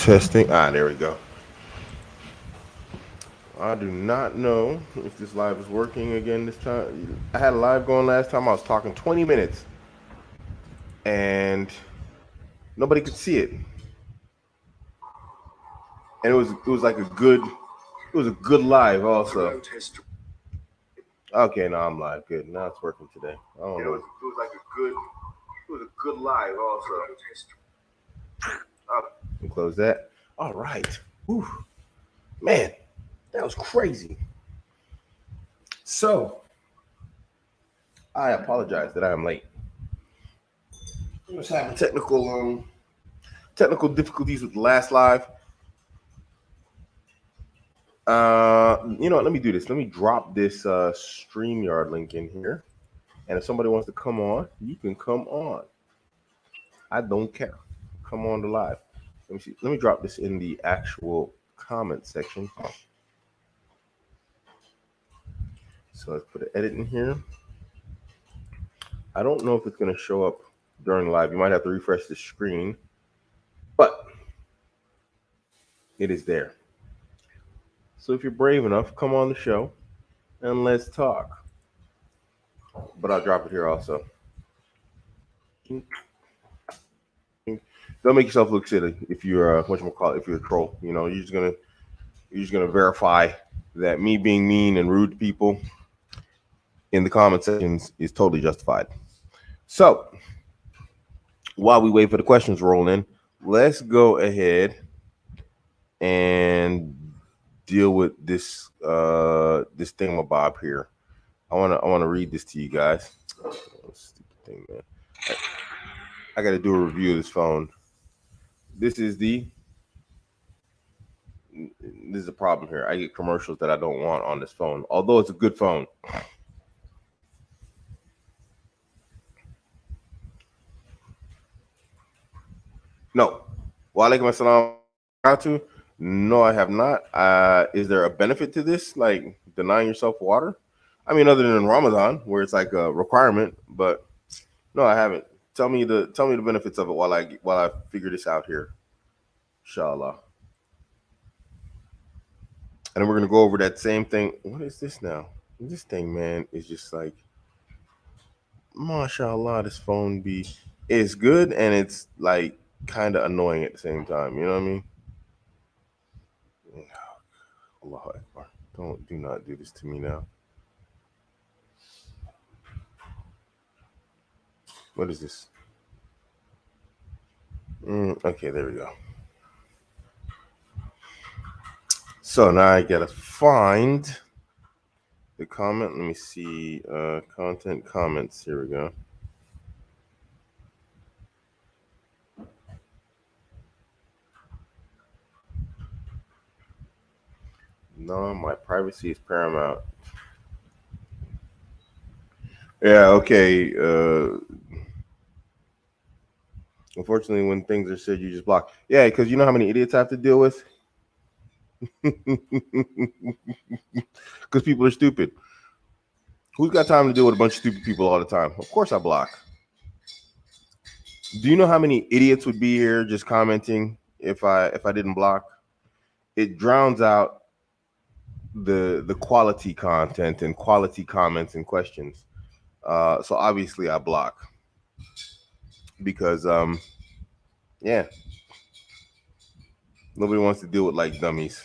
Testing. There we go. I do not know if this live is working again this time. I had a live going last time. I was talking 20 minutes and nobody could see it. And it was like a good live also. Okay, now I'm live. Good. Now it's working today. I don't know. It was a good live also. Close that. All right. Whew. Man, that was crazy. So I apologize that I am late. I was having technical difficulties with the last live. Let me do this. Let me drop this StreamYard link in here. And if somebody wants to come on, you can come on. I don't care. Come on to live. Let me see. Let me drop this in the actual comment section. So let's put an edit in here. I don't know if it's going to show up during live. You might have to refresh the screen, but it is there. So if you're brave enough, come on the show and let's talk. But I'll drop it here also. Don't make yourself look silly if you're if you're a troll. You're just gonna verify that me being mean and rude to people in the comment sections is totally justified. So while we wait for the questions rolling in, let's go ahead and deal with this this thingamabob here. I wanna read this to you guys. Stupid thing, man. I got to do a review of this phone. This is a problem here. I get commercials that I don't want on this phone, although it's a good phone. No. Walaikum assalam. No, I have not. Is there a benefit to this, like denying yourself water? I mean, other than Ramadan, where it's like a requirement, but no, I haven't. Tell me the benefits of it while I figure this out here, inshallah. And then we're gonna go over that same thing. What is this now? This thing, man, is just like, mashallah. This phone it's good and it's like kind of annoying at the same time. You know what I mean? Allahu Akbar. Do not do this to me now. What is this? Okay, there we go. So now I gotta find the comment. Let me see. Content comments. Here we go. No, my privacy is paramount. Yeah, okay. Unfortunately, when things are said, you just block. Yeah, because you know how many idiots I have to deal with? Because people are stupid. Who's got time to deal with a bunch of stupid people all the time? Of course I block. Do you know how many idiots would be here just commenting if I didn't block? It drowns out the quality content and quality comments and questions. So obviously I block because yeah, nobody wants to deal with like dummies.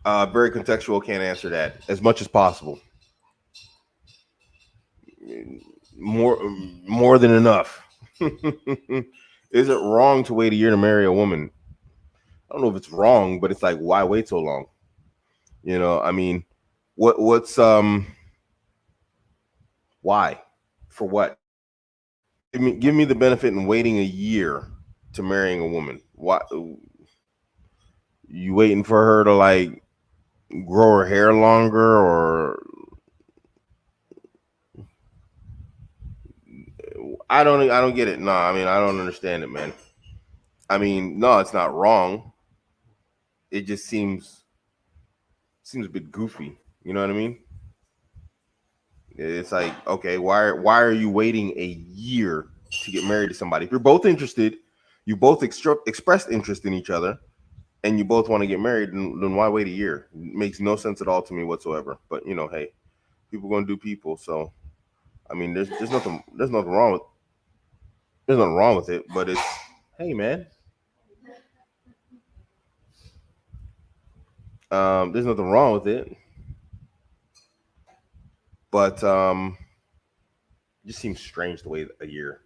Very contextual. Can't answer that as much as possible. More than enough. Is it wrong to wait a year to marry a woman? I don't know if it's wrong, but it's like, why wait so long? You know, I mean, what's why? For what? Give me the benefit in waiting a year to marrying a woman. Why you waiting for her to like grow her hair longer, or I don't get it. No, I mean I don't understand it, man. I mean, no, it's not wrong. It just seems a bit goofy. You know what I mean? It's like, okay, why are you waiting a year to get married to somebody? If you're both interested, you both expressed interest in each other, and you both want to get married, then why wait a year? It makes no sense at all to me whatsoever. But hey, people gonna do people. So I mean, there's nothing wrong with it. But it's, hey man, there's nothing wrong with it. But it just seems strange to wait a year.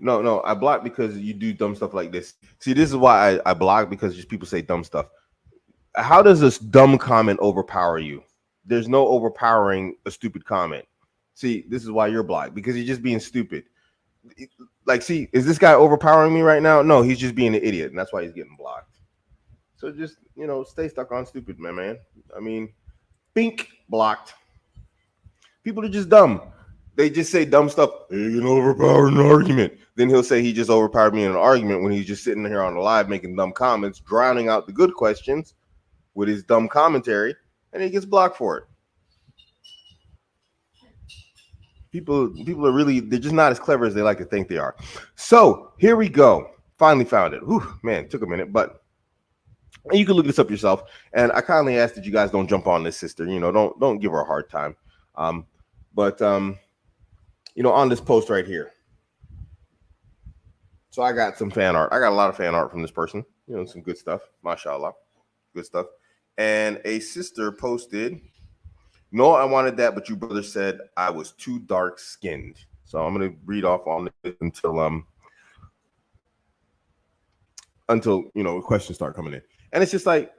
No, no, I block because you do dumb stuff like this. See, this is why I block, because just people say dumb stuff. How does this dumb comment overpower you? There's no overpowering a stupid comment. See, this is why you're blocked, because you're just being stupid. Like, see, is this guy overpowering me right now? No, he's just being an idiot, and that's why he's getting blocked. So just, stay stuck on stupid, man. I mean, bink, blocked. People are just dumb. They just say dumb stuff. Hey, you know, overpower an argument. Then he'll say he just overpowered me in an argument when he's just sitting here on the live making dumb comments, drowning out the good questions with his dumb commentary, and he gets blocked for it. People are really, they're just not as clever as they like to think they are. So here we go. Finally found it. Whew, man, took a minute, but you can look this up yourself. And I kindly ask that you guys don't jump on this sister. Don't give her a hard time. But on this post right here. So I got some fan art. I got a lot of fan art from this person. Some good stuff. Mashallah. Good stuff. And a sister posted, no, I wanted that, but you brother said I was too dark skinned. So I'm gonna read off on this until questions start coming in. And it's just like,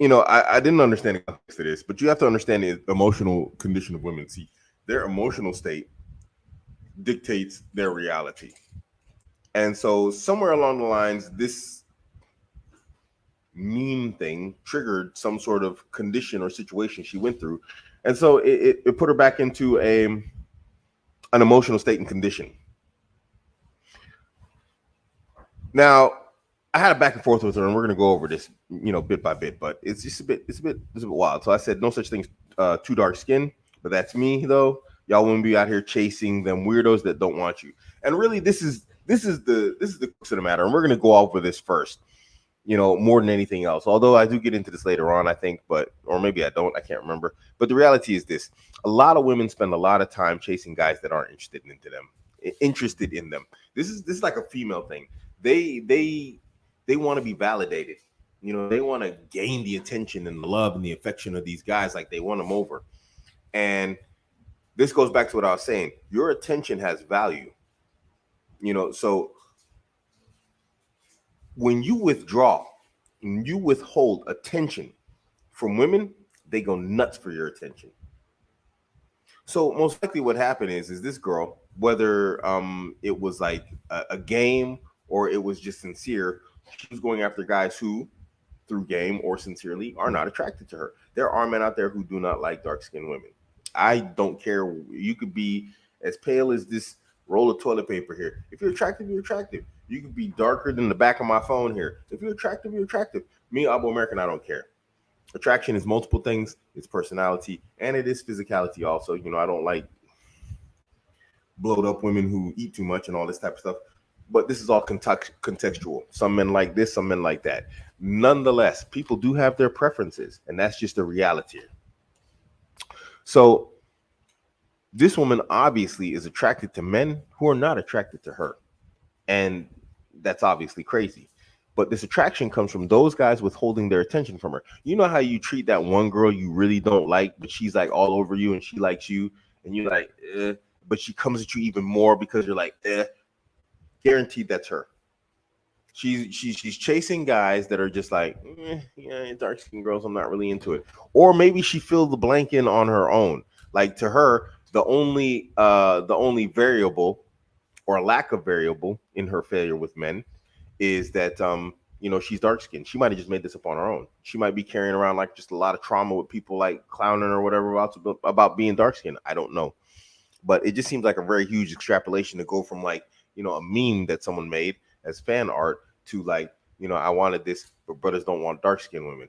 I didn't understand the context of this, but you have to understand the emotional condition of women. See, their emotional state dictates their reality. And so somewhere along the lines, this meme thing triggered some sort of condition or situation she went through. And so it put her back into an emotional state and condition. Now, I had a back and forth with her, and we're going to go over this, bit by bit, but it's just a bit wild. So I said, no such thing as too dark skin, but that's me though. Y'all wouldn't be out here chasing them weirdos that don't want you. And really, this is the crux of the matter. And we're going to go over this first, more than anything else. Although I do get into this later on, I think, or maybe I don't. I can't remember. But the reality is this: a lot of women spend a lot of time chasing guys that aren't interested in them. This is like a female thing. They want to be validated. They want to gain the attention and the love and the affection of these guys, like they want them over. And this goes back to what I was saying. Your attention has value. So when you withdraw and you withhold attention from women, they go nuts for your attention. So most likely what happened is this girl, whether it was like a game or it was just sincere, she was going after guys who, through game or sincerely, are not attracted to her. There are men out there who do not like dark-skinned women. I don't care. You could be as pale as this roll of toilet paper here. If you're attractive, you're attractive. You could be darker than the back of my phone here. If you're attractive, you're attractive. Me, Abuamerican, I don't care. Attraction is multiple things. It's personality, and it is physicality also. I don't like blowed up women who eat too much and all this type of stuff. But this is all contextual. Some men like this, some men like that. Nonetheless, people do have their preferences, and that's just the reality. So this woman obviously is attracted to men who are not attracted to her. And that's obviously crazy. But this attraction comes from those guys withholding their attention from her. You know how you treat that one girl you really don't like, but she's like all over you and she likes you, and you're like, but she comes at you even more because you're like, guaranteed that's her. She's chasing guys that are just like, yeah, dark skinned girls, I'm not really into it. Or maybe she filled the blank in on her own. Like, to her, the only variable or lack of variable in her failure with men is that she's dark skinned. She might have just made this up on her own. She might be carrying around like just a lot of trauma with people like clowning or whatever about being dark skinned. I don't know. But it just seems like a very huge extrapolation to go from like, a meme that someone made as fan art to like, I wanted this but brothers don't want dark skinned women.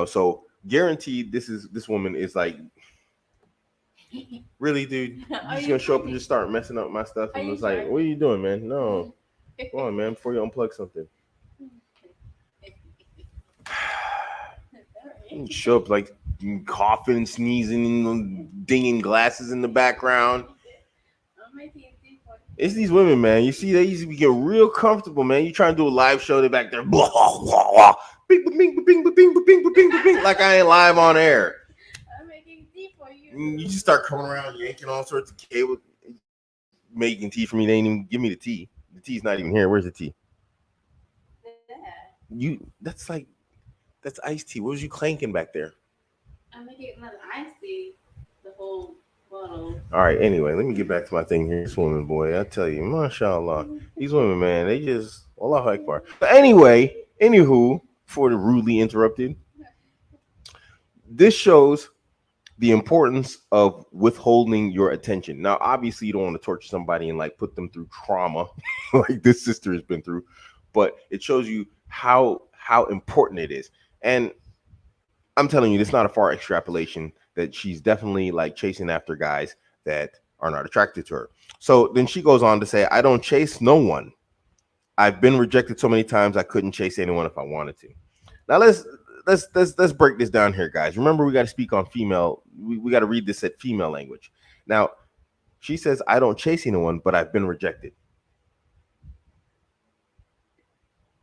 So guaranteed, this woman is like, really, dude. You just gonna show up and just start messing up my stuff, and it's like, what are you doing, man? No, come on, man. Before you unplug something, you show up like coughing, sneezing, dinging glasses in the background. It's these women, man. You see, they used to get real comfortable, man. You trying to do a live show, they back there, blah, blah, blah, bing, bing, bing, bing, bing, bing, bing, bing, like I ain't live on air. I'm making tea for you. You just start coming around, yanking all sorts of cable, making tea for me. They ain't even give me the tea. The tea's not even here. Where's the tea? That's iced tea. What was you clanking back there? I'm making another iced tea. The whole bottle. All right. Anyway, let me get back to my thing here. This woman, boy, I tell you, mashallah, these women, man, they just Allahu Akbar. But anyway, anywho, before the rudely interrupted, this shows the importance of withholding your attention. Now, obviously, you don't want to torture somebody and like put them through trauma like this sister has been through, but it shows you how important it is. And I'm telling you, it's not a far extrapolation that she's definitely like chasing after guys that are not attracted to her. So then she goes on to say, I don't chase no one. I've been rejected so many times I couldn't chase anyone if I wanted to. Now let's break this down here, guys. Remember, we got to speak on female. We got to read this at female language. Now, she says, I don't chase anyone, but I've been rejected.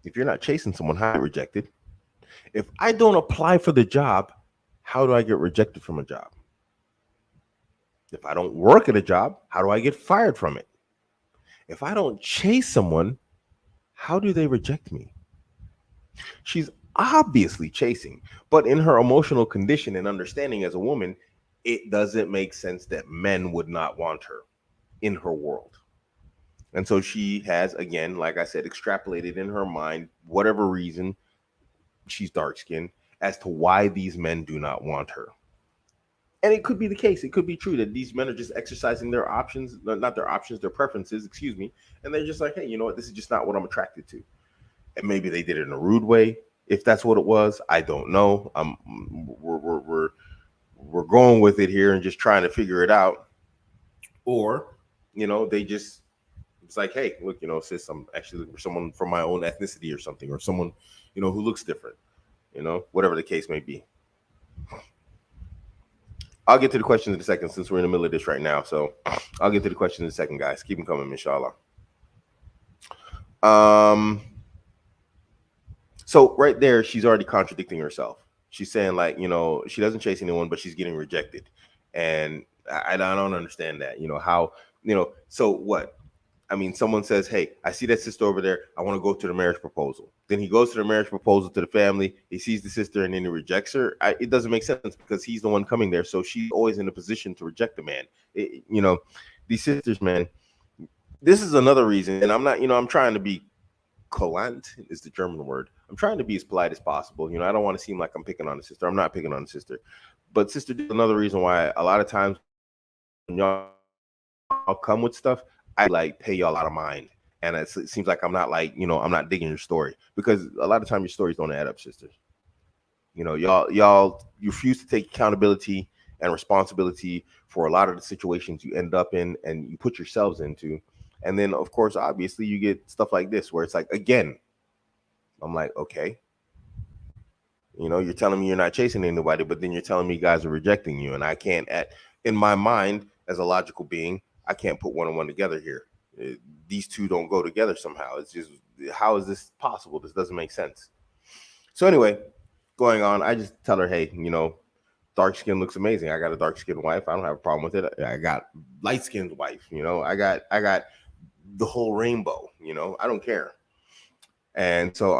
If you're not chasing someone, how are you rejected? If I don't apply for the job, how do I get rejected from a job? If I don't work at a job, how do I get fired from it? If I don't chase someone, how do they reject me? She's obviously chasing, but in her emotional condition and understanding as a woman, it doesn't make sense that men would not want her in her world. And so she has, again, like I said, extrapolated in her mind, whatever reason, she's dark skinned, as to why these men do not want her. And it could be the case. It could be true that these men are just exercising their options, not their options, their preferences, excuse me. And they're just like, hey, you know what? This is just not what I'm attracted to. And maybe they did it in a rude way. If that's what it was, I don't know. We're going with it here and just trying to figure it out. Or, they just, it's like, hey, look, sis, I'm actually looking for someone from my own ethnicity or something, or someone, who looks different, whatever the case may be. I'll get to the questions in a second since we're in the middle of this right now. So I'll get to the questions in a second, guys. Keep them coming, inshallah. So right there, she's already contradicting herself. She's saying like, she doesn't chase anyone, but she's getting rejected. And I don't understand that, so what? I mean, someone says, hey, I see that sister over there. I want to go to the marriage proposal. Then he goes to the marriage proposal to the family. He sees the sister and then he rejects her. It doesn't make sense because he's the one coming there. So she's always in a position to reject the man. These sisters, man, this is another reason. And I'm not, I'm trying to be galant is the German word. I'm trying to be as polite as possible. I don't want to seem like I'm picking on the sister. I'm not picking on the sister. But sister, another reason why a lot of times when y'all come with stuff, I like pay y'all out of mind. And it seems like I'm not like, I'm not digging your story because a lot of times your stories don't add up, sisters. Y'all refuse to take accountability and responsibility for a lot of the situations you end up in and you put yourselves into. And then, of course, obviously you get stuff like this where it's like, again, I'm like, okay, you're telling me you're not chasing anybody, but then you're telling me guys are rejecting you. And I can't, in my mind, as a logical being, I can't put one and one together here. These two don't go together somehow. It's just, how is this possible? This doesn't make sense. So anyway, going on, I just tell her, hey, dark skin looks amazing. I got a dark skinned wife. I don't have a problem with it. I got light skinned wife. I got the whole rainbow. I don't care. And so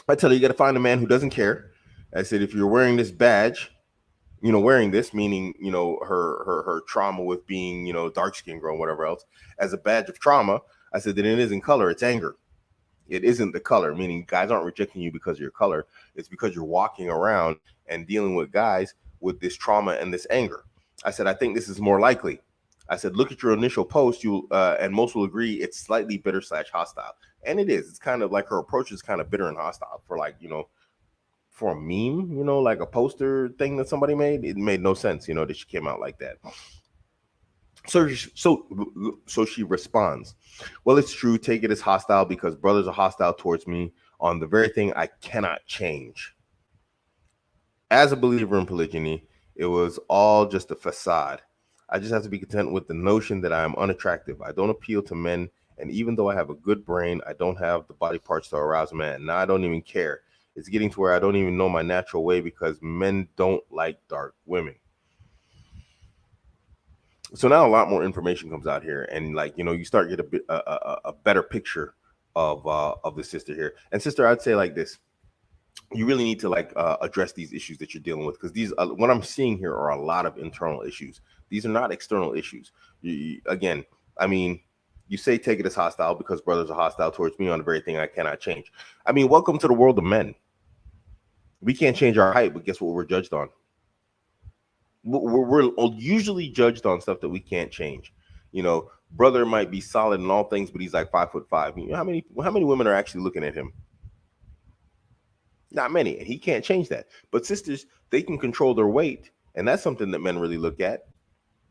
I tell her, you got to find a man who doesn't care. I said, if you're wearing this badge, wearing this, meaning, her trauma with being, dark skinned girl, whatever else, as a badge of trauma, I said that it isn't color, it's anger. It isn't the color, meaning guys aren't rejecting you because of your color. It's because you're walking around and dealing with guys with this trauma and this anger. I said, I think this is more likely. I said, look at your initial post, and most will agree it's slightly bitter / hostile. And it is. It's kind of like her approach is kind of bitter and hostile for like, for a meme, like a poster thing that somebody made. It made no sense, that she came out like that. So she responds, well, it's true. Take it as hostile because brothers are hostile towards me on the very thing I cannot change. As a believer in polygyny, it was all just a facade. I just have to be content with the notion that I am unattractive. I don't appeal to men, and even though I have a good brain, I don't have the body parts to arouse a man. Now I don't even care. It's getting to where I don't even know my natural way because men don't like dark women. So now a lot more information comes out here, and like you start to get a better picture of the sister here. And sister, I'd say like this: you really need to like address these issues that you're dealing with, because these what I'm seeing here are a lot of internal issues. These are not external issues. Again, I mean, you say take it as hostile because brothers are hostile towards me on the very thing I cannot change. I mean, welcome to the world of men. We can't change our height, but guess what we're judged on? We're usually judged on stuff that we can't change. Brother might be solid in all things, but he's like 5'5". How many women are actually looking at him? Not many, and he can't change that. But sisters, they can control their weight, and that's something that men really look at.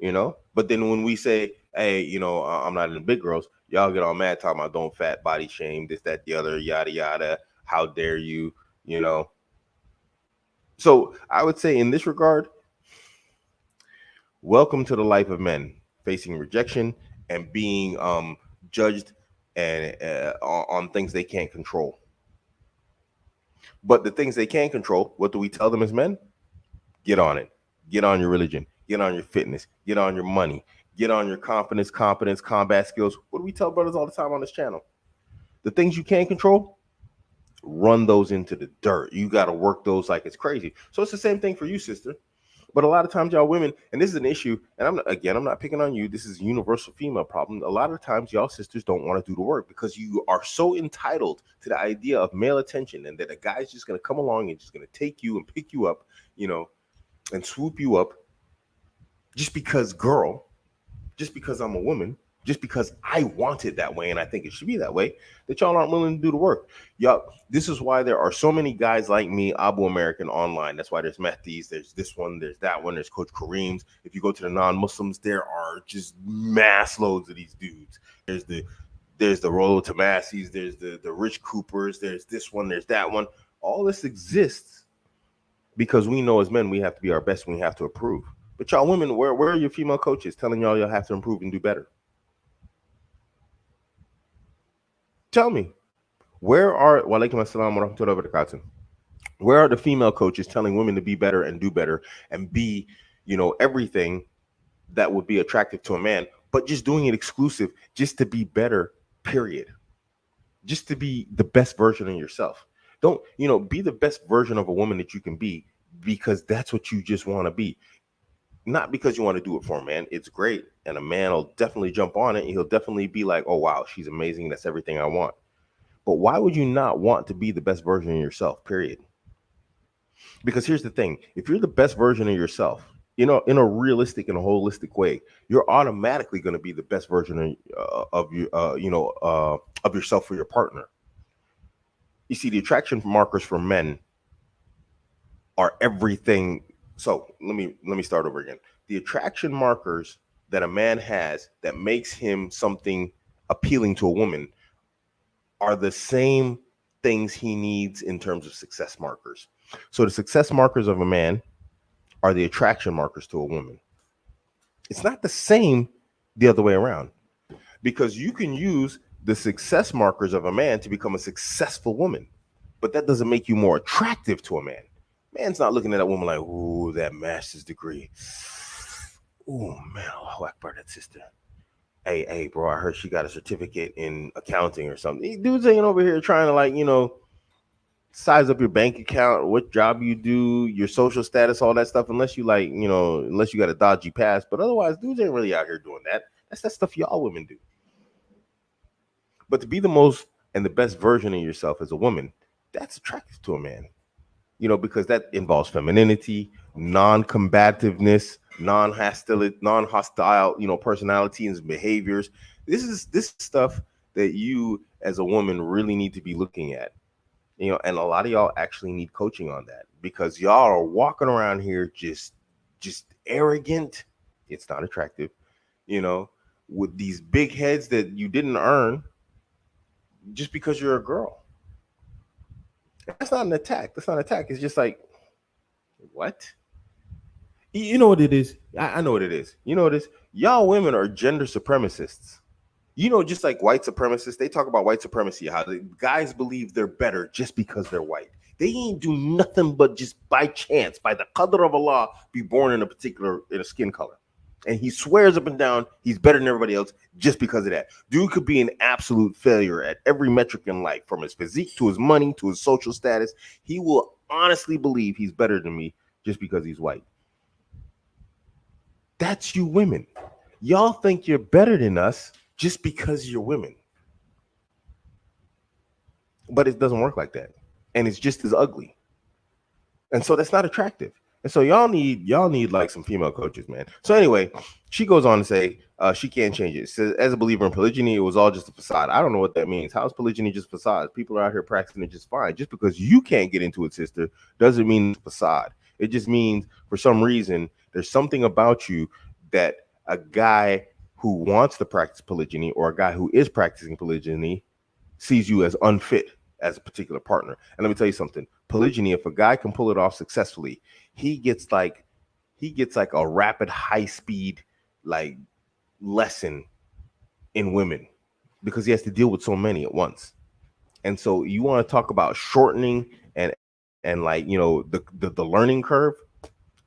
But then when we say, hey, I'm not into big girls, y'all get all mad talking about don't fat body shame, this, that, the other, yada yada. How dare you? So I would say in this regard, welcome to the life of men, facing rejection and being judged and on things they can't control. But the things they can control, what do we tell them as men? Get on it. Get on your religion. Get on your fitness. Get on your money. Get on your confidence, competence, combat skills. What do we tell brothers all the time on this channel? The things you can't control, run those into the dirt. You got to work those like it's crazy. So it's the same thing for you, sister. But a lot of times y'all women, and this is an issue, and I'm not picking on you. This is a universal female problem. A lot of times y'all sisters don't want to do the work because you are so entitled to the idea of male attention, and that a guy's just going to come along and just going to take you and pick you up, and swoop you up just because I'm a woman, just because I want it that way and I think it should be that way, that y'all aren't willing to do the work. Y'all, this is why there are so many guys like me, Abuamerican online. That's why there's Mehdis, there's this one, there's that one, there's Coach Kareem's. If you go to the non-Muslims, there are just mass loads of these dudes. There's the Rollo Tomasis, there's the Rich Coopers, there's this one, there's that one. All this exists because we know as men we have to be our best, we have to improve. But y'all women, where are your female coaches telling y'all have to improve and do better? Tell me, where are walaikum assalam wa rahmatullahi wa barakatuh? Where are the female coaches telling women to be better and do better and be, everything that would be attractive to a man, but just doing it exclusive just to be better, period. Just to be the best version of yourself. Don't, be the best version of a woman that you can be because that's what you just want to be. Not because you want to do it for a man. It's great. And a man will definitely jump on it. He'll definitely be like, oh, wow, she's amazing. That's everything I want. But why would you not want to be the best version of yourself, period? Because here's the thing. If you're the best version of yourself, in a realistic and a holistic way, you're automatically going to be the best version of yourself for your partner. You see, the attraction markers for men are everything. So let me start over again. The attraction markers that a man has that makes him something appealing to a woman are the same things he needs in terms of success markers. So the success markers of a man are the attraction markers to a woman. It's not the same the other way around, because you can use the success markers of a man to become a successful woman, but that doesn't make you more attractive to a man. Man's not looking at that woman like, ooh, that master's degree. Ooh, man, Allahu Akbar, that sister. Hey, bro, I heard she got a certificate in accounting or something. These dudes ain't over here trying to size up your bank account, what job you do, your social status, all that stuff, unless you unless you got a dodgy past. But otherwise, dudes ain't really out here doing that. That's that stuff y'all women do. But to be the most and the best version of yourself as a woman, that's attractive to a man. Because that involves femininity, non-combativeness, non-hostile, personality and behaviors. This is stuff that you as a woman really need to be looking at? And a lot of y'all actually need coaching on that, because y'all are walking around here just arrogant. It's not attractive, you know, with these big heads that you didn't earn just because you're a girl. That's not an attack. That's not an attack. It's just like, what? You know what it is? I know what it is. You know what it is? Y'all women are gender supremacists. Just like white supremacists, they talk about white supremacy, how the guys believe they're better just because they're white. They ain't do nothing but just by chance, by the qadr of Allah, be born in a skin color. And he swears up and down he's better than everybody else just because of that. Dude could be an absolute failure at every metric in life, from his physique to his money to his social status. He will honestly believe he's better than me just because he's white. That's you women. Y'all think you're better than us just because you're women. But it doesn't work like that. And it's just as ugly. And so that's not attractive. And so y'all need like some female coaches, man. So anyway, she goes on to say she can't change it. Says, as a believer in polygyny, it was all just a facade. I don't know what that means. How is polygyny just facade? People are out here practicing it just fine. Just because you can't get into it, sister, doesn't mean it's facade. It just means for some reason there's something about you that a guy who wants to practice polygyny, or a guy who is practicing polygyny, sees you as unfit as a particular partner. And let me tell you something. Polygyny, if a guy can pull it off successfully, he gets like a rapid high speed like lesson in women, because he has to deal with so many at once. And so you want to talk about shortening and like, the learning curve.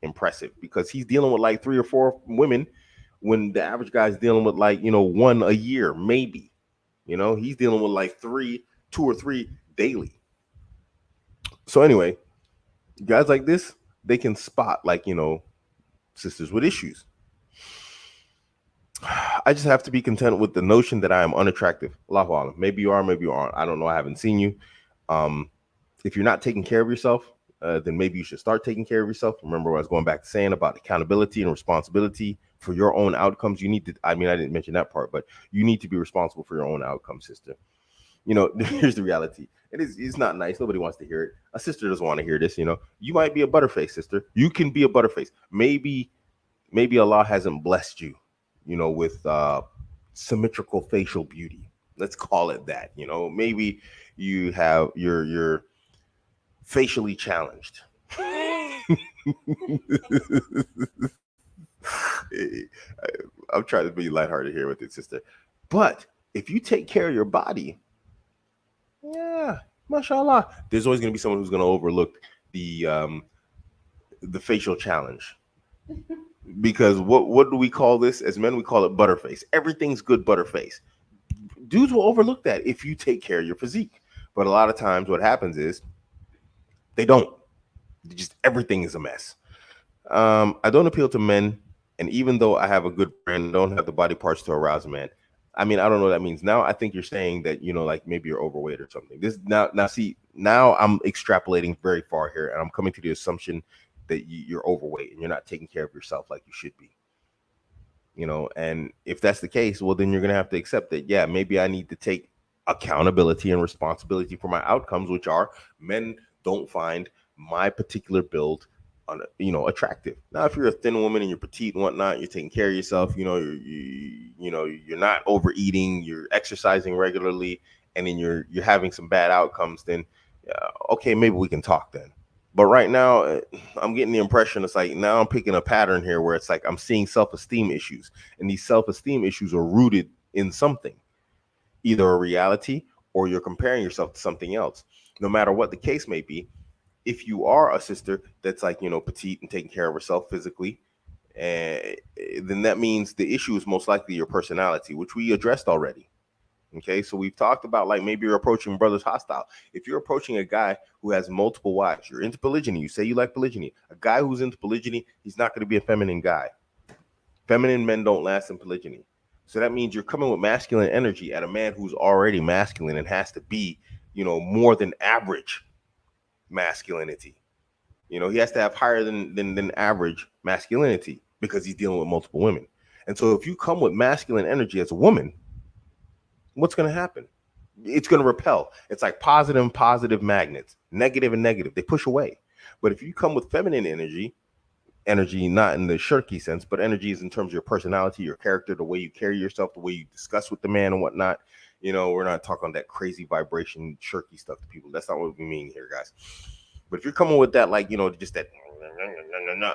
Impressive, because he's dealing with like 3 or 4 women when the average guy's dealing with like, one a year, maybe. He's dealing with like 2 or 3 daily. So anyway, guys like this, they can spot like, sisters with issues. I just have to be content with the notion that I am unattractive. Allahu Alam. Maybe you are, maybe you aren't. I don't know. I haven't seen you. If you're not taking care of yourself, then maybe you should start taking care of yourself. Remember what I was going back to saying about accountability and responsibility for your own outcomes. You need to, I didn't mention that part, but you need to be responsible for your own outcomes, sister. Here's the reality. It's not nice. Nobody wants to hear it. A sister doesn't want to hear this. You might be a butterface, sister. You can be a butterface. Maybe Allah hasn't blessed you, with symmetrical facial beauty. Let's call it that. Maybe you're facially challenged. I'm trying to be lighthearted here with it, sister. But if you take care of your body, yeah, mashallah, there's always going to be someone who's going to overlook the facial challenge. Because what do we call this? As men, we call it butterface. Everything's good butterface. Dudes will overlook that if you take care of your physique. But a lot of times what happens is they don't. Just everything is a mess. I don't appeal to men, and even though I have a good brain, I don't have the body parts to arouse a man. I don't know what that means. Now I think you're saying that, like maybe you're overweight or something. This now I'm extrapolating very far here, and I'm coming to the assumption that you're overweight and you're not taking care of yourself like you should be. And if that's the case, well, then you're gonna have to accept that, yeah, maybe I need to take accountability and responsibility for my outcomes, which are men don't find my particular build attractive. Now, if you're a thin woman and you're petite and whatnot, you're taking care of yourself, you're not overeating, you're exercising regularly, and then you're having some bad outcomes, then okay, maybe we can talk then. But right now, I'm getting the impression it's like now I'm picking a pattern here where it's like I'm seeing self-esteem issues, and these self-esteem issues are rooted in something, either a reality or you're comparing yourself to something else. No matter what the case may be, if you are a sister that's like, petite and taking care of herself physically, then that means the issue is most likely your personality, which we addressed already. Okay, so we've talked about like maybe you're approaching brothers hostile. If you're approaching a guy who has multiple wives, you're into polygyny, you say you like polygyny. A guy who's into polygyny, he's not going to be a feminine guy. Feminine men don't last in polygyny. So that means you're coming with masculine energy at a man who's already masculine and has to be, more than average masculinity. He has to have higher than average masculinity because he's dealing with multiple women. And so if you come with masculine energy as a woman, what's going to happen? It's going to repel. It's like positive and positive magnets, negative and negative. They push away. But if you come with feminine energy not in the shirky sense, but energy is in terms of your personality, your character, the way you carry yourself, the way you discuss with the man and whatnot. We're not talking that crazy vibration, shirky stuff to people. That's not what we mean here, guys. But if you're coming with that, like, just that,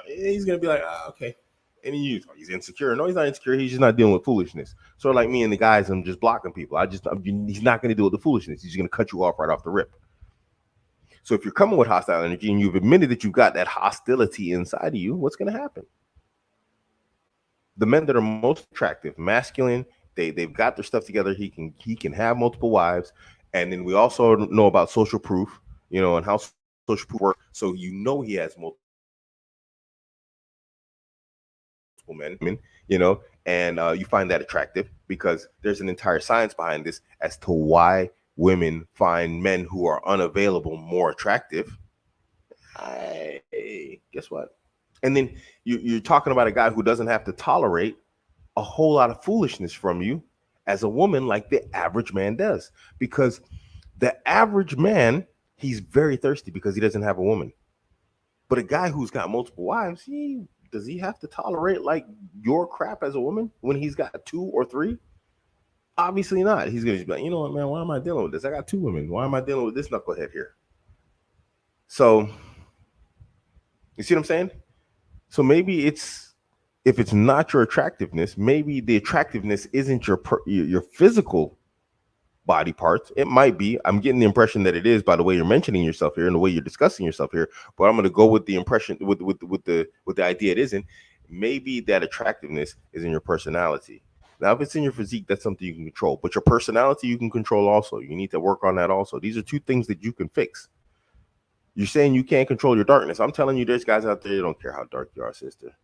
he's going to be like, okay. And he's insecure. No, he's not insecure. He's just not dealing with foolishness. So like me and the guys, I'm just blocking people. He's not going to deal with the foolishness. He's going to cut you off right off the rip. So if you're coming with hostile energy and you've admitted that you've got that hostility inside of you, what's going to happen? The men that are most attractive, masculine, they've got their stuff together. He can have multiple wives. And then we also know about social proof, and how social proof works. So he has multiple men, and you find that attractive because there's an entire science behind this as to why women find men who are unavailable more attractive. Guess what? And then you're talking about a guy who doesn't have to tolerate a whole lot of foolishness from you as a woman like the average man does. Because the average man, he's very thirsty because he doesn't have a woman. But a guy who's got multiple wives, does he have to tolerate like your crap as a woman when he's got 2 or 3? Obviously not. He's going to be like, you know what, man, why am I dealing with this? I got 2 women. Why am I dealing with this knucklehead here? So, you see what I'm saying? So maybe if it's not your attractiveness, maybe the attractiveness isn't your physical body parts. It might be. I'm getting the impression that it is by the way you're mentioning yourself here and the way you're discussing yourself here. But I'm going to go with the impression with the idea it isn't. Maybe that attractiveness is in your personality. Now, if it's in your physique, that's something you can control. But your personality, you can control also. You need to work on that also. These are 2 things that you can fix. You're saying you can't control your darkness. I'm telling you, there's guys out there that don't care how dark you are, sister.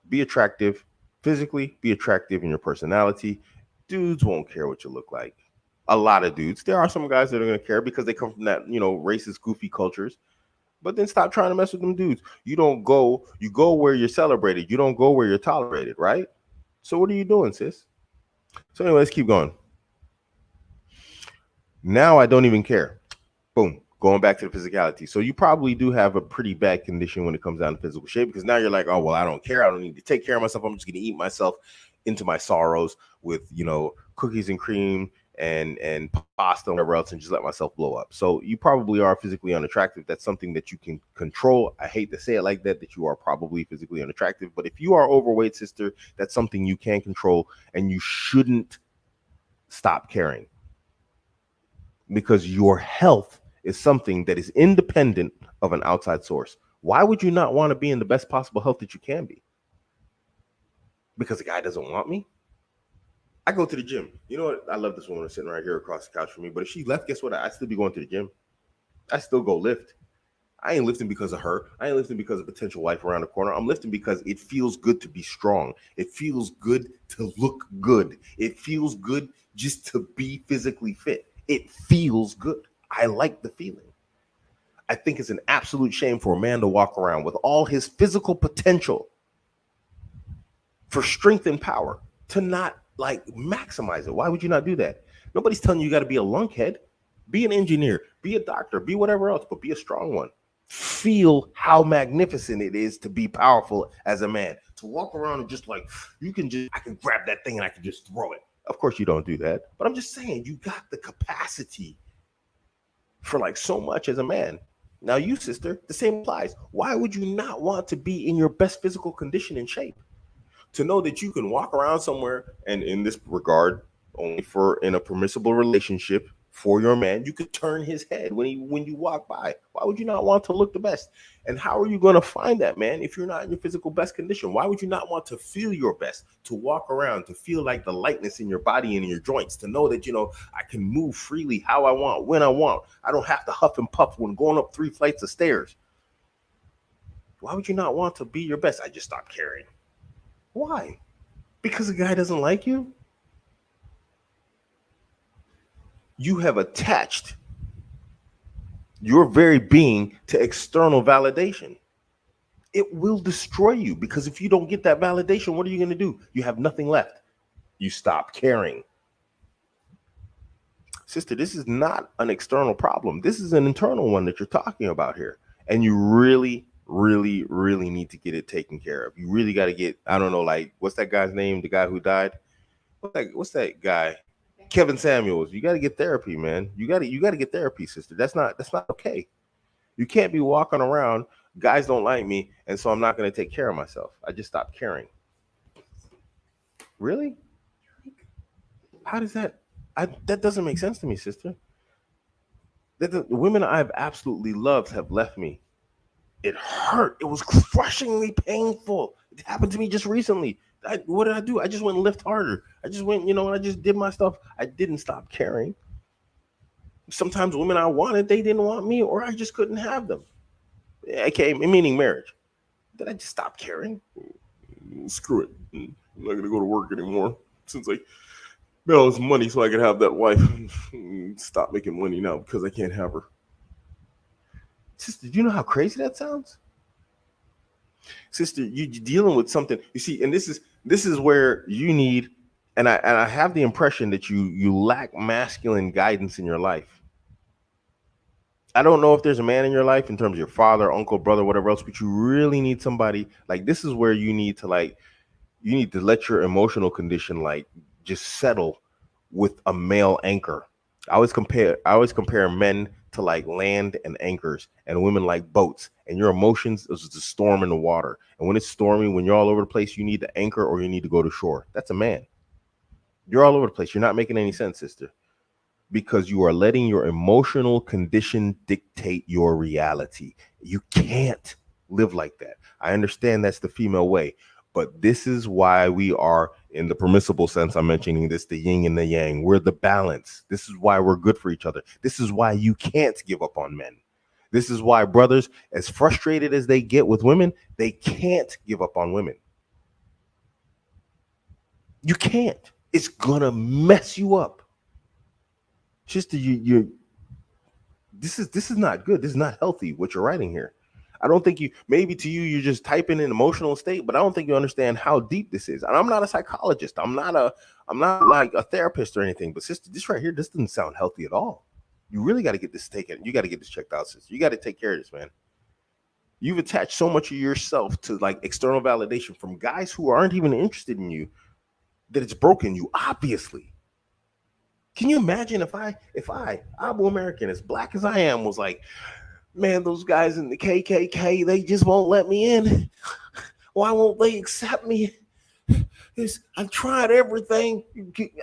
Be attractive physically. Be attractive in your personality. Dudes won't care what you look like. A lot of dudes. There are some guys that are going to care because they come from that, racist, goofy cultures. But then stop trying to mess with them dudes. You go where you're celebrated. You don't go where you're tolerated, right? So what are you doing, sis? So anyway, let's keep going. Now I don't even care. Boom. Going back to the physicality. So you probably do have a pretty bad condition when it comes down to physical shape because now you're like, oh, well, I don't care. I don't need to take care of myself. I'm just going to eat myself into my sorrows with, cookies and cream and pasta and whatever else and just let myself blow up. So you probably are physically unattractive. That's something that you can control. I hate to say it like that you are probably physically unattractive. But if you are overweight, sister, that's something you can control and you shouldn't stop caring because your health is something that is independent of an outside source. Why would you not want to be in the best possible health that you can be? Because the guy doesn't want me? I go to the gym. You know what? I love this woman sitting right here across the couch from me. But if she left, guess what? I'd still be going to the gym. I still go lift. I ain't lifting because of her. I ain't lifting because of potential wife around the corner. I'm lifting because it feels good to be strong. It feels good to look good. It feels good just to be physically fit. It feels good. I like the feeling. I think it's an absolute shame for a man to walk around with all his physical potential for strength and power to not maximize it. Why would you not do that? Nobody's telling you got to be a lunkhead. Be an engineer, be a doctor, be whatever else, but be a strong one. Feel how magnificent it is to be powerful as a man. To walk around and just I can grab that thing and I can just throw it. Of course you don't do that, but I'm just saying you got the capacity for so much as a man. Now you, sister, the same applies. Why would you not want to be in your best physical condition and shape? To know that you can walk around somewhere, and in this regard, only for in a permissible relationship for your man, you could turn his head when you walk by. Why would you not want to look the best? And how are you going to find that, man, if you're not in your physical best condition? Why would you not want to feel your best, to walk around, to feel like the lightness in your body and in your joints, to know that, I can move freely how I want, when I want. I don't have to huff and puff when going up 3 flights of stairs. Why would you not want to be your best? I just stopped caring. Why? Because the guy doesn't like you? You have attached your very being to external validation. It will destroy you because if you don't get that validation, what are you going to do? You have nothing left. You stop caring. Sister, this is not an external problem. This is an internal one that you're talking about here. And you really, really, really need to get it taken care of. You really got to get, I don't know, like, what's that guy's name? The guy who died? What's that guy? Kevin Samuels. You got to get therapy, man. You got to get therapy, sister. That's not okay. You can't be walking around, guys don't like me, and so I'm not going to take care of myself. I just stopped caring. Really? How does that? That doesn't make sense to me, sister. The women I've absolutely loved have left me. It hurt. It was crushingly painful. It happened to me just recently. What did I do? I just went and lift harder. I just went, and I just did my stuff. I didn't stop caring. Sometimes women I wanted, they didn't want me, or I just couldn't have them. Okay, meaning marriage. Did I just stop caring? Screw it. I'm not gonna go to work anymore. Since I made all this money so I could have that wife. Stop making money now because I can't have her. Sister, do you know how crazy that sounds? Sister, you're dealing with something. You see, and this is where you need, and I have the impression that you lack masculine guidance in your life. I don't know if there's a man in your life in terms of your father, uncle, brother, whatever else, but you really need somebody like this is where you need to let your emotional condition like just settle with a male anchor. I always compare men to like land and anchors and women like boats. And your emotions is the storm in the water. And when it's stormy, when you're all over the place, you need to anchor or you need to go to shore. That's a man. You're all over the place. You're not making any sense, sister, because you are letting your emotional condition dictate your reality. You can't live like that. I understand that's the female way, but this is why we are, in the permissible sense, I'm mentioning this, the yin and the yang. We're the balance. This is why we're good for each other. This is why you can't give up on men. This is why brothers, as frustrated as they get with women, they can't give up on women. You can't. It's gonna mess you up. Just you this is not good. This is not healthy what you're writing here. I don't think you, maybe to you you're just typing in emotional state, but I don't think you understand how deep this is. And I'm not a psychologist. I'm not like a therapist or anything, but sister, this right here, this doesn't sound healthy at all. You really got to get this taken. You got to get this checked out, sister. You got to take care of this, man. You've attached so much of yourself to like external validation from guys who aren't even interested in you that it's broken you, obviously. Can you imagine if I, Abuamerican, as black as I am, was like, man, those guys in the KKK, they just won't let me in. Why won't they accept me? I tried everything.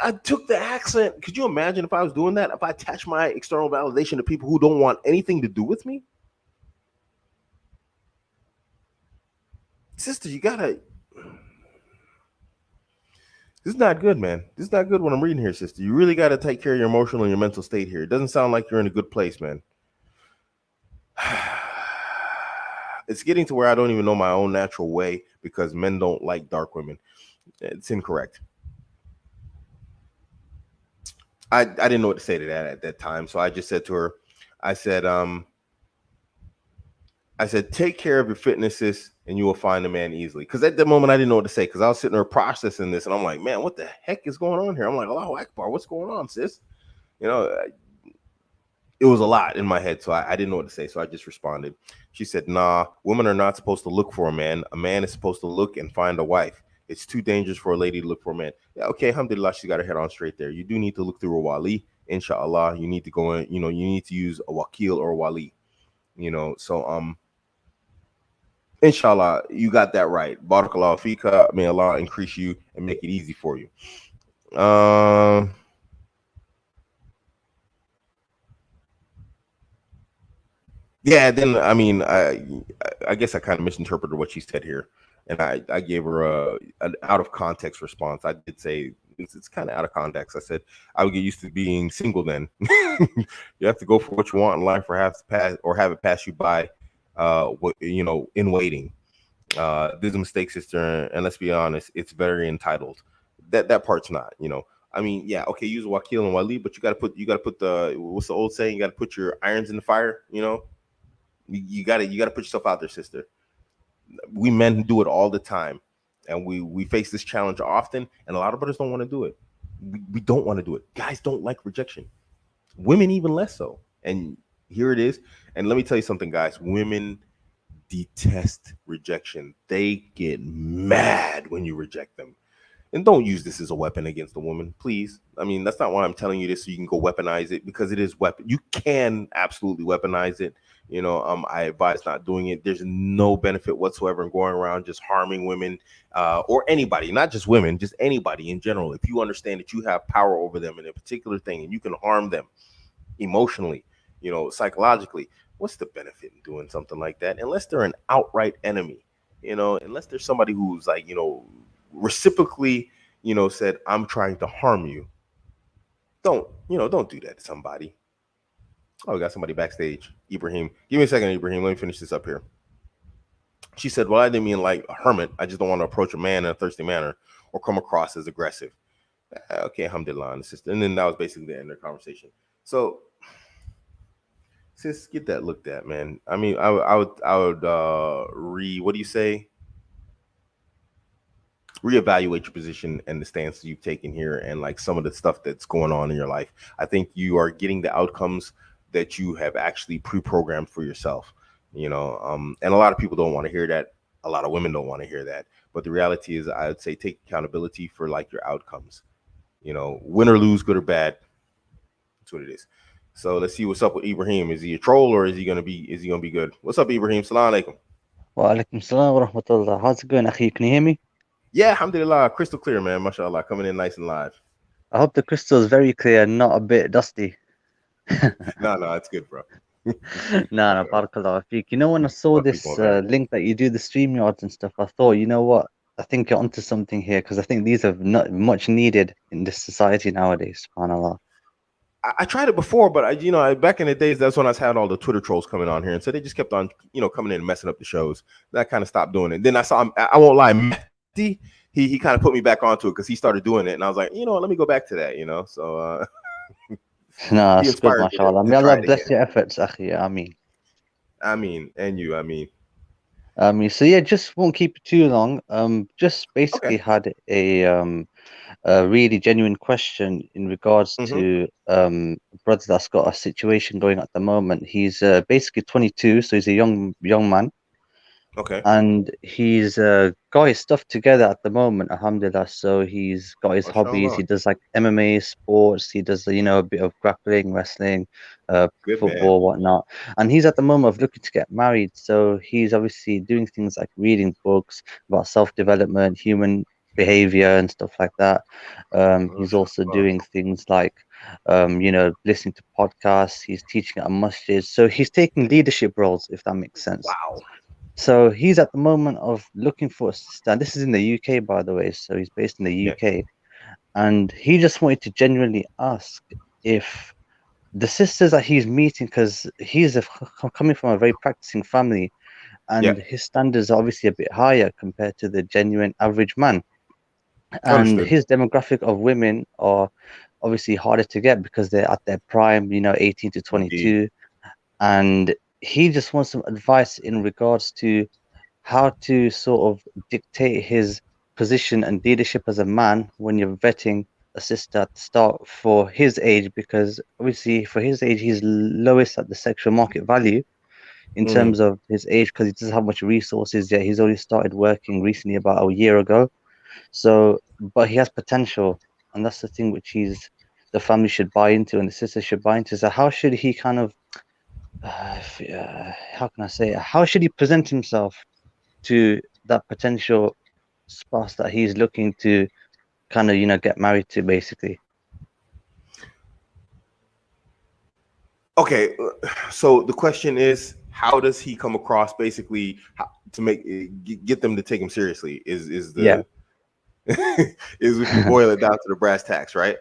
I took the accent. Could you imagine if I was doing that? If I attach my external validation to people who don't want anything to do with me? Sister, you gotta. This is not good, man. This is not good what I'm reading here, sister. You really got to take care of your emotional and your mental state here. It doesn't sound like you're in a good place, man. It's getting to where I don't even know my own natural way because men don't like dark women. It's incorrect. I didn't know what to say to that at that time. So I just said to her, I said, take care of your fitnesses and you will find a man easily. Because at that moment, I didn't know what to say because I was sitting there processing this and I'm like, man, what the heck is going on here? I'm like, Allahu Akbar, what's going on, sis? You know, it was a lot in my head. So I didn't know what to say. So I just responded. She said, nah, women are not supposed to look for a man. A man is supposed to look and find a wife. It's too dangerous for a lady to look for a man. Yeah, okay, alhamdulillah, she got her head on straight there. You do need to look through a wali, inshallah. You need to go in, you need to use a wakil or a wali, So inshallah, you got that right. Barakallahu fika. May Allah increase you and make it easy for you. Yeah, then I mean, I guess I kind of misinterpreted what she said here, and I gave her an out of context response. I did say it's kind of out of context. I said I would get used to being single. Then you have to go for what you want in life, or have it pass you by. What in waiting. There's a mistake, sister, and let's be honest, it's very entitled. That part's not. I mean, yeah, okay, use wakil and wali, but you got to put the what's the old saying? You got to put your irons in the fire. You got to put yourself out there, sister. We men do it all the time, and we face this challenge often, and a lot of brothers don't want to do it. We don't want to do it. Guys don't like rejection. Women even less so. And here it is. And let me tell you something, guys. Women detest rejection. They get mad when you reject them. And don't use this as a weapon against a woman, please. I mean, that's not why I'm telling you this so you can go weaponize it, because it is weapon. You can absolutely weaponize it. I advise not doing it. There's no benefit whatsoever in going around just harming women, or anybody, not just women, just anybody in general. If you understand that you have power over them in a particular thing and you can harm them emotionally, psychologically, what's the benefit in doing something like that? Unless they're an outright enemy, unless there's somebody who's like, reciprocally, said, I'm trying to harm you. Don't do that to somebody. Oh, we got somebody backstage. Ibrahim. Give me a second, Ibrahim. Let me finish this up here. She said, well, I didn't mean like a hermit. I just don't want to approach a man in a thirsty manner or come across as aggressive. Okay, alhamdulillah, sister. And then that was basically the end of the conversation. So, sis, get that looked at, man. I mean, I would what do you say? Reevaluate your position and the stance you've taken here, and like some of the stuff that's going on in your life. I think you are getting the outcomes that you have actually pre-programmed for yourself. And a lot of people don't want to hear that. A lot of women don't want to hear that. But the reality is, I would say take accountability for like your outcomes. Win or lose, good or bad. That's what it is. So let's see what's up with Ibrahim. Is he a troll or is he gonna be good? What's up, Ibrahim? Salam alaikum. Walaikum salam wa rahmatullah. How's it going, Akhi? Can you hear me? Yeah, alhamdulillah, crystal clear, man. MashaAllah, coming in nice and live. I hope the crystal is very clear and not a bit dusty. No, it's good, bro. No, no, MashaAllah. barakallah feek. You know, when I saw What people this are better. link that you do the StreamYards and stuff, I thought, you know what? I think you're onto something here because I think these are not much needed in this society nowadays, subhanAllah. I tried it before, but back in the days, that's when I had all the Twitter trolls coming on here, and so they just kept on, coming in and messing up the shows. That kind of stopped doing it. Then I saw, I won't lie, Mehdi, he kind of put me back onto it because he started doing it, and I was like, let me go back to that. So No, he it's good, inspired me to, mashallah. to May try Allah it bless again. your efforts, Akhi. Ameen. I mean, and you, I mean, So yeah, just won't keep it too long. Just okay. basically had a really genuine question in regards Mm-hmm. to a brother that's got a situation going at the moment. He's basically 22, so he's a young man, Okay. and he's got his stuff together at the moment, alhamdulillah. So he's got his hobbies. MashaAllah. He does like MMA, sports. He does, a bit of grappling, wrestling, Good man. football, whatnot. And he's at the moment of looking to get married. So he's obviously doing things like reading books about self-development, human behavior, and stuff like that. He's also MashaAllah. doing things like, listening to podcasts. He's teaching at a masjid. So he's taking leadership roles, if that makes sense. Wow. So he's at the moment of looking for a sister. This is in the UK, by the way. So he's based in the Yeah. UK, and he just wanted to genuinely ask if the sisters that he's meeting, because he's coming from a very practicing family, Yeah. and his standards are obviously a bit higher compared to the genuine average man. And Understood. his demographic of women are obviously harder to get because they're at their prime, 18 to Indeed. 22. And he just wants some advice in regards to how to sort of dictate his position and leadership as a man when you're vetting a sister at the start for his age, because obviously for his age he's lowest at the sexual market value in Mm. terms of his age because he doesn't have much resources yet. He's only started working recently about a year ago. So, but he has potential, and that's the thing which the family should buy into and the sister should buy into. So how should he kind of how can I say it? How should he present himself to that potential spouse that he's looking to kind of, get married to, basically? Okay. So the question is, how does he come across? Basically, to make get them to take him seriously is Yeah. the is if you boil it down to the brass tacks, right?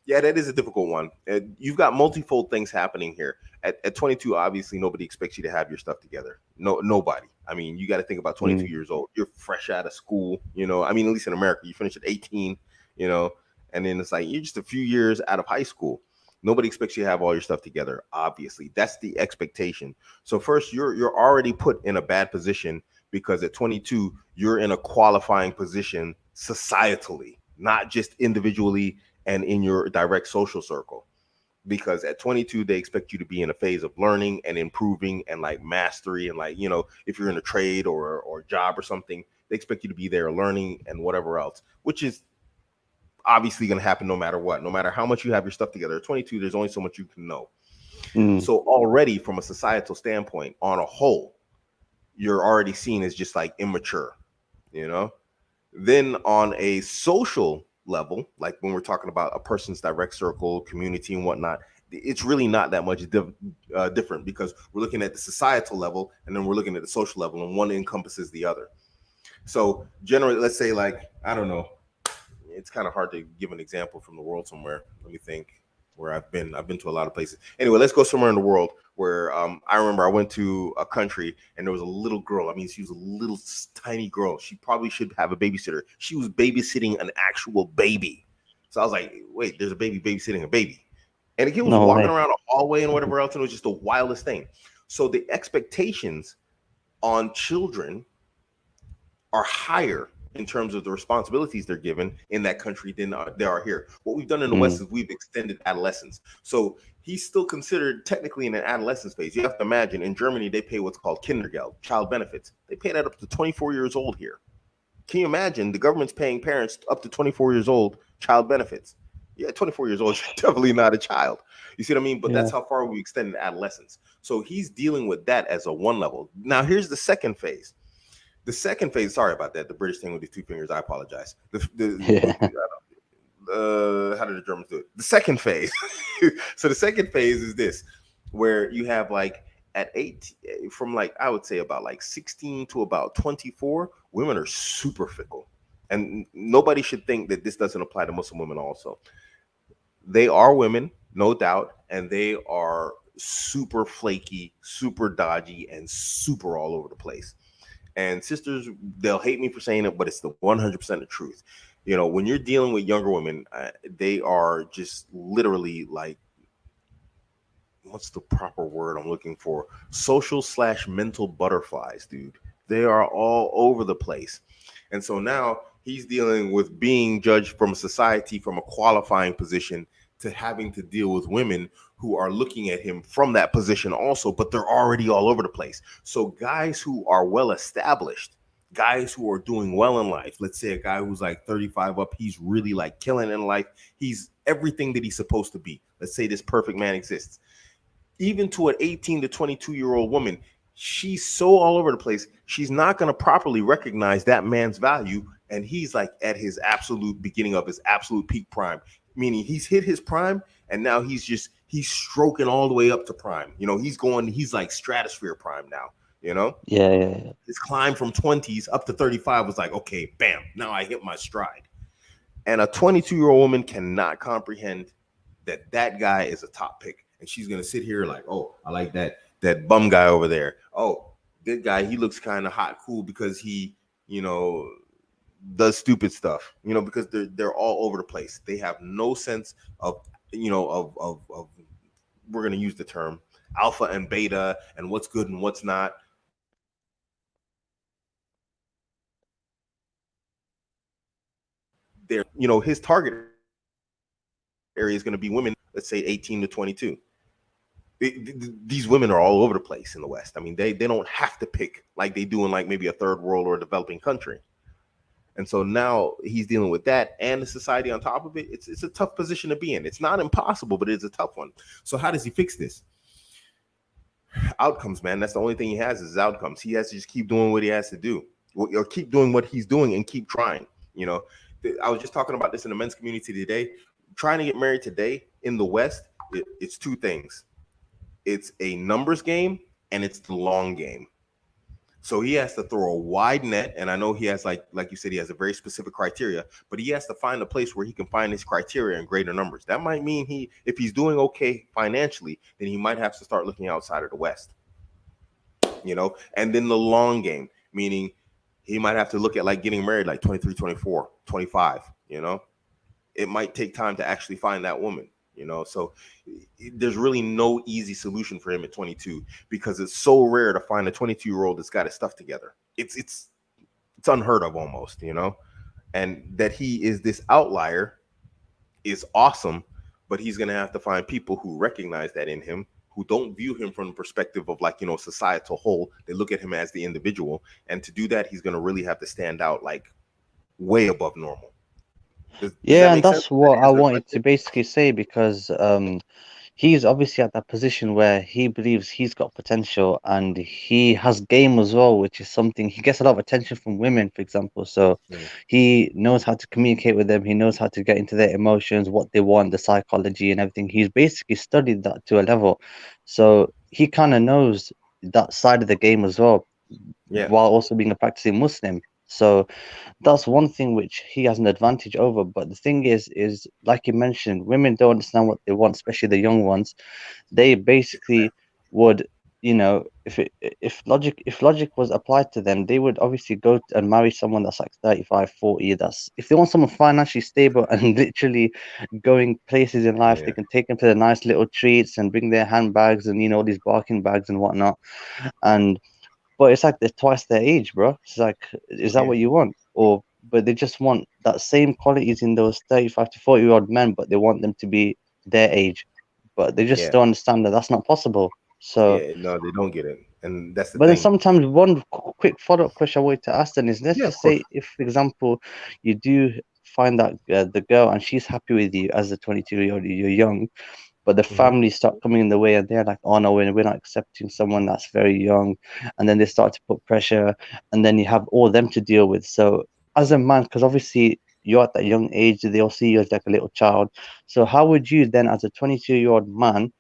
Yeah, that is a difficult one. You've got multifold things happening here. At 22, obviously, nobody expects you to have your stuff together. No, nobody. I mean, you got to think about 22 Mm, years old. You're fresh out of school. I mean, at least in America, you finish at 18. You know, and then it's like you're just a few years out of high school. Nobody expects you to have all your stuff together. Obviously, that's the expectation. So first, you're already put in a bad position because at 22 you're in a qualifying position societally, not just individually and in your direct social circle. because at 22 they expect you to be in a phase of learning and improving and like mastery, and like, if you're in a trade or job or something, they expect you to be there learning and whatever else, which is obviously going to happen no matter what, no matter how much you have your stuff together. At 22, there's only so much you can know. Mm. So already from a societal standpoint, on a whole, you're already seen as just like immature, you know. Then on a social level, like when we're talking about a person's direct circle, community, and whatnot, it's really not that much different, because we're looking at the societal level and then we're looking at the social level, and one encompasses the other. So generally, let's say, like, I don't know, it's kind of hard to give an example from the world somewhere. Let me think where I've been. I've been to a lot of places. Anyway, let's go somewhere in the world where I remember I went to a country and there was a little girl. I mean, she was a little tiny girl. She probably should have a babysitter. She was babysitting an actual baby. So I was like, wait, there's a baby babysitting a baby. And the kid was No walking way. around a hallway and whatever else, and it was just the wildest thing. So the expectations on children are higher in terms of the responsibilities they're given in that country than they are here. What we've done in the West Mm. is we've extended adolescence. So he's still considered technically in an adolescence phase. You have to imagine in Germany, they pay what's called Kindergeld, child benefits. They pay that up to 24 years old here. Can you imagine the government's paying parents up to 24 years old child benefits? Yeah, 24 years old, you're definitely not a child. You see what I mean? But that's Yeah. how far we extended adolescence. So he's dealing with that as a one level. Now, here's the second phase. The second phase, sorry about that, the British thing with the two fingers, I apologize. Yeah. How did the Germans do it? The second phase. So the second phase is this, where you have like at 8, from like, I would say about like 16 to about 24, women are super fickle. And nobody should think that this doesn't apply to Muslim women also. They are women, no doubt, and they are super flaky, super dodgy, and super all over the place. And sisters, they'll hate me for saying it, but it's the 100% the truth. When you're dealing with younger women, they are just literally like, what's the proper word I'm looking for? Social slash mental butterflies, dude. They are all over the place. And so now he's dealing with being judged from society from a qualifying position to having to deal with women who are looking at him from that position also, but they're already all over the place. So guys who are well established, guys who are doing well in life, let's say a guy who's like 35 up, he's really like killing in life. He's everything that he's supposed to be. Let's say this perfect man exists. Even to an 18 to 22-year-old woman, she's so all over the place, she's not going to properly recognize that man's value. And he's like at his absolute beginning of his absolute peak prime, meaning he's hit his prime, and now he's stroking all the way up to prime. He's like stratosphere prime now. you know Yeah. Yeah. his climb from 20s up to 35 was like, okay, bam, now I hit my stride. And a 22-year-old woman cannot comprehend that that guy is a top pick, and she's gonna sit here like, oh, I like that bum guy over there. Oh, that guy, he looks kind of hot, cool, because he, you know, does stupid stuff. Because they're all over the place. They have no sense of, of we're gonna use the term alpha and beta and what's good and what's not. His target area is going to be women, let's say 18 to 22. These women are all over the place in the West. I mean, they don't have to pick like they do in like maybe a third world or a developing country. And so now he's dealing with that and the society on top of it. It's a tough position to be in. It's not impossible, but it's a tough one. So how does he fix this? Outcomes, man. That's the only thing he has is outcomes. He has to just keep doing what he has to do, or keep doing what he's doing and keep trying. You know, I was just talking about this in the men's community today. Trying to get married today in the West, it's two things. It's a numbers game and it's the long game. So he has to throw a wide net, and I know he has like you said, he has a very specific criteria, but he has to find a place where he can find his criteria in greater numbers. That might mean if he's doing okay financially, then he might have to start looking outside of the West. And then the long game, meaning he might have to look at like getting married like 23, 24, 25. It might take time to actually find that woman. So there's really no easy solution for him at 22, because it's so rare to find a 22-year-old that's got his stuff together. It's unheard of almost. And that he is this outlier is awesome, but he's going to have to find people who recognize that in him, who don't view him from the perspective of like, societal whole. They look at him as the individual. And to do that, he's going to really have to stand out like way above normal. Does that Yeah, and make sense? that's what Does that I answer the wanted question? to basically say because he's obviously at that position where he believes he's got potential and he has game as well, which is something he gets a lot of attention from women, for example. So Mm, he knows how to communicate with them, he knows how to get into their emotions, what they want, the psychology and everything. He's basically studied that to a level. So he kind of knows that side of the game as well, yeah, while also being a practicing Muslim. So that's one thing which he has an advantage over. But the thing is like you mentioned, women don't understand what they want, especially the young ones. They basically would, if logic was applied to them, they would obviously go and marry someone that's like 35, 40. That's if they want someone financially stable and literally going places in life, they yeah, can take them to the nice little treats and bring their handbags and all these barking bags and whatnot. And but it's like they're twice their age, bro. It's like, is that yeah, what you want? Or but they just want that same qualities in those 35 to 40-year-old men, but they want them to be their age. But they just yeah, don't understand that that's not possible. So, yeah. No, they don't get it, and that's the but then thing. sometimes one quick follow-up question I wanted to ask then is, let's Yeah, of just course. say if, for example, you do find that the girl and she's happy with you as a 22-year-old, you're young, but the Hmm. families start coming in the way and they're like, oh no, we're not accepting someone that's very young. And then they start to put pressure and then you have all them to deal with. So as a man, because obviously you're at that young age, they'll see you as like a little child. So how would you then, as a 22-year-old man,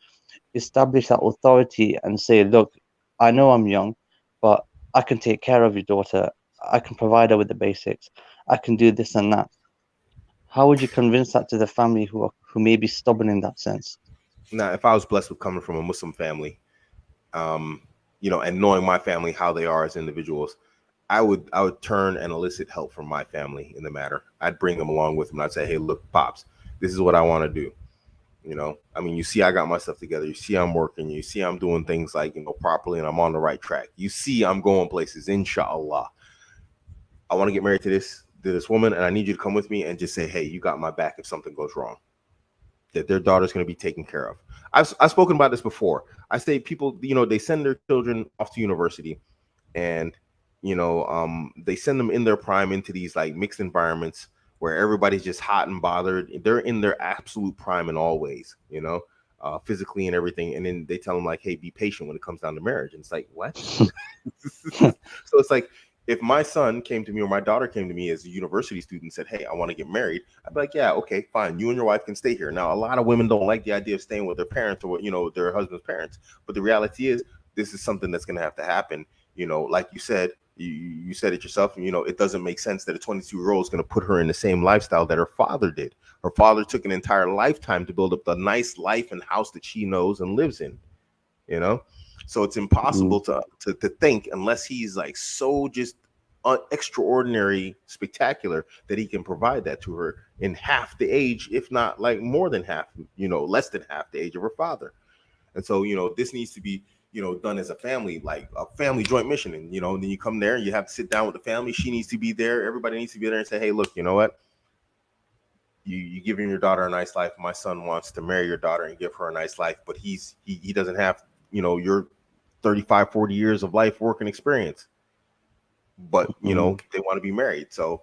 establish that authority and say, look, I know I'm young, but I can take care of your daughter. I can provide her with the basics. I can do this and that. How would you convince that to the family who may be stubborn in that sense? Now, if I was blessed with coming from a Muslim family, um, and knowing my family how they are as individuals, I would turn and elicit help from my family in the matter. I'd bring them along with me. I'd say, hey, look, pops, this is what I want to do. I mean, you see, I got my stuff together. You see, I'm working. You see, I'm doing things like properly, and I'm on the right track. You see, I'm going places. Inshallah, I want to get married to this woman, and I need you to come with me and just say, hey, you got my back if something goes wrong. That their daughter's going to be taken care of. I've spoken about this before. I say people, they send their children off to university, and they send them in their prime into these like mixed environments where everybody's just hot and bothered. They're in their absolute prime in all ways, physically and everything. And then they tell them like, hey, be patient when it comes down to marriage. And it's like, what? So it's like, if my son came to me or my daughter came to me as a university student and said, hey, I want to get married, I'd be like, yeah, okay, fine. You and your wife can stay here. Now, a lot of women don't like the idea of staying with their parents or, their husband's parents. But the reality is, this is something that's going to have to happen. Like you said, you said it yourself, and it doesn't make sense that a 22-year-old is going to put her in the same lifestyle that her father did. Her father took an entire lifetime to build up the nice life and house that she knows and lives in, you know so it's Mm, impossible to think unless he's like so just extraordinary spectacular that he can provide that to her in half the age, if not like more than half, less than half the age of her father. And so, this needs to be, done as a family, like a family joint mission. And, then you come there and you have to sit down with the family. She needs to be there. Everybody needs to be there and say, hey, look, you know what? You giving your daughter a nice life. My son wants to marry your daughter and give her a nice life, but he doesn't have, your 35, 40 years of life working experience, but, mm, they want to be married. So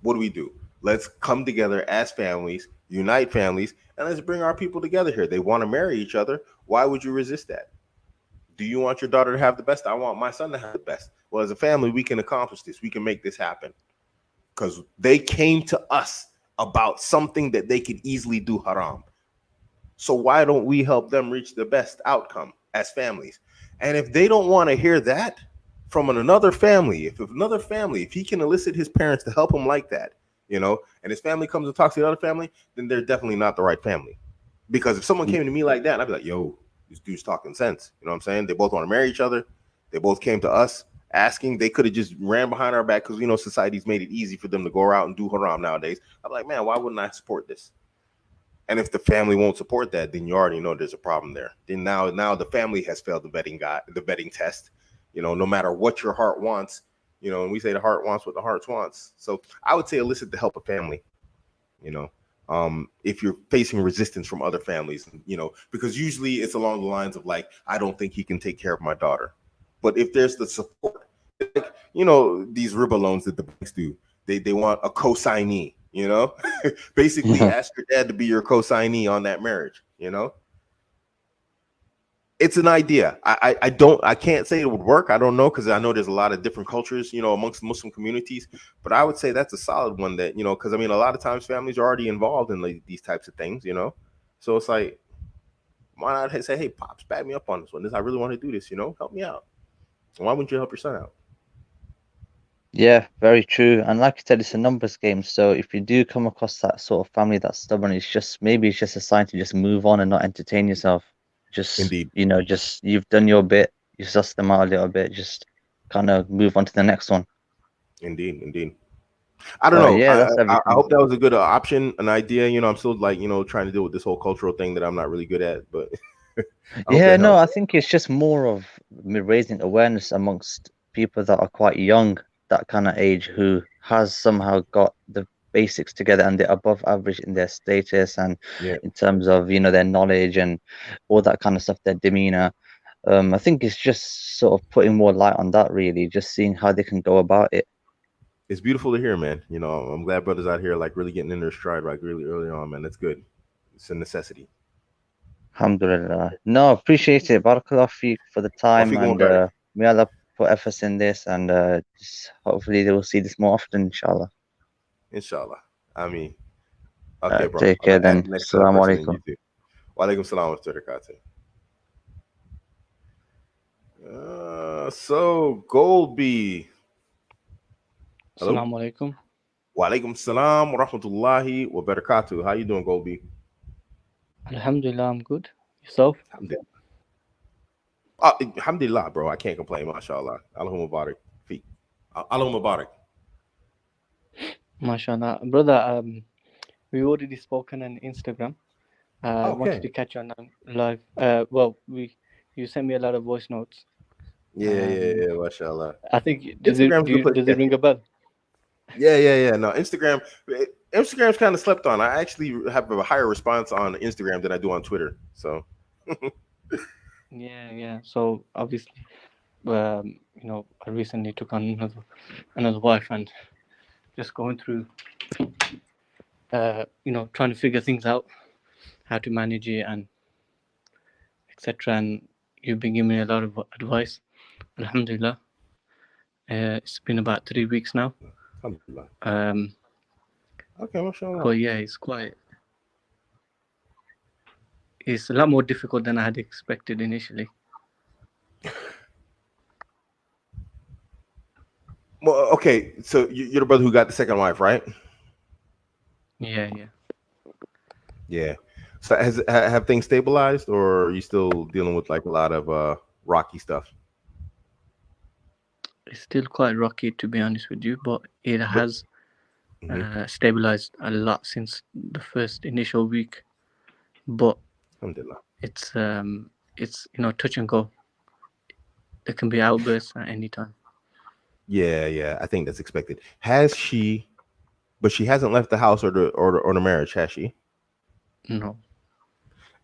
what do we do? Let's come together as families, unite families, and let's bring our people together here. They want to marry each other. Why would you resist that? Do you want your daughter to have the best? I want my son to have the best. Well, as a family, we can accomplish this. We can make this happen because they came to us about something that they could easily do haram. So why don't we help them reach the best outcome as families? And if they don't want to hear that from another family, if he can elicit his parents to help him like that, and his family comes and talks to the other family, then they're definitely not the right family. Because if someone mm, came to me like that, I'd be like, yo, this dude's talking sense. You know what I'm saying? They both want to marry each other. They both came to us asking. They could have just ran behind our back because, society's made it easy for them to go out and do haram nowadays. I'm like, man, why wouldn't I support this? And if the family won't support that, then you already know there's a problem there. Then now the family has failed the vetting test. No matter what your heart wants, and we say the heart wants what the heart wants. So I would say elicit the help of family. You know, if you're facing resistance from other families, because usually it's along the lines of like, I don't think he can take care of my daughter. But if there's the support, it's like, these riba loans that the banks do, they want a co-signee, basically ask your dad to be your co-signee on that marriage. It's an idea. I can't say it would work. I don't know, because I know there's a lot of different cultures, amongst Muslim communities. But I would say that's a solid one that, because I mean, a lot of times families are already involved in like these types of things. So it's like, why not say, hey, pops, back me up on this one. This I really want to do this. Help me out. Why wouldn't you help your son out? Yeah, very true. And like I said, it's a numbers game. So if you do come across that sort of family that's stubborn, maybe it's just a sign to just move on and not entertain yourself. Just, Indeed, just you've done your bit, you suss them out a little bit, just kind of move on to the next one. indeed. I don't But know. yeah, I, that's I everything. hope that was a good option, an idea. I'm still like trying to deal with this whole cultural thing that I'm not really good at, but I hope Yeah, that no, helped. I think it's just more of raising awareness amongst people that are quite young, that kind of age, who has somehow got the basics together and they're above average in their status and Yeah, in terms of, their knowledge and all that kind of stuff, their demeanor. I think it's just sort of putting more light on that, really, just seeing how they can go about it. it's beautiful to hear, man. I'm glad brothers out here like really getting in their stride like really early on, man. That's good. It's a necessity. Alhamdulillah. No, appreciate it. Barakallah feek for the time, Wafikum and barak. may Allah put efforts in this, and just hopefully they will see this more often, inshallah. Inshallah. I mean, okay, bro. Take care then. Next Assalamu person, and you alaikum. too. Wa alaikum salam wa barakatuh. So Goldby. Hello. Assalamu alaikum. Wa alaikum salam wa rahmatullahi wa barakatuh. How you doing, Goldby? Alhamdulillah, I'm good. Yourself? Alhamdulillah. Alhamdulillah, bro. I can't complain. MashaAllah. Allahumma barak. Feet. Allahumma barak. MashaAllah. Brother, we already spoken on Instagram. Wanted Okay. to catch you on live. You sent me a lot of voice notes. Yeah. MashaAllah. I think, Instagram's a good place to does it catch ring you. a bell? Yeah. No, Instagram's kind of slept on. I actually have a higher response on Instagram than I do on Twitter. So Yeah. So obviously, I recently took on another wife and just going through, trying to figure things out, how to manage it and etc. And you've been giving me a lot of advice. Alhamdulillah. It's been about 3 weeks now. alhamdulillah. Um, Okay, but mashallah. yeah, it's a lot more difficult than I had expected initially. Well, okay, so you're the brother who got the second wife, right? Yeah. Yeah. So have things stabilized, or are you still dealing with like a lot of rocky stuff? It's still quite rocky, to be honest with you, but it But has mhm, stabilized a lot since the first initial week. But alhamdulillah. it's touch and go. There can be outbursts at any time. Yeah. I think that's expected. Has she? But she hasn't left the house or the marriage, has she? No.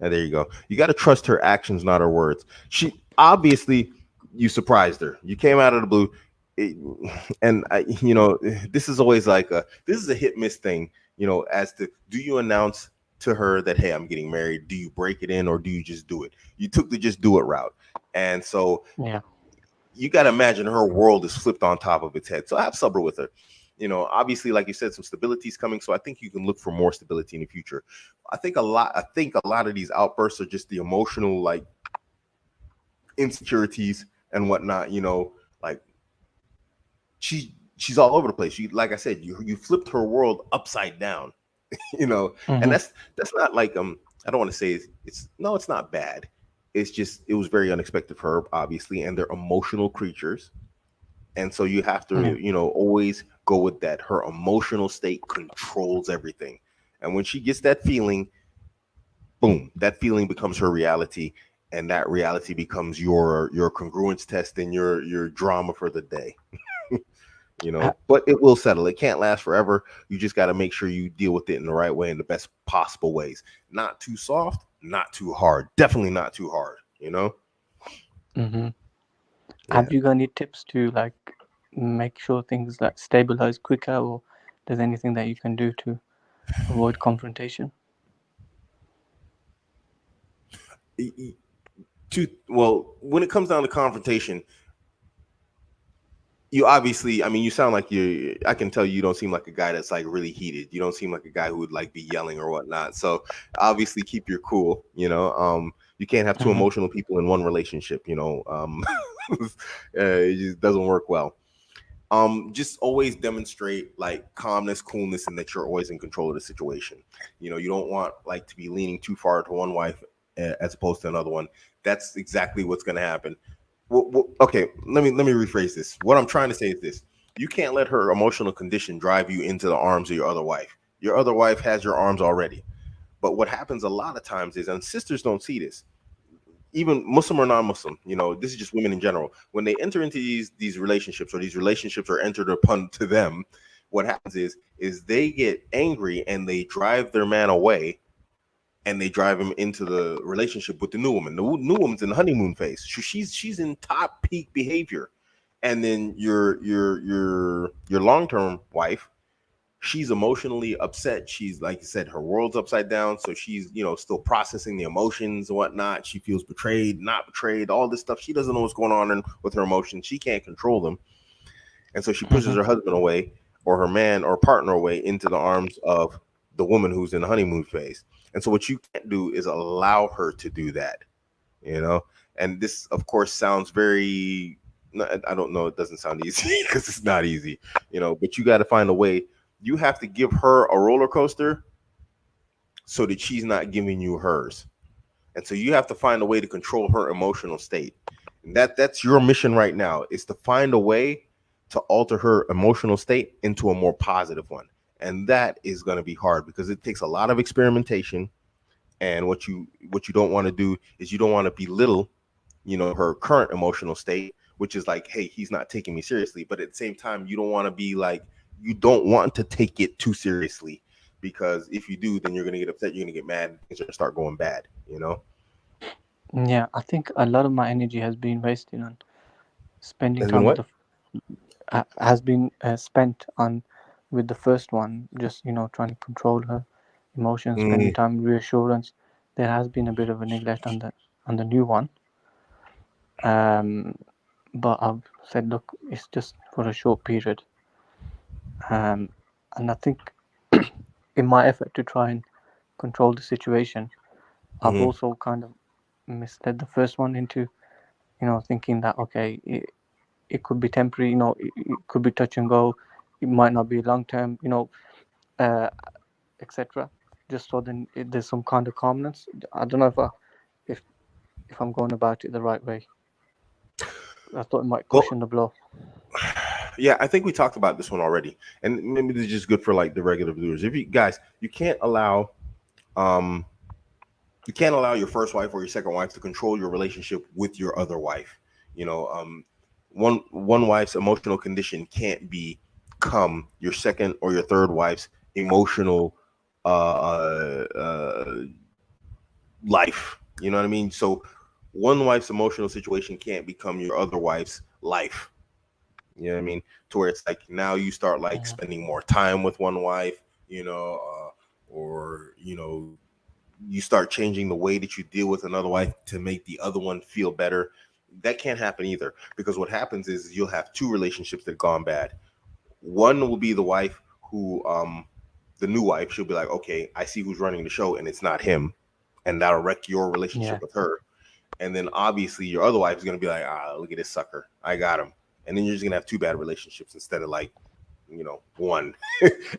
And there you go. You got to trust her actions, not her words. She obviously, you surprised her. You came out of the blue, it, and this is always like this is a hit miss thing. As to, do you announce to her that, hey, I'm getting married? Do you break it in, or do you just do it? You took the just do it route, and so Yeah. you got to imagine her world is flipped on top of its head. So have sabr with her. Obviously, like you said, some stability is coming. So I think you can look for more stability in the future. I think a lot of these outbursts are just the emotional, like, insecurities and whatnot. Like, she's all over the place. Like I said, you flipped her world upside down. And Mm-hmm. that's not like I don't want to say it's no, it's not bad. It's just it was very unexpected for her, obviously, and they're emotional creatures. And so you have to, Mm. always go with that. Her emotional state controls everything. And when she gets that feeling, boom, that feeling becomes her reality. And that reality becomes your congruence test and your drama for the day. Ha- But it will settle. It can't last forever. You just got to make sure you deal with it in the right way, in the best possible ways. Not too soft, not too hard. Definitely not too hard. Mm-hmm. Yeah. Have you got any tips to like make sure things like stabilize quicker, or there's anything that you can do to avoid confrontation? E- e- well, when it comes down to confrontation, you obviously, I mean, you sound like I can tell you don't seem like a guy that's like really heated. You don't seem like a guy who would like be yelling or whatnot. So obviously keep your cool. You can't have two Mm-hmm. emotional people in one relationship. It just doesn't work well. Just always demonstrate like calmness, coolness, and that you're always in control of the situation. You don't want like to be leaning too far to one wife as opposed to another one. That's exactly what's going to happen. Okay, let me rephrase this. What I'm trying to say is this: you can't let her emotional condition drive you into the arms of your other wife. Your other wife has your arms already. But what happens a lot of times is, and sisters don't see this, even Muslim or non-Muslim, this is just women in general. When they enter into these relationships, or these relationships are entered upon to them, what happens is they get angry and they drive their man away, and they drive him into the relationship with the new woman. The new woman's in the honeymoon phase. She's in top peak behavior, and then your long term wife, she's emotionally upset. She's, like you said, her world's upside down. So she's, still processing the emotions and whatnot. She feels betrayed, not betrayed, all this stuff. She doesn't know what's going on with her emotions. She can't control them. And so she pushes Mm-hmm. her husband away, or her man or partner away, into the arms of the woman who's in the honeymoon phase. And so what you can't do is allow her to do that, you know? And this, of course, sounds very, I don't know, it doesn't sound easy because it's not easy, but you got to find a way. You have to give her a roller coaster so that she's not giving you hers. And so you have to find a way to control her emotional state. And that's your mission right now, is to find a way to alter her emotional state into a more positive one. And that is going to be hard because it takes a lot of experimentation. And what you don't want to do is, you don't want to belittle, her current emotional state, which is like, hey, he's not taking me seriously. But at the same time, you don't want to be like, you don't want to take it too seriously, because if you do, then you're going to get upset, you're going to get mad, and things are going to start going bad. Yeah, I think a lot of my energy has been wasted on spending Has been time with what? the has been spent on with the first one, just trying to control her emotions, spending Mm, time reassurance. There has been a bit of a neglect on the new one. Um, but I've said, look, it's just for a short period. Um, and I think in my effort to try and control the situation, I've mm-hmm. also kind of misled the first one into thinking that okay, it could be temporary, it could be touch and go, it might not be long term, uh, etc. Just so then there's some kind of calmness. I don't know if if I'm going about it the right way. I thought it might Well, cushion the blow. yeah, I think we talked about this one already, and maybe this is just good for like the regular viewers. If you guys, um, you can't allow your first wife or your second wife to control your relationship with your other wife. You know, one wife's emotional condition can't become your second or your third wife's emotional uh, life. You know what I mean? So one wife's emotional situation can't become your other wife's life. You know what I mean? To where it's like now you start like Mhm. spending more time with one wife, or you start changing the way that you deal with another wife to make the other one feel better. That can't happen either, because what happens is you'll have two relationships that have gone bad. One will be the wife who, the new wife, she'll be like, okay, I see who's running the show, and it's not him, and that'll wreck your Yeah. relationship with her. And then obviously your other wife is gonna be like, look at this sucker, I got him. And then you're just gonna have two bad relationships instead of like, one.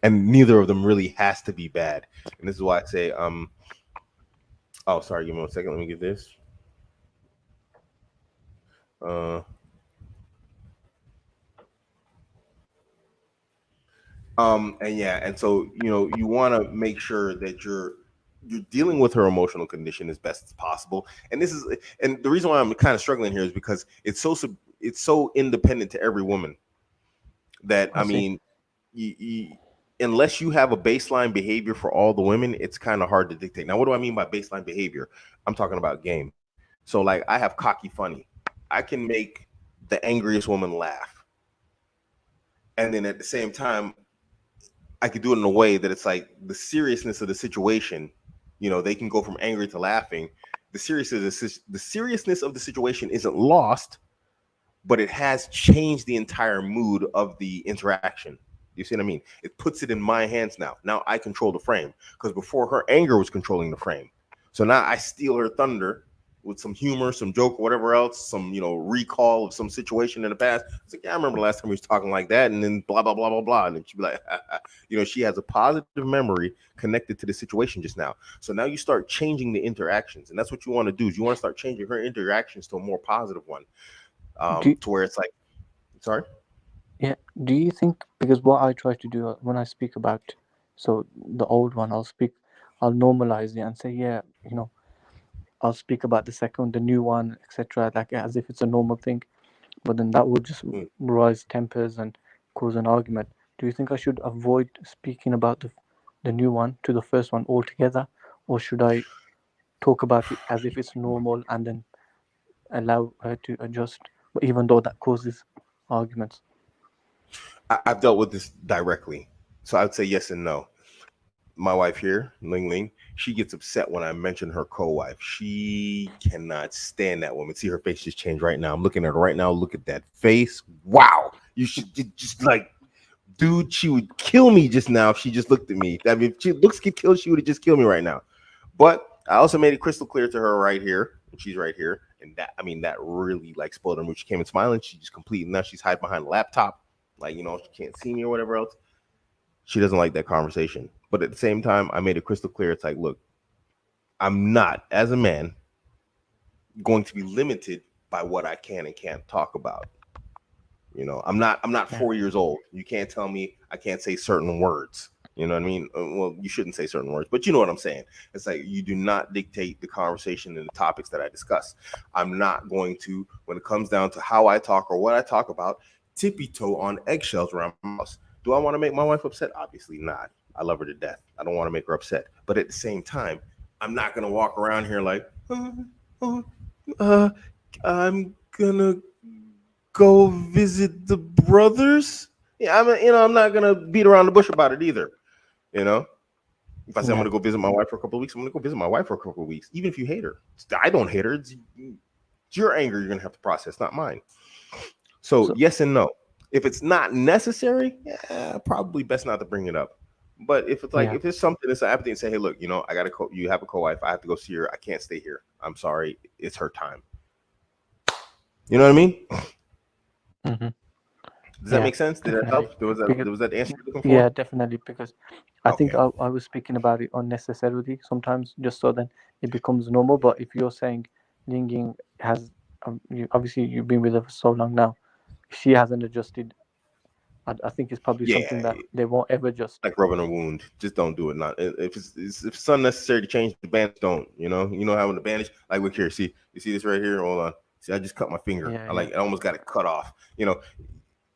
And neither of them really has to be bad. And this is why I say, oh, sorry, give me 1 second. Let me get this. Uh, and yeah, and so you want to make sure that you're dealing with her emotional condition as best as possible. And the reason why I'm kind of struggling here is because it's so independent to every woman. that I see. you, unless you have a baseline behavior for all the women, it's kind of hard to dictate. Now, what do I mean by baseline behavior? I'm talking about game. So, like, I have cocky funny. I can make the angriest woman laugh, and then at the same time, I could do it in a way that it's like the seriousness of the situation. They can go from angry to laughing. The seriousness of the situation isn't lost, but it has changed the entire mood of the interaction. You see what I mean? It puts it in my hands now. Now I control the frame because before her anger was controlling the frame. So now I steal her thunder with some humor, some joke, whatever else, some recall of some situation in the past. It's like, yeah, I remember the last time we was talking like that, and then blah blah blah blah blah, and then she'd be like, she has a positive memory connected to the situation just now. So now you start changing the interactions, and that's what you want to do. Is you want to start changing her interactions to a more positive one, Do to where it's like, sorry. yeah. Do you think, because what I try to do when I speak about, so the old one, I'll normalize it and say, yeah, I'll speak about the second, the new one, etc., like as if it's a normal thing. But then that would just Mm. rise tempers and cause an argument. Do you think I should avoid speaking about the new one to the first one altogether, or should I talk about it as if it's normal and then allow her to adjust, but even though that causes arguments? I've dealt with this directly, so I'd say yes and no. My wife here, Ling Ling, she gets upset when I mention her co-wife. She cannot stand that woman. See, her face just changed right now. I'm looking at her right now. Look at that face. Wow. You should just like, dude, she would kill me just now if she just looked at me. I mean, if she looks could kill, she would have just killed me right now. But I also made it crystal clear to her right here, and she's right here. And that really like spoiled her mood. She came in smiling. She just completely now she's hiding behind the laptop, like she can't see me or whatever else. She doesn't like that conversation. But at the same time, I made it crystal clear. It's like, look, I'm not, as a man, going to be limited by what I can and can't talk about. I'm not Yeah, 4 years old. You can't tell me I can't say certain words. You know what I mean? Well, you shouldn't say certain words, but you know what I'm saying. It's like you do not dictate the conversation and the topics that I discuss. I'm not going to, when it comes down to how I talk or what I talk about, tippy toe on eggshells around my house. Do I want to make my wife upset? Obviously not. I love her to death. I don't want to make her upset. But at the same time, I'm not going to walk around here like, uh, uh, I'm gonna go visit the brothers. Yeah, I'm not gonna beat around the bush about it either. You know, if I say I'm yeah, gonna go visit my wife for a couple of weeks, I'm gonna go visit my wife for a couple of weeks, even if you hate her. I don't hate her. It's your anger you're gonna have to process, not mine. So so yes and no. If it's not necessary, yeah, probably best not to bring it up. But if it's like yeah. if it's something that's happening, say, hey, look, I got you have a co-wife. I have to go see her. I can't stay here. I'm sorry. It's her time. You know what I mean? Hmm. Does that Yeah, make sense? Did that definitely. help? Was that Because was that the answer you're looking for? yeah, definitely. Because I think Okay. I was speaking about it unnecessarily sometimes, just so then it becomes normal. But if you're saying Ying has, obviously you've been with her for so long now, if she hasn't adjusted, I think it's probably Yeah, something that they won't ever just. like rubbing a wound. Just don't do it. Not if it's unnecessary to change the bandage, don't. Having the bandage. Like look here, see you see this right here. Hold on. See, I just cut my finger. Yeah, I almost got it cut off.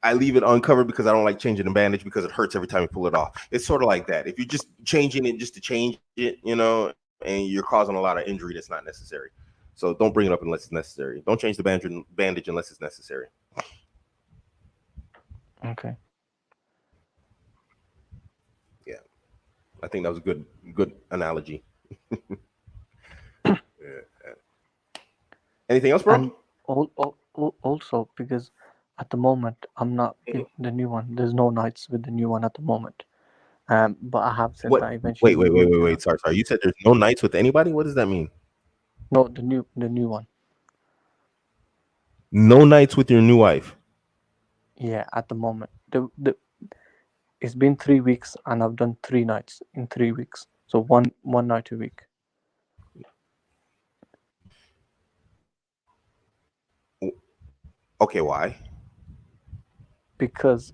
I leave it uncovered because I don't like changing the bandage because it hurts every time you pull it off. It's sort of like that. If you're just changing it just to change it, and you're causing a lot of injury that's not necessary. So don't bring it up unless it's necessary. Don't change the bandage unless it's necessary. okay. Yeah, I think that was a good analogy. Yeah. Anything else, bro? And also because at the moment I'm not with the new one. There's no nights with the new one at the moment. But I have said What? that eventually Wait, we wait, wait, will wait, do wait. that. Sorry. You said there's no nights with anybody. What does that mean? No, the new one. No nights with your new wife. Yeah, at the moment. The It's been 3 weeks and I've done 3 nights in 3 weeks. So one night a week. Okay, why? Because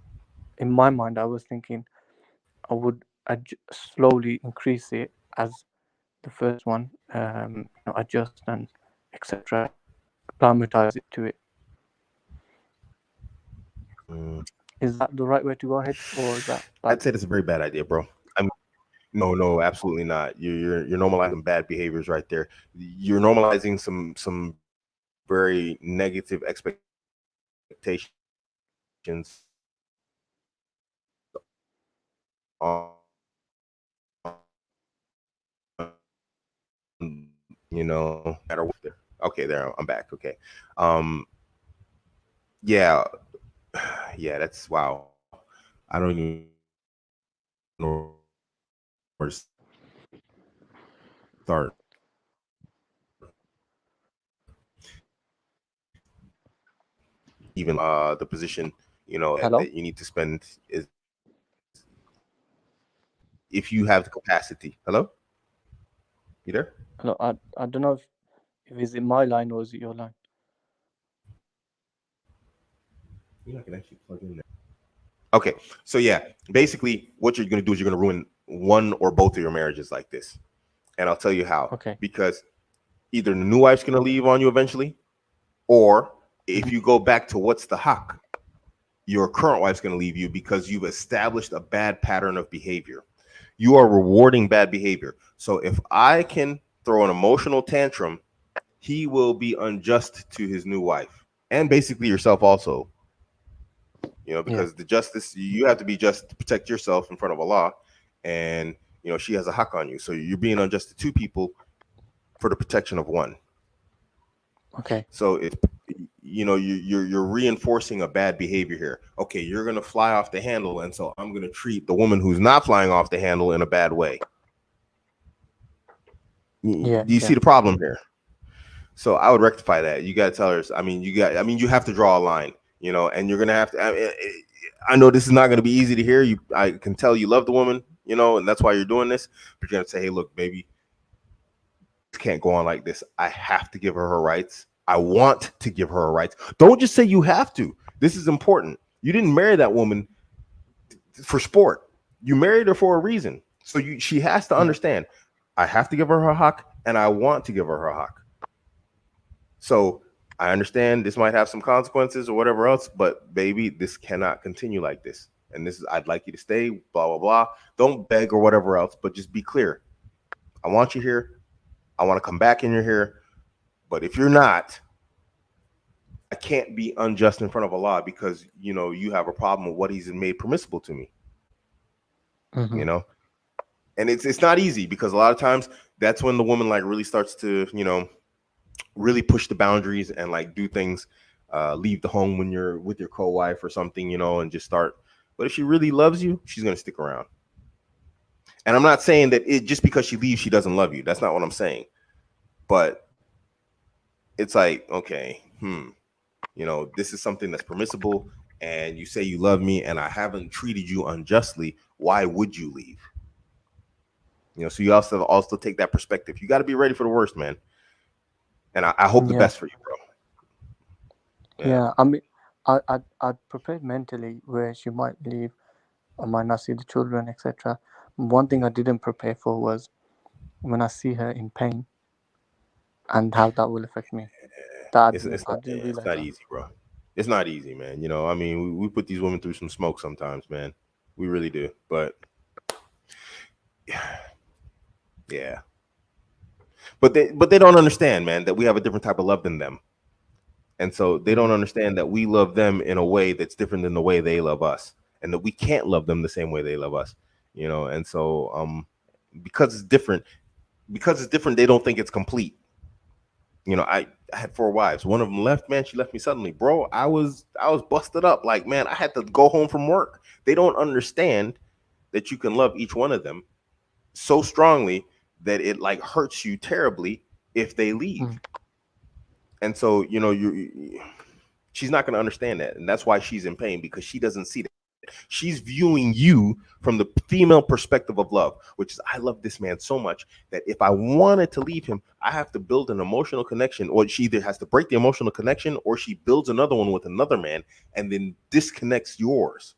in my mind I was thinking I would slowly increase it as the first one adjust and etc. Acclimatize it to it. Mm. Is that the right way to go ahead, or is that bad? I'd say that's a very bad idea, bro. I mean, no, absolutely not. You're normalizing bad behaviors right there. You're normalizing some very negative expectations on, no matter what. There. Okay, there I'm back. Okay, yeah, yeah. That's wow. I don't even know where to start. Even the position, Hello, that you need to spend is if you have the capacity. Hello, you there? hello. I don't know if is it my line or is it your line. You know, I can actually plug in there. Okay, so yeah, basically, what you're going to do is you're going to ruin one or both of your marriages like this, and I'll tell you how. Okay. Because either the new wife's going to leave on you eventually, or if Mhm. you go back to what's the haq, your current wife's going to leave you because you've established a bad pattern of behavior. You are rewarding bad behavior. So if I can throw an emotional tantrum, he will be unjust to his new wife and basically yourself also. Yeah. Because the justice, you have to be just to protect yourself in front of Allah, and she has a haq on you, so you're being unjust to two people for the protection of one. Okay. So you're reinforcing a bad behavior here. Okay, you're gonna fly off the handle, and so I'm gonna treat the woman who's not flying off the handle in a bad way. Yeah. Do you see Yeah. the problem here? So I would rectify that. You got to tell her. You have to draw a line, and you're gonna have to. I know this is not gonna be easy to hear. I can tell you love the woman, and that's why you're doing this. But you're gonna say, hey, look, baby, this can't go on like this. I have to give her rights. I want to give her rights. Don't just say you have to. This is important. You didn't marry that woman for sport. You married her for a reason. So she has to Yeah. understand. I have to give her haq, and I want to give her haq. So I understand this might have some consequences or whatever else, but baby, this cannot continue like this. And this is, I'd like you to stay, blah, blah, blah. Don't beg or whatever else, but just be clear. I want you here. I want to come back in your here. But if you're not, I can't be unjust in front of Allah because, you have a problem with what he's made permissible to me, Hmm. you know? And it's not easy because a lot of times that's when the woman like really starts to, really push the boundaries and like do things, leave the home when you're with your co-wife or something, and just start. But if she really loves you, she's gonna stick around. And I'm not saying that it just because she leaves, she doesn't love you. That's not what I'm saying. But it's like, okay, this is something that's permissible, and you say you love me, and I haven't treated you unjustly. Why would you leave? So you also take that perspective. You got to be ready for the worst, man. And I hope the Yeah. best for you, bro. Yeah. Yeah. I mean, I'd prepared mentally where she might leave, I might not see the children, etc. One thing I didn't prepare for was when I see her in pain and how that will affect me. That I didn't It's realize not that. easy, bro. It's not easy, man. I mean, we put these women through some smoke sometimes, man. We really do. But yeah, but they don't understand, man, that we have a different type of love than them, and so they Hmm. don't understand that we love them in a way that's different than the way they love us, and that we can't love them the same way they love us. And so because it's different, they don't think it's complete. I had four wives. One of them left, man. She left me suddenly, bro. I was busted up. Like, man, I had to go home from work. They don't understand that you can love each one of them so strongly that it like hurts you terribly if they leave. Hmm. And so, she's not going to understand that, and that's why she's in pain because she doesn't see that. She's viewing you from the female perspective of love, which is I love this man so much that if I wanted to leave him, I have to build an emotional connection, or she either has to break the emotional connection or she builds another one with another man and then disconnects yours.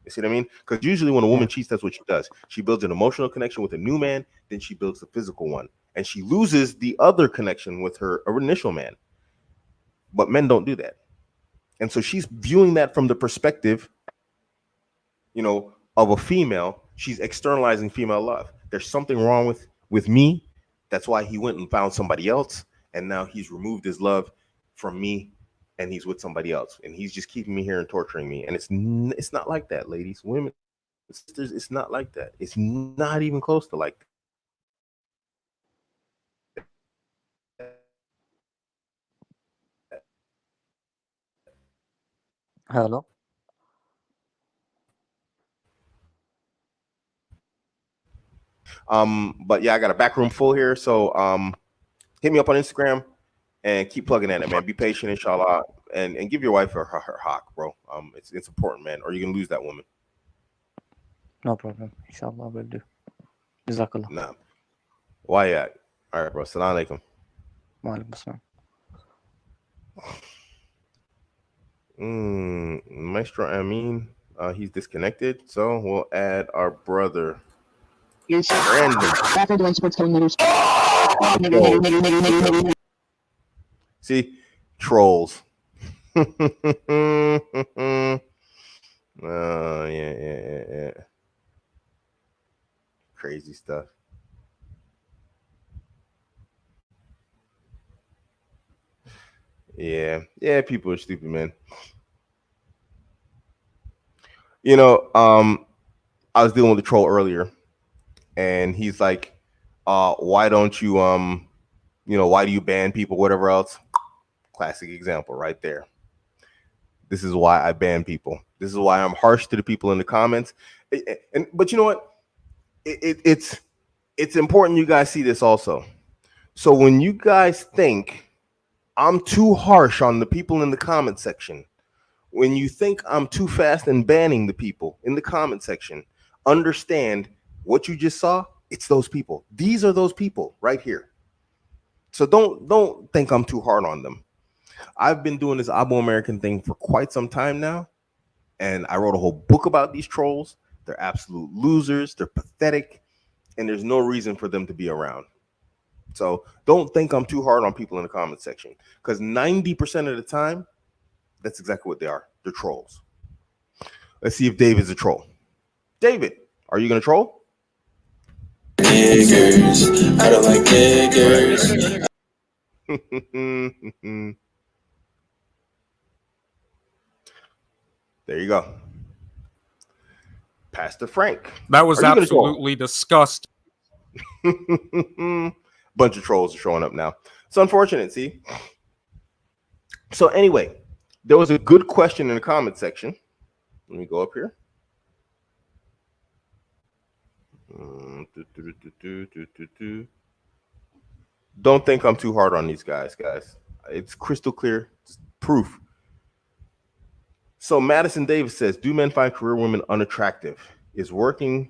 You see what I mean? Because usually when a woman Yeah. cheats, that's what she does. She builds an emotional connection with a new man, then she builds the physical one, and she loses the other connection with her initial man. But men don't do that. And so she's viewing that from the perspective of a female, she's externalizing female love. There's something wrong with me. That's why he went and found somebody else, and now he's removed his love from me, and he's with somebody else, and he's just keeping me here and torturing me. And it's not like that, ladies, women, sisters. It's not like that. It's not even close to like that. Hello. But yeah, I got a back room full here, so hit me up on Instagram and keep plugging at it, man. Be patient, inshallah, and give your wife her hawk, bro. It's important, man, or you're gonna lose that woman. No problem. Inshallah, will do. Jazakallah. Nah, why at? All right, bro. Salam alaikum. Wa alaikum assalam. Maestro Amin, he's disconnected, so we'll add our brother Brandon. Oh, see, trolls. Yeah. Crazy stuff. Yeah, people are stupid, man. I was dealing with a troll earlier, and he's like, why don't you, why do you ban people, whatever else? Classic example right there. This is why I ban people. This is why I'm harsh to the people in the comments. But you know what? It's important you guys see this also. So when you guys think I'm too harsh on the people in the comment section, when you think I'm too fast in banning the people in the comment section, understand what you just saw. It's those people. These are those people right here. So don't think I'm too hard on them. I've been doing this Abuamerican thing for quite some time now, and I wrote a whole book about these trolls. They're absolute losers. They're pathetic, and there's no reason for them to be around. So don't think I'm too hard on people in the comment section, because 90% of the time, that's exactly what they are. They're trolls. Let's see if David's a troll. David, are you going to troll? Niggers. I don't like niggers. There you go. Pastor Frank. That was Are you gonna absolutely disgusting. Bunch of trolls are showing up now. It's unfortunate, see? So anyway, there was a good question in the comment section. Let me go up here. Don't think I'm too hard on these guys. It's crystal clear. It's proof. So Madison Davis says, do men find career women unattractive? Is a working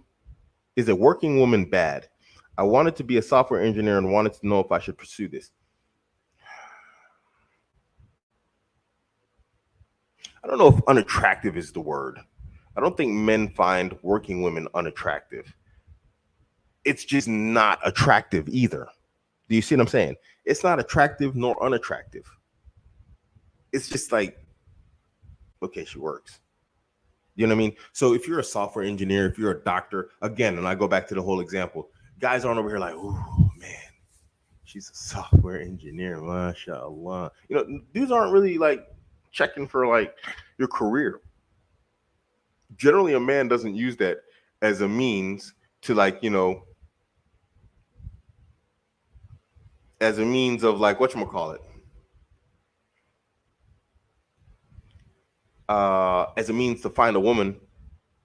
woman bad? I wanted to be a software engineer and wanted to know if I should pursue this. I don't know if unattractive is the word. I don't think men find working women unattractive. It's just not attractive either. Do you see what I'm saying? It's not attractive nor unattractive. It's just like, okay, she works. You know what I mean? So if you're a software engineer, if you're a doctor, again, and I go back to the whole example, guys aren't over here like, oh man, she's a software engineer, mashallah. Dudes aren't really like checking for like your career. Generally, a man doesn't use that as a means to like, as a means of like, whatchamacallit, as a means to find a woman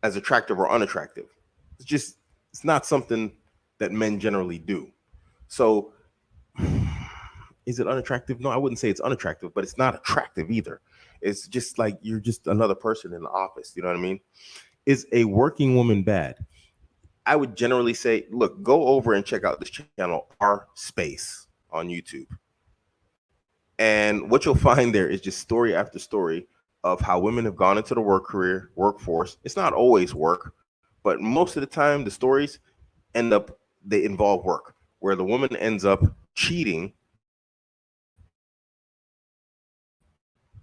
as attractive or unattractive. It's not something that men generally do. So is it unattractive? No, I wouldn't say it's unattractive, but it's not attractive either. It's just like you're just another person in the office. You know what I mean? Is a working woman bad? I would generally say, look, go over and check out this channel, R Space, on YouTube. And what you'll find there is just story after story of how women have gone into the workforce. It's not always work, but most of the time the stories they involve work, where the woman ends up cheating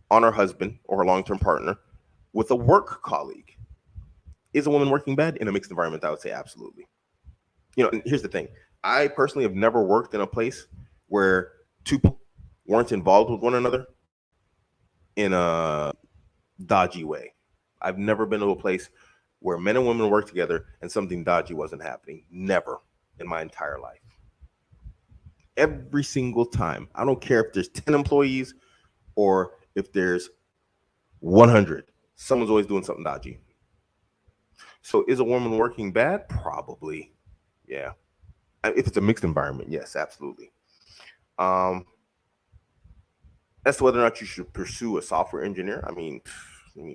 on her husband or her long-term partner with a work colleague. Is a woman working bad in a mixed environment? I would say absolutely. And here's the thing. I personally have never worked in a place where two people weren't involved with one another in a dodgy way. I've never been to a place where men and women work together and something dodgy wasn't happening. Never in my entire life. Every single time. I don't care if there's 10 employees or if there's 100. Someone's always doing something dodgy. So is a woman working bad? Probably. Yeah. If it's a mixed environment, yes, absolutely. Um, as to whether or not you should pursue a software engineer, I mean,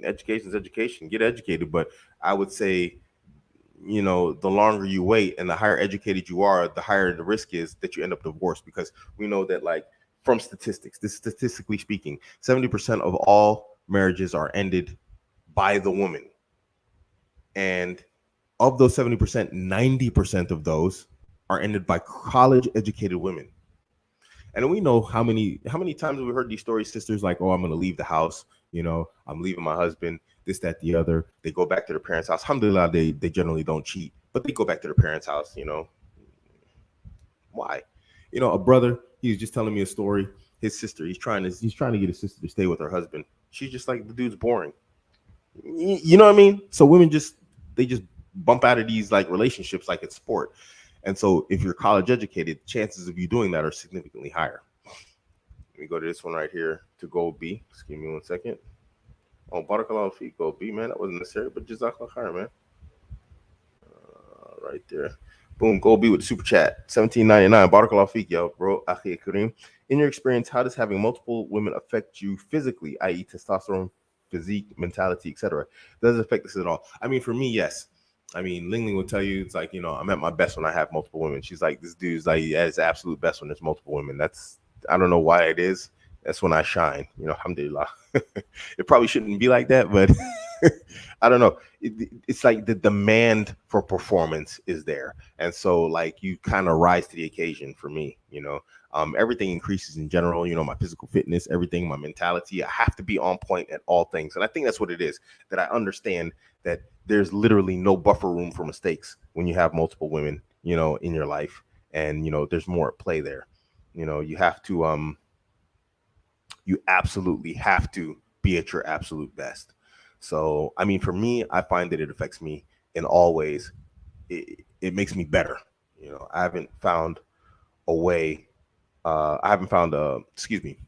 education is education. Get educated, but I would say, the longer you wait and the higher educated you are, the higher the risk is that you end up divorced, because we know that, like, from statistics, this statistically speaking, 70% of all marriages are ended by the woman, and of those 70%, 90% of those are ended by college educated women. And we know how many times we heard these stories, sisters like, oh, I'm going to leave the house, I'm leaving my husband, this, that, the other. They go back to their parents' house. Alhamdulillah, they generally don't cheat, but they go back to their parents' house. Why? A brother, he was just telling me a story. His sister, he's trying to get his sister to stay with her husband. She's just like, the dude's boring. You know what I mean? So women they just bump out of these like relationships like it's sport. And so if you're college educated, chances of you doing that are significantly higher. Let me go to this one right here to Gold B. Just give me 1 second. Oh, Barakallahu feet, Gold B, man. That wasn't necessary, but Jazakallah khair, man. Right there. Boom, Gold B with the super chat. 17.99. Barakallahu feet, yo, bro. Akhi Kareem. In your experience, how does having multiple women affect you physically, i.e. testosterone, physique, mentality, etc.? Does it affect this at all? I mean, for me, yes. I mean, Ling Ling will tell you, it's like, I'm at my best when I have multiple women. She's like, this dude's like at his absolute best when there's multiple women. I don't know why it is. That's when I shine, alhamdulillah. It probably shouldn't be like that, but I don't know. It's like the demand for performance is there. And so like you kind of rise to the occasion for me, everything increases in general, my physical fitness, everything, my mentality. I have to be on point at all things. And I think that's what it is, that I understand that there's literally no buffer room for mistakes when you have multiple women, in your life. And, there's more at play there. You have to, you absolutely have to be at your absolute best. So, I mean, for me, I find that it affects me in all ways. It makes me better. I haven't found a way. Excuse me.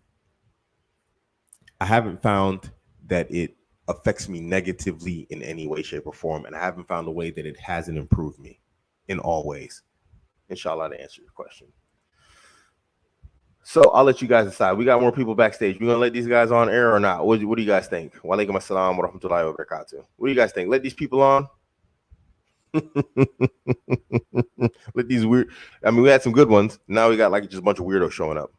I haven't found that it affects me negatively in any way, shape, or form. And I haven't found a way that it hasn't improved me in all ways. Inshallah, to answer your question. So I'll let you guys decide. We got more people backstage. We gonna let these guys on air or not? What do you guys think? Wa alaikum assalam wa rahmatullahi wa barakatuh. What do you guys think? Let these people on? Let these weird. I mean, we had some good ones. Now we got like just a bunch of weirdos showing up.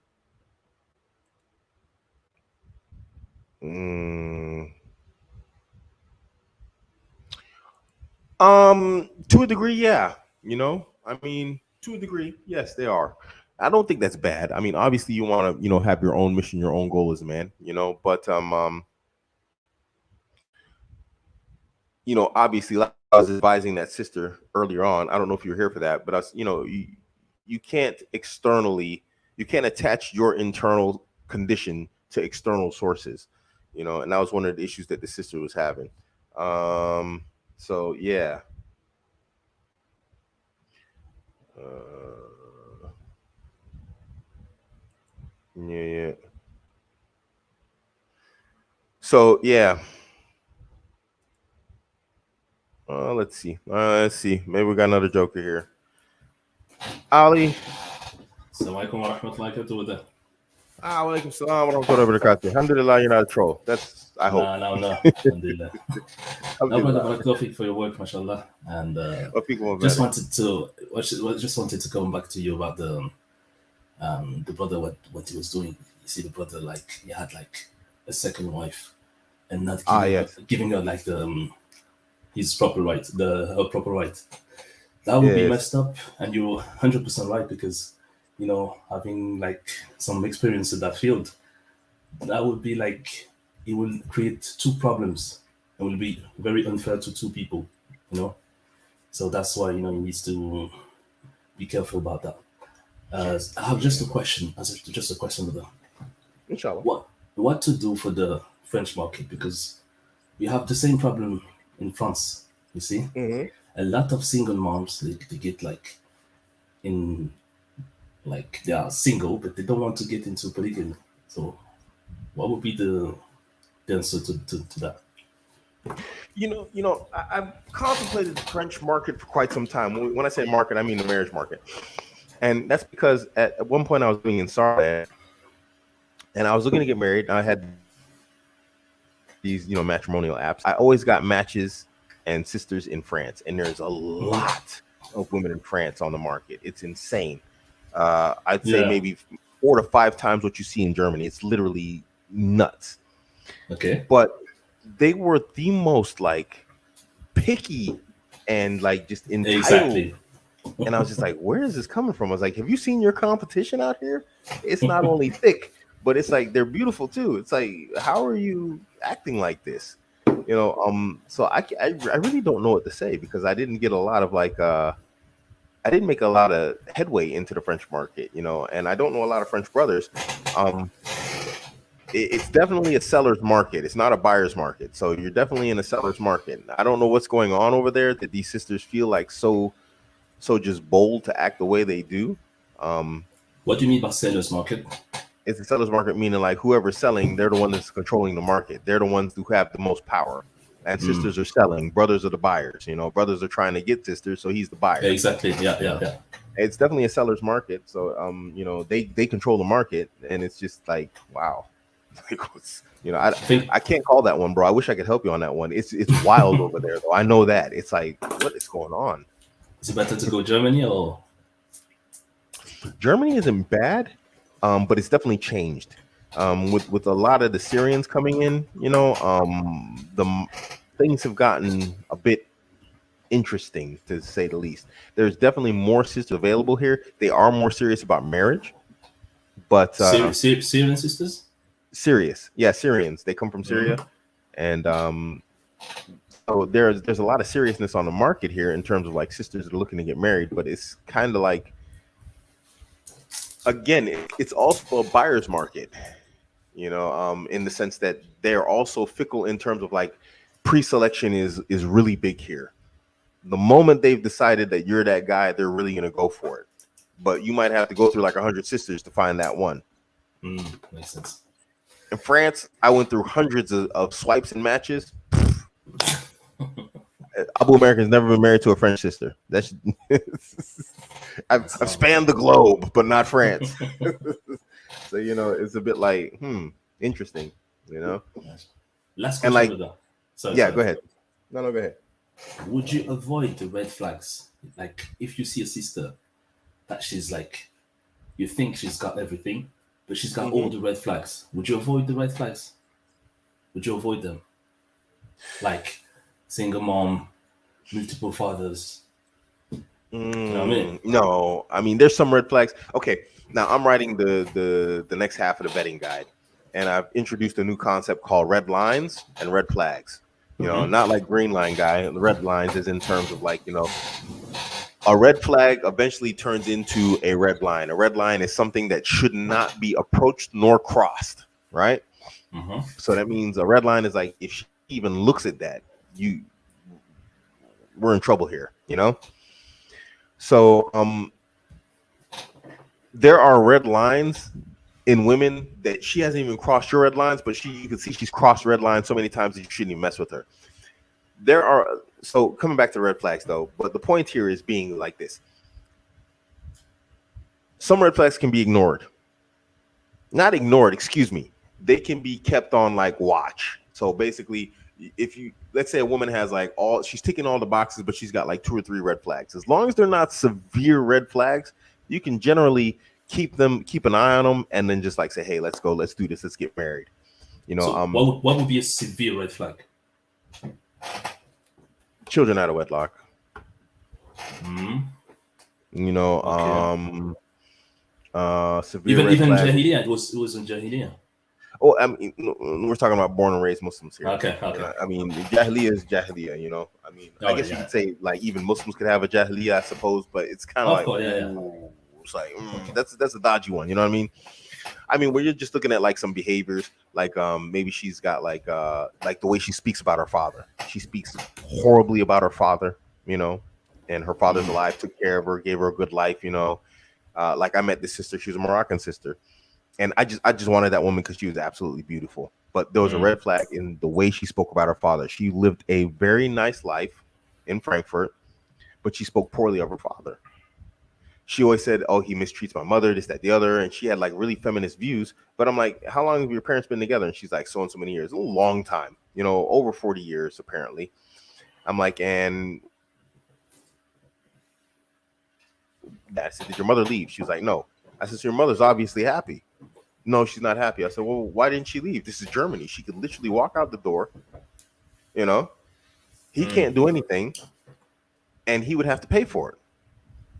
To a degree, yeah. I mean, to a degree, yes, they are. I don't think that's bad. I mean, obviously, you want to, have your own mission, your own goal as a man, But obviously, like I was advising that sister earlier on. I don't know if you're here for that, but you can't you can't attach your internal condition to external sources, And that was one of the issues that the sister was having. So yeah. Yeah. So yeah. Let's see. Maybe we got another joker here. Ali. Assalamualaikum warahmatullahi wabarakatuh. Walaikum salam wa rahmatullahi wa barakatuh. Alhamdulillah, you're not a troll. That's, I hope. No. Alhamdulillah. No, brother, Alhamdulillah. for your work, mashallah. And Just wanted to come back to you about the brother, what he was doing. You see, the brother, like, he had like a second wife and not giving her like the his proper right, her proper right. That would be messed up, and you're 100% right, because having like some experience in that field, that would be like, it will create two problems. It will be very unfair to two people. you know. So that's why you needs to be careful about that. I have just a question, just a question with that. Inshallah. What to do for the French market, because we have the same problem in France. You see, Mm-hmm. a lot of single moms, they get in they are single, but they don't want to get into polygamy. So what would be the answer to that? I've contemplated the French market for quite some time. When I say market, I mean the marriage market, and that's because at one point I was living in Sarland, and I was looking to get married. And I had these, matrimonial apps. I always got matches and sisters in France, and there's a Mhm. lot of women in France on the market. It's insane. I'd say Yeah. maybe 4 to 5 times what you see in Germany. It's literally nuts. Okay. But they were the most picky and just entitled. Exactly. And I was just like, where is this coming from? I was like, have you seen your competition out here? It's not only thick, but it's like they're beautiful too. It's like, how are you acting like this? So I really don't know what to say, because I didn't get a lot of I didn't make a lot of headway into the French market, and I don't know a lot of French brothers. Um, it's definitely a seller's market. It's not a buyer's market. So you're definitely in a seller's market. I don't know what's going on over there that these sisters feel like so just bold to act the way they do. Um, What do you mean by sellers market? it's a seller's market, meaning like whoever's selling, they're the one that's controlling the market. They're the ones who have the most power. And sisters are selling. Brothers are the buyers. Brothers are trying to get sisters, so he's the buyer. Exactly. Yeah. It's definitely a seller's market. So they control the market, and it's just like, wow. I can't call that one, bro. I wish I could help you on that one. It's wild over there, though. I know that. It's like, what is going on? Is it better to go Germany or? Germany isn't bad, but it's definitely changed. With a lot of the Syrians coming in, things have gotten a bit interesting, to say the least. There's definitely more sisters available here. They are more serious about marriage, but Syrian sisters? serious, yeah, Syrians. They come from Syria, and so there's a lot of seriousness on the market here in terms of like sisters that are looking to get married. But it's kind of like, again, it's also a buyer's market, in the sense that they're also fickle in terms of like pre-selection is really big here. The moment they've decided that you're that guy, they're really going to go for it. But you might have to go through like 100 sisters to find that one. Makes sense. In France, I went through hundreds of swipes and matches. Abuamerican's never been married to a French sister. That's I've spanned the globe, but not France. So it's a bit like, interesting, Last and question with that. Sorry. Go ahead. No, go ahead. Would you avoid the red flags? Like, if you see a sister that she's like, you think she's got everything, but she's got all the red flags. Would you avoid the red flags? Would you avoid them? Like, single mom, multiple fathers. You know what I mean? No, I mean there's some red flags. Okay, now I'm writing the next half of the vetting guide, and I've introduced a new concept called red lines and red flags. Not like green line guy. The red lines is in terms of like, a red flag eventually turns into a red line. A red line is something that should not be approached nor crossed, right? So that means a red line is like, if she even looks at that, we're in trouble here, So there are red lines in women that she hasn't even crossed your red lines, but you can see she's crossed red lines so many times that you shouldn't even mess with her. So coming back to red flags though, but the point here is being like this. Some red flags can be ignored. Not ignored, excuse me. They can be kept on like watch. So basically, let's say a woman has she's ticking all the boxes, but she's got like 2 or 3 red flags. As long as they're not severe red flags, you can generally keep an eye on them, and then just like say, hey, let's go, let's do this, let's get married. So what would be a severe red flag? Children out of wedlock. Okay. Severe even red flag. Jahiliyyah, it was in Jahiliyyah. Oh, I mean, we're talking about born and raised Muslims here. Okay, You okay. know, I mean, jahiliyyah is jahiliyyah. You know, I mean, I Oh guess you yeah. could say like even Muslims could have a jahiliyyah, I suppose, but it's kind of Of like, course, yeah, yeah. ooh, it's like Okay. that's a dodgy one. You know what I mean? I mean, when you're just looking at like some behaviors, like maybe she's got like the way she speaks about her father. She speaks horribly about her father. You know, and her father's Mm, alive, took care of her, gave her a good life. You know, like I met this sister. She was a Moroccan sister, and I just wanted that woman because she was absolutely beautiful. But there was a mm, red flag in the way she spoke about her father. She lived a very nice life in Frankfurt, but she spoke poorly of her father. She always said, "Oh, he mistreats my mother, this, that, the other," and she had like really feminist views. But I'm like, "How long have your parents been together?" And she's like, "So and so many years, a long time, you know, over 40 years apparently." I'm like, and I said, "Did your mother leave?" She was like, "No." I said, "So your mother's obviously happy." No, she's not happy. I said, "Well, why didn't she leave? This is Germany. She could literally walk out the door, you know. He mm. can't do anything, and he would have to pay for it."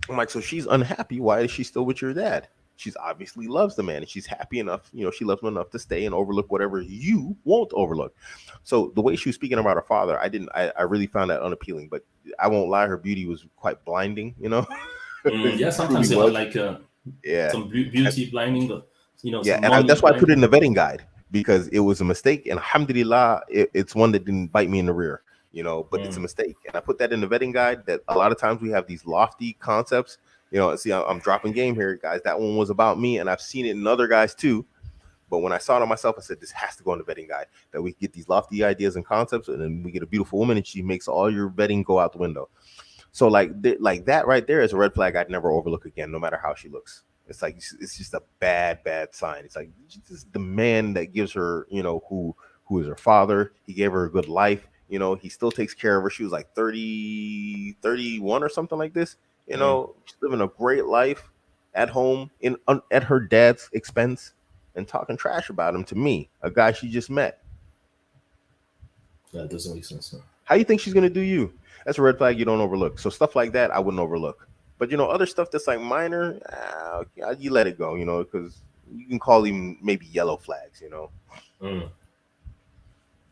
I'm like, "So she's unhappy. Why is she still with your dad? She's obviously loves the man, and she's happy enough, you know, she loves him enough to stay and overlook whatever you won't overlook." So the way she was speaking about her father, I really found that unappealing. But I won't lie, her beauty was quite blinding, you know. Yeah, It sometimes truly they have was. like Yeah. some beauty blinding, but Yeah, some and money that's why I put it in blinding. the vetting guide because it was a mistake. And alhamdulillah, it's one that didn't bite me in the rear, you know, but it's a Mm, mistake. And I put that in the vetting guide that a lot of times we have these lofty concepts. You know, see, I'm dropping game here, guys. That one was about me, and I've seen it in other guys too. But when I saw it on myself, I said, this has to go in the vetting guide that we get these lofty ideas and concepts, and then we get a beautiful woman, and she makes all your vetting go out the window. So like that right there is a red flag I'd never overlook again, no matter how she looks. It's like it's just a bad sign. It's like this is the man that gives her, you know, who is her father. He gave her a good life. You know, he still takes care of her. She was like 30, 31 or something like this. You mm. know, she's living a great life at home at her dad's expense and talking trash about him to me, a guy she just met. That doesn't make sense. No. How you think she's gonna do you? That's a red flag you don't overlook. So stuff like that, I wouldn't overlook. But you know, other stuff that's like minor, okay, you let it go. You know, because you can call them maybe yellow flags. You know, Mm.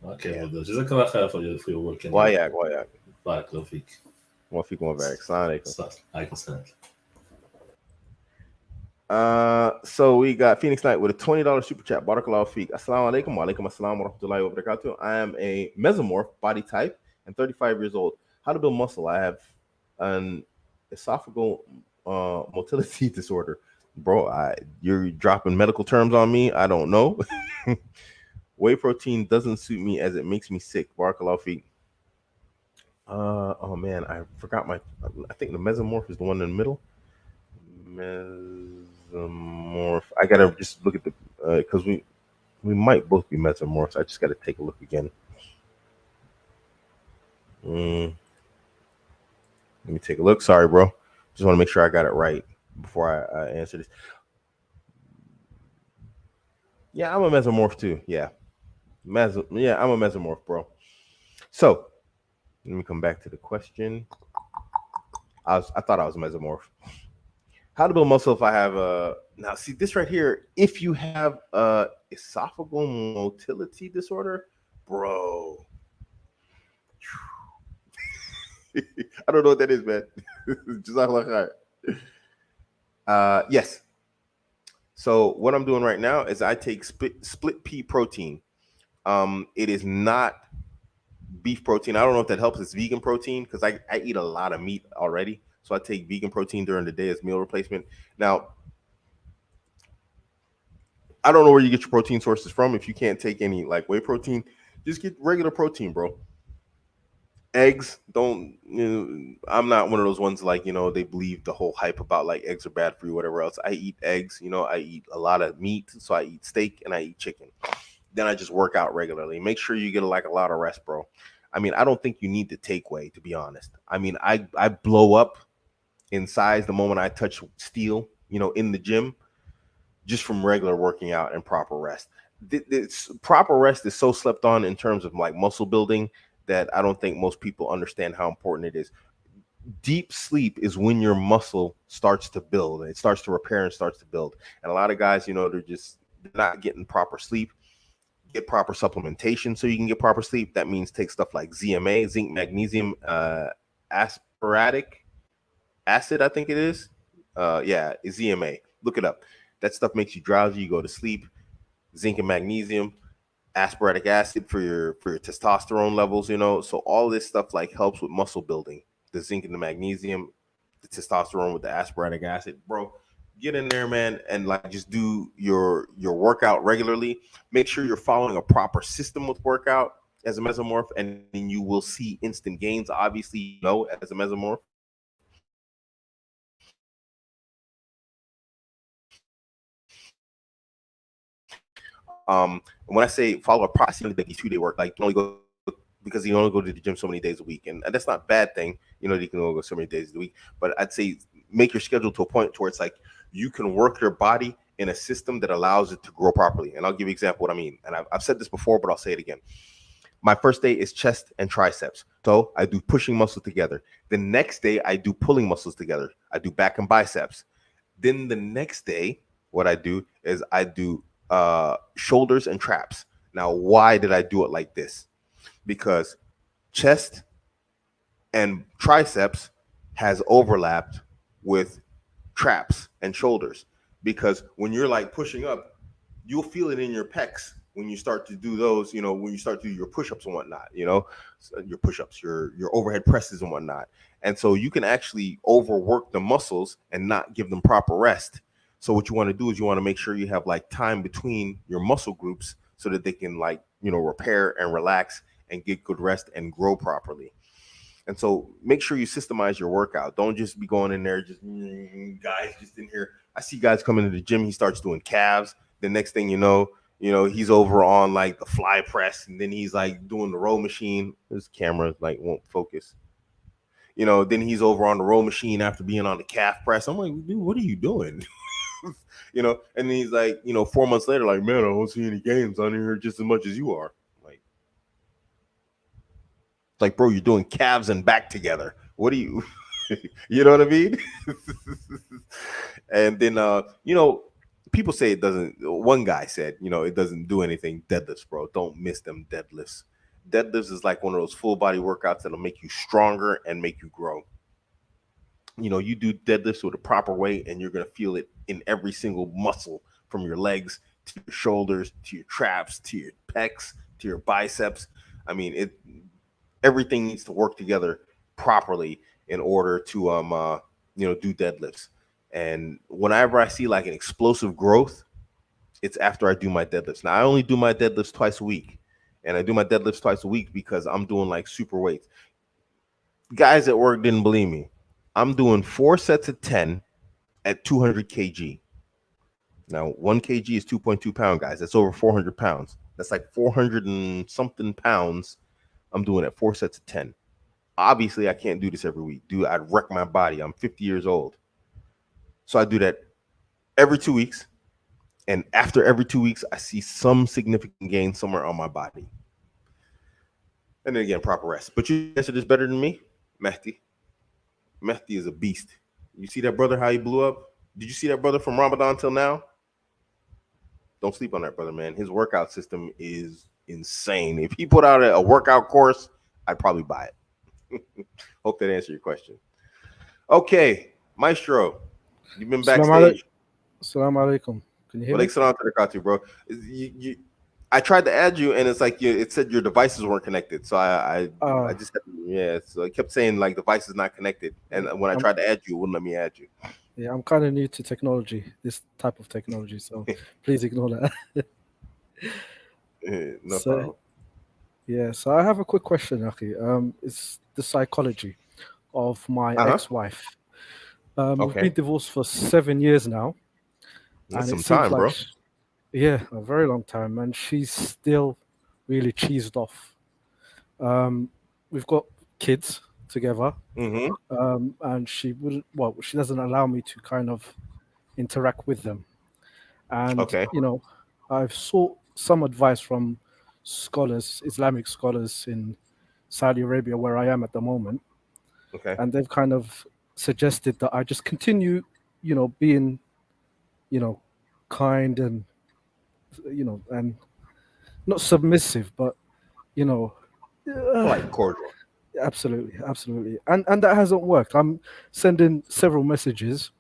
Okay, yeah. brother. Jazakallah khair for your work and Why your yak? Why yak? barakallahu feek. One feet, one back. Assalamu alaikum. So, I can stand. So we got Phoenix Knight with a $20 super chat. Barakallahu feek. Assalamu alaikum. Wa alaikum assalam wa rahmatullahi wa barakatuh. I am a mesomorph body type and 35 years old. How to build muscle? I have an esophageal motility disorder. Bro, you're dropping medical terms on me. I don't know. Whey protein doesn't suit me as it makes me sick. Barakallahu feek. Oh man, I forgot my. I think the mesomorph is the one in the middle. Mesomorph. I gotta just look at the because we might both be mesomorphs. I just gotta take a look again. Mm, let me take a look. Sorry, bro. Just want to make sure I got it right before I answer this. Yeah, I'm a mesomorph too. Yeah, Yeah, I'm a mesomorph, bro. So let me come back to the question. I thought I was a mesomorph. How to build muscle if I have a now see this right here. If you have a esophageal motility disorder, bro. I don't know what that is, man. Jazakallah khair. Yes. So what I'm doing right now is I take split pea protein. It is not beef protein. I don't know if that helps. It's vegan protein because I eat a lot of meat already. So I take vegan protein during the day as meal replacement. Now, I don't know where you get your protein sources from. If you can't take any like whey protein, just get regular protein, bro. Eggs don't. I'm not one of those ones like they believe the whole hype about like eggs are bad for you, whatever else. I eat eggs. I eat a lot of meat, so I eat steak and I eat chicken. Then I just work out regularly. Make sure you get like a lot of rest, bro. I mean, I don't think you need to take whey, to be honest. I mean, I blow up in size the moment I touch steel, in the gym, just from regular working out and proper rest. This proper rest is so slept on in terms of like muscle building that I don't think most people understand how important it is. Deep sleep is when your muscle starts to build, it starts to repair and starts to build. And a lot of guys, they're not getting proper sleep. get proper supplementation so you can get proper sleep. That means take stuff like ZMA, zinc magnesium asparatic acid, I think it is. Yeah, it's ZMA. Look it up. That stuff makes you drowsy. You go to sleep. Zinc and magnesium, asparatic acid for your testosterone levels. So all this stuff like helps with muscle building. The zinc and the magnesium, the testosterone with the asparatic acid, bro. Get in there, man, and like just do your workout regularly. Make sure you're following a proper system with workout as a mesomorph, and then you will see instant gains. Obviously, as a mesomorph. When I say follow a process, like these 2-day work, like you only go because you only go to the gym so many days a week, and that's not a bad thing. You can only go so many days a week, but I'd say make your schedule to a point to where it's like you can work your body in a system that allows it to grow properly. And I'll give you an example what I mean. And I've said this before, but I'll say it again. My first day is chest and triceps. So I do pushing muscles together. The next day, I do pulling muscles together. I do back and biceps. Then the next day, what I do is I do shoulders and traps. Now, why did I do it like this? Because chest and triceps has overlapped with traps and shoulders. Because when you're like pushing up, you'll feel it in your pecs when you start to do those, when you start to do your push-ups and whatnot, your push-ups, your overhead presses and whatnot. And so you can actually overwork the muscles and not give them proper rest. So what you want to do is you want to make sure you have like time between your muscle groups so that they can repair and relax and get good rest and grow properly. And so make sure you systemize your workout. Don't just be going in there, just guys just in here. I see guys coming to the gym. He starts doing calves. The next thing you know, he's over on like the fly press, and then he's like doing the row machine. His camera like won't focus. Then he's over on the row machine after being on the calf press. I'm like, dude, what are you doing? And then he's like, 4 months later, like, man, I don't see any gains on here just as much as you are. Like, bro, you're doing calves and back together. What do you, you know what I mean? And then, people say it doesn't. One guy said, it doesn't do anything. Deadlifts, bro. Don't miss them deadlifts. Deadlifts is like one of those full body workouts that'll make you stronger and make you grow. You do deadlifts with a proper weight, and you're going to feel it in every single muscle from your legs to your shoulders to your traps to your pecs to your biceps. I mean, everything needs to work together properly in order to do deadlifts. And whenever I see like an explosive growth, it's after I do my deadlifts. Now I only do my deadlifts twice a week, and I do my deadlifts twice a week because I'm doing like super weights. Guys at work didn't believe me. I'm doing 4 sets of 10 at 200 kg. Now 1 kg is 2.2 pounds, guys. That's over 400 pounds. That's like 400 and something pounds. I'm doing it 4 sets of 10. Obviously, I can't do this every week. Dude, I'd wreck my body. I'm 50 years old. So I do that every 2 weeks. And after every 2 weeks, I see some significant gain somewhere on my body. And then again, proper rest. But you answered this better than me, Mehdi. Mehdi is a beast. You see that brother, how he blew up? Did you see that brother from Ramadan till now? Don't sleep on that brother, man. His workout system is insane. If he put out a workout course, I'd probably buy it. Hope that answered your question. Okay, Maestro, you've been backstage. Assalamu alaikum. Can you hear me? Bro. I tried to add you, and it's like it said your devices weren't connected. So I just so I kept saying like device is not connected, and when I tried to add you, it wouldn't let me add you. Yeah, I'm kind of new to technology, this type of technology, so please ignore that. No problem. Yeah, so I have a quick question, Aki. It's the psychology of my ex-wife. We've been divorced for 7 years now. That's and some time, bro. Yeah, a very long time, and she's still really cheesed off. We've got kids together, and she wouldn't. Well, she doesn't allow me to kind of interact with them. And I've sought some advice from scholars, Islamic scholars in Saudi Arabia, where I am at the moment. And they've kind of suggested that I just continue, being, kind and, and not submissive, but you know, Polite, cordial. absolutely, absolutely, and that hasn't worked. I'm sending several messages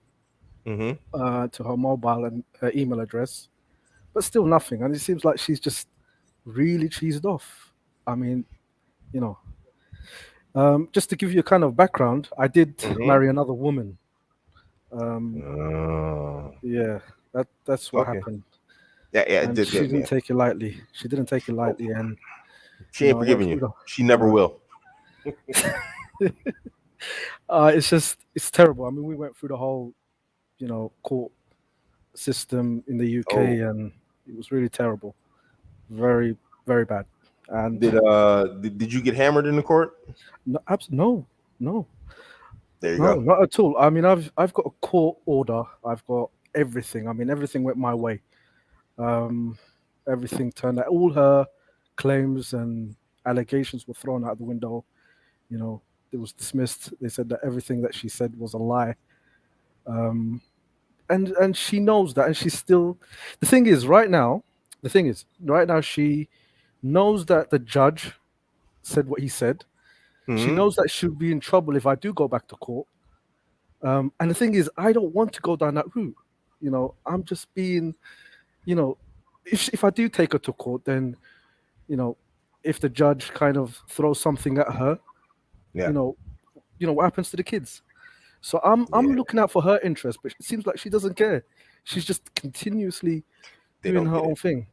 Mm-hmm. to her mobile and her email address, but still nothing. And it seems like she's just really cheesed off. I mean, you know, just to give you a kind of background, I did Mm-hmm. marry another woman. Um, Uh, yeah, that's what okay. happened, Yeah, yeah, it and did. she Yeah, didn't yeah. take it lightly. She didn't take it Oh, lightly, and she ain't I went forgiving through you. the. She never No, will. it's terrible. I mean, we went through the whole, court system in the UK, Oh, and it was really terrible, very, very bad. And did you get hammered in the court? no, no, There you no, go. not at all. I mean, I've got a court order. I've got everything. I mean, everything went my way. Um, Everything turned out. All her claims and allegations were thrown out the window. You know, it was dismissed. They said that everything that she said was a lie. Um, and she knows that, and she's still. The thing is, right now, she knows that the judge said what he said. She Hmm. knows that she'll be in trouble if I do go back to court. And the thing is, I don't want to go down that route. I'm just being, you know, if I do take her to court, then, you know, if the judge kind of throws something at her, Yeah, you know, what happens to the kids? So I'm yeah. looking out for her interest, but it seems like she doesn't care. She's just continuously They doing don't her get own it. thing.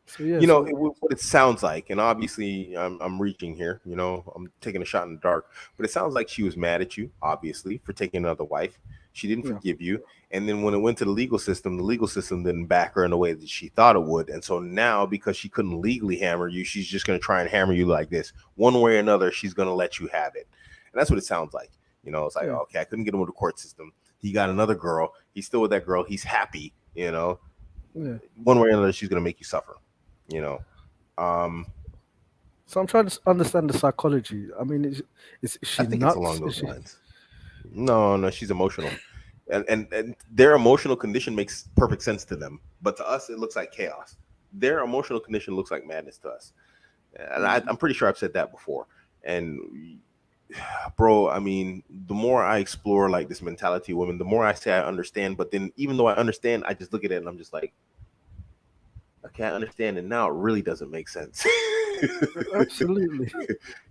So yeah, You know so what it sounds like, and obviously I'm reaching here. I'm taking a shot in the dark, but it sounds like she was mad at you, obviously, for taking another wife. She didn't yeah, forgive you, and then when it went to the legal system didn't back her in the way that she thought it would, and so now because she couldn't legally hammer you, she's just going to try and hammer you like this, one way or another. She's going to let you have it, and that's what it sounds like. It's like, yeah, okay, I couldn't get him with the court system. He got another girl. He's still with that girl. He's happy. yeah. One way or another, she's going to make you suffer. You know. Um, So I'm trying to understand the psychology. I mean, is I she think it's along nuts? Is those she? lines. No, no, she's emotional, and their emotional condition makes perfect sense to them, but to us, it looks like chaos. Their emotional condition looks like madness to us, and Mm, I'm pretty sure I've said that before. And bro, I mean, the more I explore like this mentality of women, the more I say I understand. But then, even though I understand, I just look at it and I'm just like, okay, I understand, and now it really doesn't make sense. absolutely.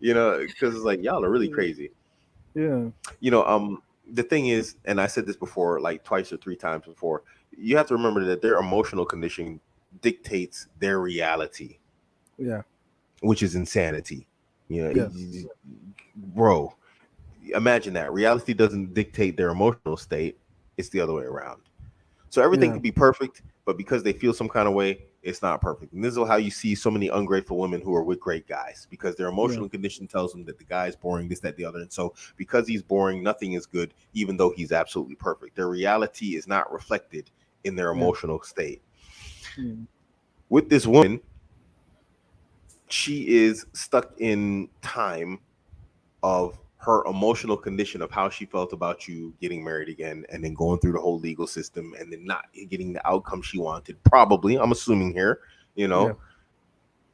Because it's like y'all are really crazy. Yeah, you know um the thing is, and I said this before like twice or three times before, you have to remember that their emotional condition dictates their reality, yeah, which is insanity. yes, Bro, imagine that reality doesn't dictate their emotional state, it's the other way around. So everything yeah, could be perfect, but because they feel some kind of way, it's not perfect. And this is how you see so many ungrateful women who are with great guys, because their yeah, emotional condition tells them that the guy is boring, this, that, the other. And so because he's boring, nothing is good, even though he's absolutely perfect. Their reality is not reflected in their yeah, emotional state. mm, With this woman, she is stuck in time of her emotional condition of how she felt about you getting married again, and then going through the whole legal system and then not getting the outcome she wanted, probably, I'm assuming here, you yeah, know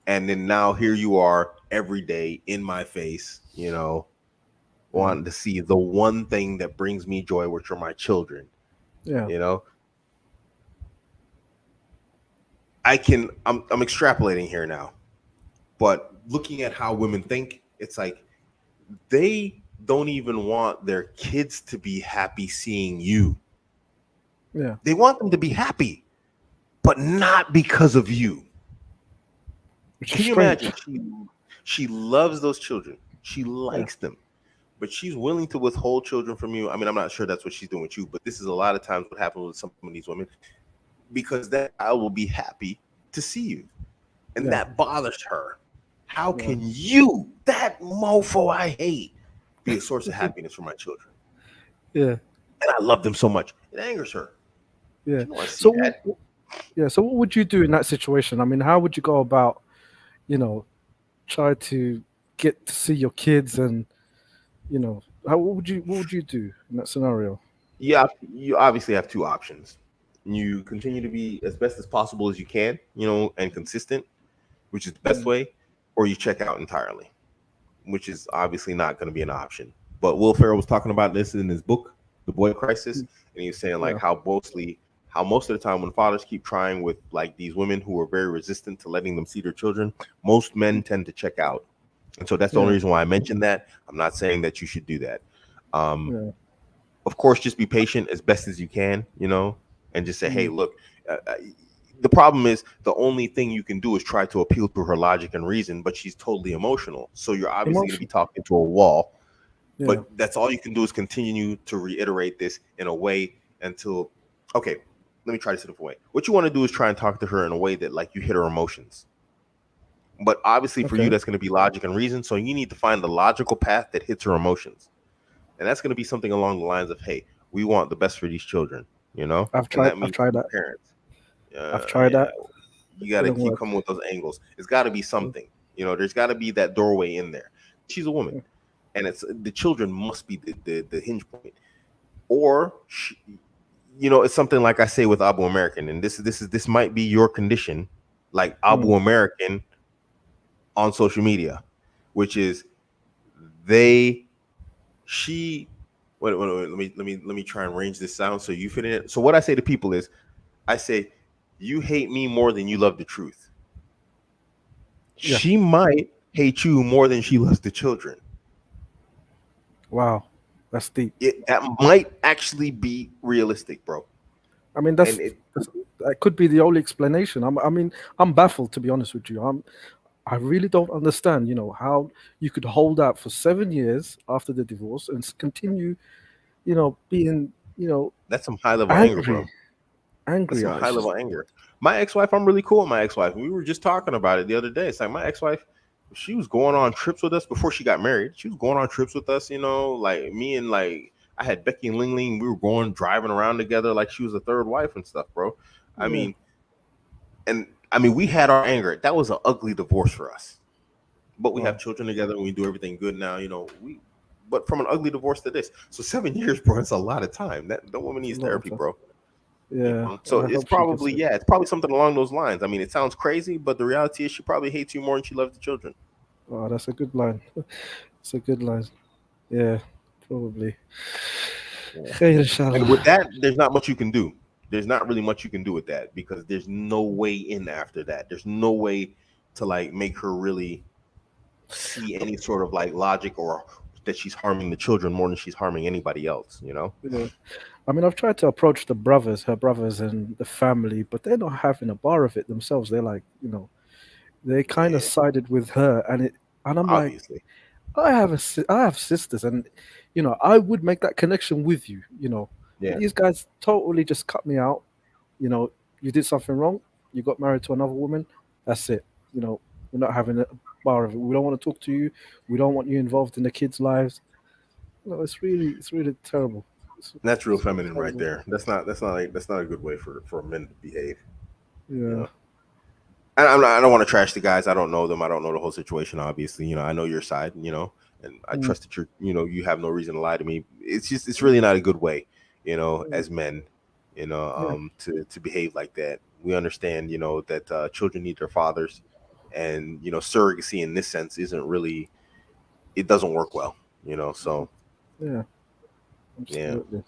and then now here you are every day in my face, yeah, wanting to see the one thing that brings me joy, which are my children. yeah, you know I'm extrapolating here now, but looking at how women think, it's like they don't even want their kids to be happy seeing you. yeah. They want them to be happy, but not because of you. Which is Can you imagine? strange. She loves those children. She Yeah, likes them, but she's willing to withhold children from you. I mean, I'm not sure that's what she's doing with you, but this is a lot of times what happens with some of these women, because that I will be happy to see you, and yeah, that bothers her. How yeah, can you, that mofo I hate, be a source of happiness for my children? yeah, And I love them so much. It angers her. yeah. She don't want to see So, that. yeah. So, what would you do in that situation? I mean, how would you go about, you know, try to get to see your kids, and what would you do in that scenario? Yeah, you obviously have two options. You continue to be as best as possible as you can, and consistent, which is the best Mm, way, or you check out entirely, which is obviously not going to be an option. But Will Ferrell was talking about this in his book, The Boy Crisis, mm, and he was saying like yeah. how most of the time when fathers keep trying with like these women who are very resistant to letting them see their children, most men tend to check out. And so that's the only Yeah. reason why I mentioned that. I'm not saying that you should do that. Um, Yeah. of course, just be patient as best as you can, and just say, hey, Mm. look, the problem is the only thing you can do is try to appeal to her logic and reason, but she's totally emotional. So you're obviously going to be Emotion. talking to a wall, Yeah. but that's all you can do is continue to reiterate this in a way until, okay, let me try this a different way. What you want to do is try and talk to her in a way that like you hit her emotions. But obviously for you, Okay. that's going to be logic and reason. So you need to find the logical path that hits her emotions. And that's going to be something along the lines of, hey, we want the best for these children, I've and tried. that I've means tried for the that. parents. I've tried Yeah, that. you got to Didn't keep work. coming with those angles. It's got to be something, there's got to be that doorway in there. She's a woman, and it's the children must be the hinge point. Or, it's something like I say with Abuamerican, and this might be your condition, like Mm. Abuamerican on social media, which is they she wait, let me try and range this sound so you fit in it. So what I say to people is, I say, you hate me more than you love the truth. Yeah. She might hate you more than she loves the children. Wow. That's deep. That might actually be realistic, bro. I mean, And that's that could be the only explanation. I mean, I'm baffled to be honest with you. I really don't understand. How you could hold out for 7 years after the divorce and continue, being, that's some high level anger, bro. angry, That's angry. some It's high just level anger. My ex-wife, I'm really cool with my ex-wife. We were just talking about it the other day. It's like my ex-wife, she was going on trips with us before she got married. She was going on trips with us, like me and like I had Becky and Ling Ling. We were going driving around together like she was a third wife and stuff, bro. I yeah, mean, we had our anger. That was an ugly divorce for us. But we have wow, children together and we do everything good now, we but from an ugly divorce to this. So 7 years, bro, it's a lot of time. That woman it's a needs lot of therapy, time. bro. Yeah, So I it's hope she gets probably, it. yeah, it's probably something along those lines. I mean, it sounds crazy, but the reality is she probably hates you more than she loves the children. Oh, that's a good line. It's a good line. Yeah, probably. Yeah. Khair, And inshallah. with that, there's not much you can do. There's not really much you can do with that because there's no way in after that. There's no way to like make her really see any sort of like logic or that she's harming the children more than she's harming anybody else. Yeah. I mean, I've tried to approach her brothers and the family, but they're not having a bar of it themselves. They're like, they kind of Yeah, sided with her, and I'm like, obviously. I have sisters, and I would make that connection with you. But Yeah, these guys totally just cut me out. You know, you did something wrong. You got married to another woman. That's it. We're not having a bar of it. We don't want to talk to you. We don't want you involved in the kids' lives. It's really terrible. that's real It's really feminine right terrible. there. That's not a good way for men to behave. You Yeah. know. I don't want to trash the guys. I don't know them. I don't know the whole situation. Obviously, I know your side. And I Mm, trust that you have no reason to lie to me. It's really not a good way, mm, as men, yeah. to behave like that. We understand, that children need their fathers, and surrogacy in this sense isn't really. It doesn't work well. So Yeah. yeah, Absolutely.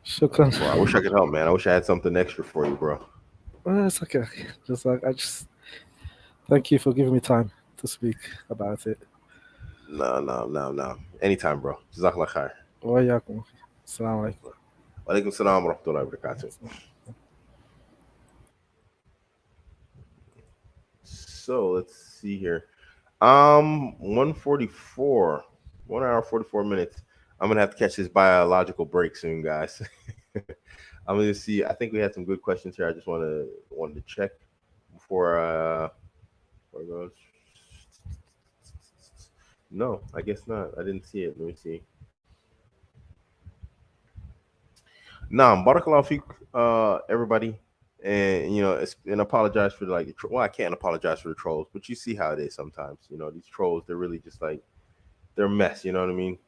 Shukran. bro. I wish I could help, man. I wish I had something extra for you, bro. Well, it's okay. Just like I just thank you for giving me time to speak about it. No, no, no, no. Anytime, bro. Jazakallah khair. وإياكم. السلام عليكم. Walaikum salam wa rahmatullahi wa barakatuh. So let's see here. 144. 1 hour 44 minutes. I'm gonna have to catch this biological break soon, guys. I'm gonna see. I think we had some good questions here. I just wanted to check before before I go. No, I guess not. I didn't see it. Let me see. Nah, barakallahu feek, everybody, and and apologize for like well, I can't apologize for the trolls, but you see how it is sometimes. These trolls, they're really just like they're a mess. You know what I mean?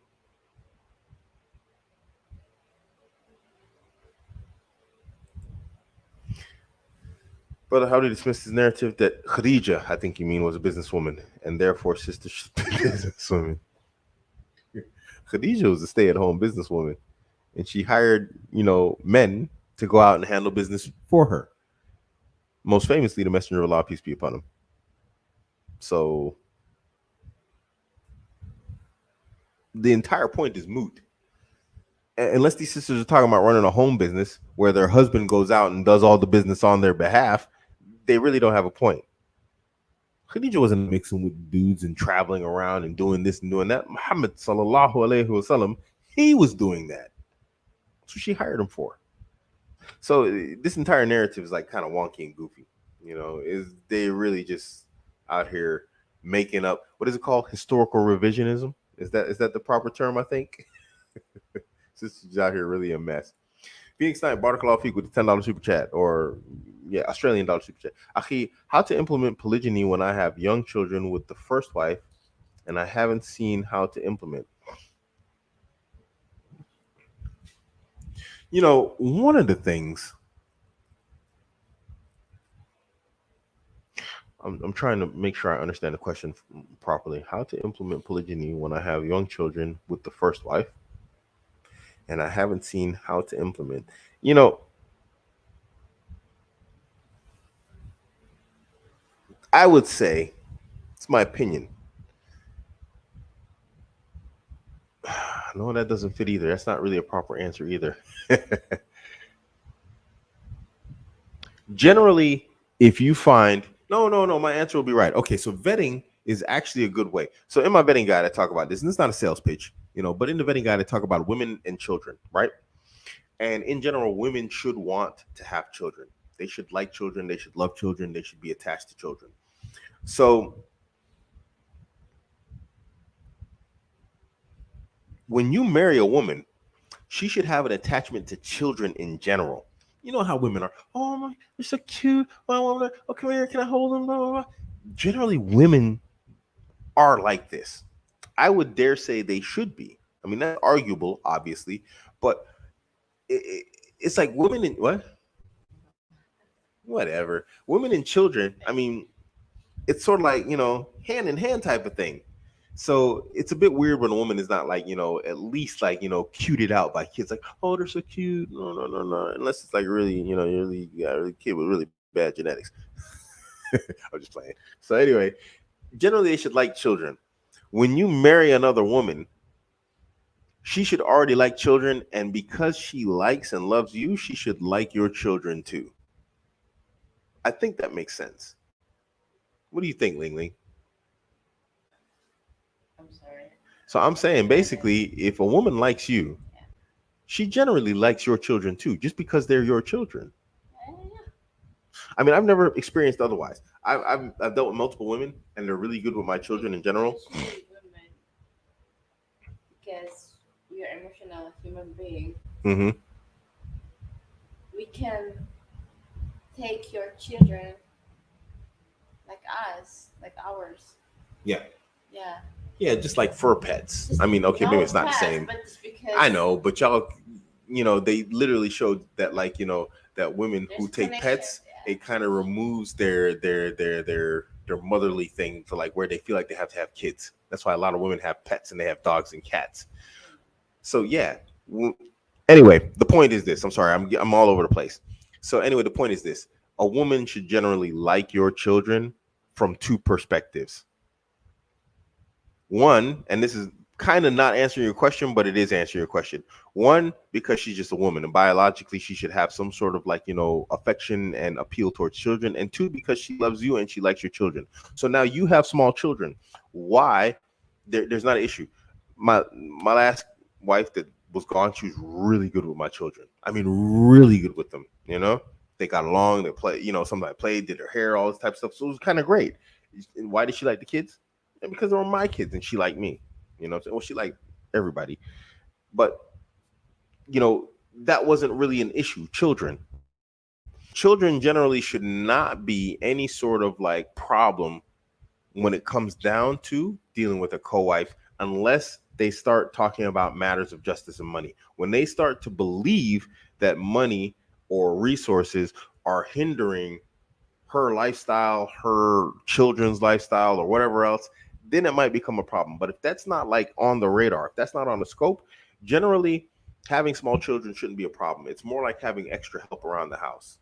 Brother, how do you dismiss this narrative that Khadija, I think you mean, was a businesswoman and therefore sister should be businesswoman? Khadija was a stay-at-home businesswoman, and she hired, men to go out and handle business for her. Most famously, the Messenger of Allah, peace be upon him. So the entire point is moot. Unless these sisters are talking about running a home business where their husband goes out and does all the business on their behalf, they really don't have a point. Khadija wasn't mixing with dudes and traveling around and doing this and doing that. Muhammad sallallahu alaihi wasallam, he was doing that. That's what she hired him for. So this entire narrative is like kind of wonky and goofy. Is they really just out here making up, what is it called? Historical revisionism? Is that the proper term? I think. Sisters out here really a mess. Phoenix Knight, Barakallahu Feek with the $10 super chat, or Australian dollar super chat. Akhi, how to implement polygyny when I have young children with the first wife and I haven't seen how to implement. One of the things I'm trying to make sure I understand the question properly. How to implement polygyny when I have young children with the first wife and I haven't seen how to implement. I would say, it's my opinion. No, that doesn't fit either. That's not really a proper answer either. Generally, if you find, no, my answer will be right. Okay, so vetting is actually a good way. So in my vetting guide, I talk about this, and it's not a sales pitch, but in the vetting guide, I talk about women and children, right? And in general, women should want to have children. They should like children. They should love children. They should be attached to children. So when you marry a woman, she should have an attachment to children in general. You know how women are. Oh my, they're so cute. Oh, come here, can I hold them? Blah, blah, blah. Generally, women are like this. I would dare say they should be. I mean, that's arguable, obviously, but it's like women in what? Whatever. Women and children. I mean, it's sort of like hand in hand type of thing. So it's a bit weird when a woman is not like, at least like, cuted out by kids like, oh, they're so cute. No. Unless it's like really, you got a really kid with really bad genetics. I'm just playing. So anyway, generally they should like children. When you marry another woman, she should already like children. And because she likes and loves you, she should like your children too. I think that makes sense. What do you think, Ling Ling? I'm sorry. So I'm saying basically, if a woman likes you, she generally likes your children too, just because they're your children. I mean, I've never experienced otherwise. I've dealt with multiple women, and they're really good with my children in general. Because we are emotional human being. Mm-hmm. We can take your children like us, like ours. Yeah. Yeah. Yeah, just like fur pets. I mean, okay, maybe it's not the same. But just because I know, but y'all, they literally showed that, like, that women who take pets, it kind of removes their motherly thing to like where they feel like they have to have kids. That's why a lot of women have pets and they have dogs and cats. So yeah. Anyway, the point is this. I'm sorry, I'm all over the place. So anyway, the point is this: a woman should generally like your children from two perspectives. One, and this is kind of not answering your question, but it is answering your question. One, because she's just a woman, and biologically she should have some sort of like, affection and appeal towards children. And two, because she loves you and she likes your children. So now you have small children. Why? There's not an issue. My last wife that was gone, she was really good with my children. I mean, really good with them. They got along. They play. Somebody played, did her hair, all this type of stuff. So it was kind of great. And why did she like the kids? And because they were my kids, and she liked me. Well, she liked everybody, but that wasn't really an issue. Children generally should not be any sort of like problem when it comes down to dealing with a co-wife, unless they start talking about matters of justice and money. When they start to believe that money or resources are hindering her lifestyle, her children's lifestyle, or whatever else, then it might become a problem. But if that's not like on the radar, if that's not on the scope, generally having small children shouldn't be a problem. It's more like having extra help around the house.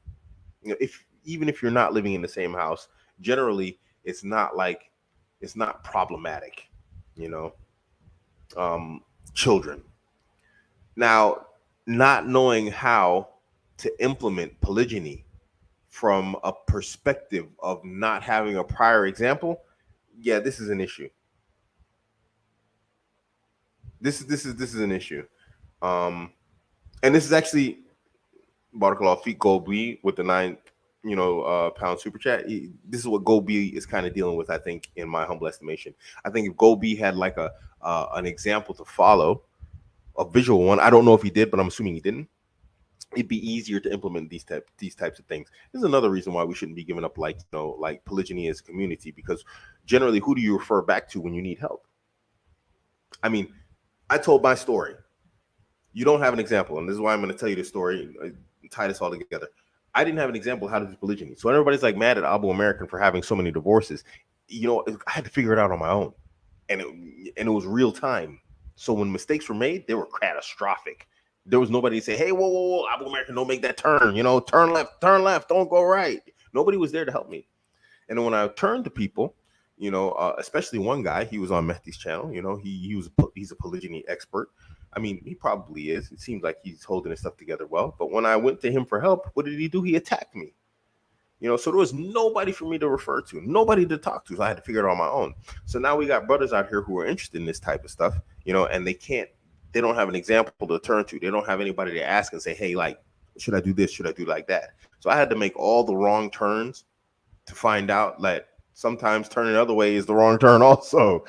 If even if you're not living in the same house, generally it's not problematic, you know. Children. Now, not knowing how to implement polygyny from a perspective of not having a prior example, yeah, this is an issue. This is an issue. Um, and this is actually Barakallah Feet Gold B with the 9 pound super chat. This is what Gold B is kind of dealing with, I think, in my humble estimation. I think if Gold B had like a an example to follow, a visual one, I don't know if he did, but I'm assuming he didn't. It'd be easier to implement these types of things. This is another reason why we shouldn't be giving up like polygyny as a community, because generally, who do you refer back to when you need help? I mean, I told my story. You don't have an example, and this is why I'm going to tell you the story, tie this all together. I didn't have an example of how to do polygyny, so everybody's like mad at Abuamerican for having so many divorces. I had to figure it out on my own, and it was real time. So when mistakes were made, they were catastrophic. There was nobody to say, "Hey, whoa, whoa, whoa, Abuamerican, don't make that turn. Turn left, don't go right." Nobody was there to help me. And then when I turned to people, especially one guy, he was on Mehdi's channel. He's a polygyny expert. I mean, he probably is. It seems like he's holding his stuff together well. But when I went to him for help, what did he do? He attacked me. So there was nobody for me to refer to, nobody to talk to. So I had to figure it out on my own. So now we got brothers out here who are interested in this type of stuff, and they don't have an example to turn to. They don't have anybody to ask and say, hey, like, should I do this? Should I do like that? So I had to make all the wrong turns to find out that sometimes turning the other way is the wrong turn also.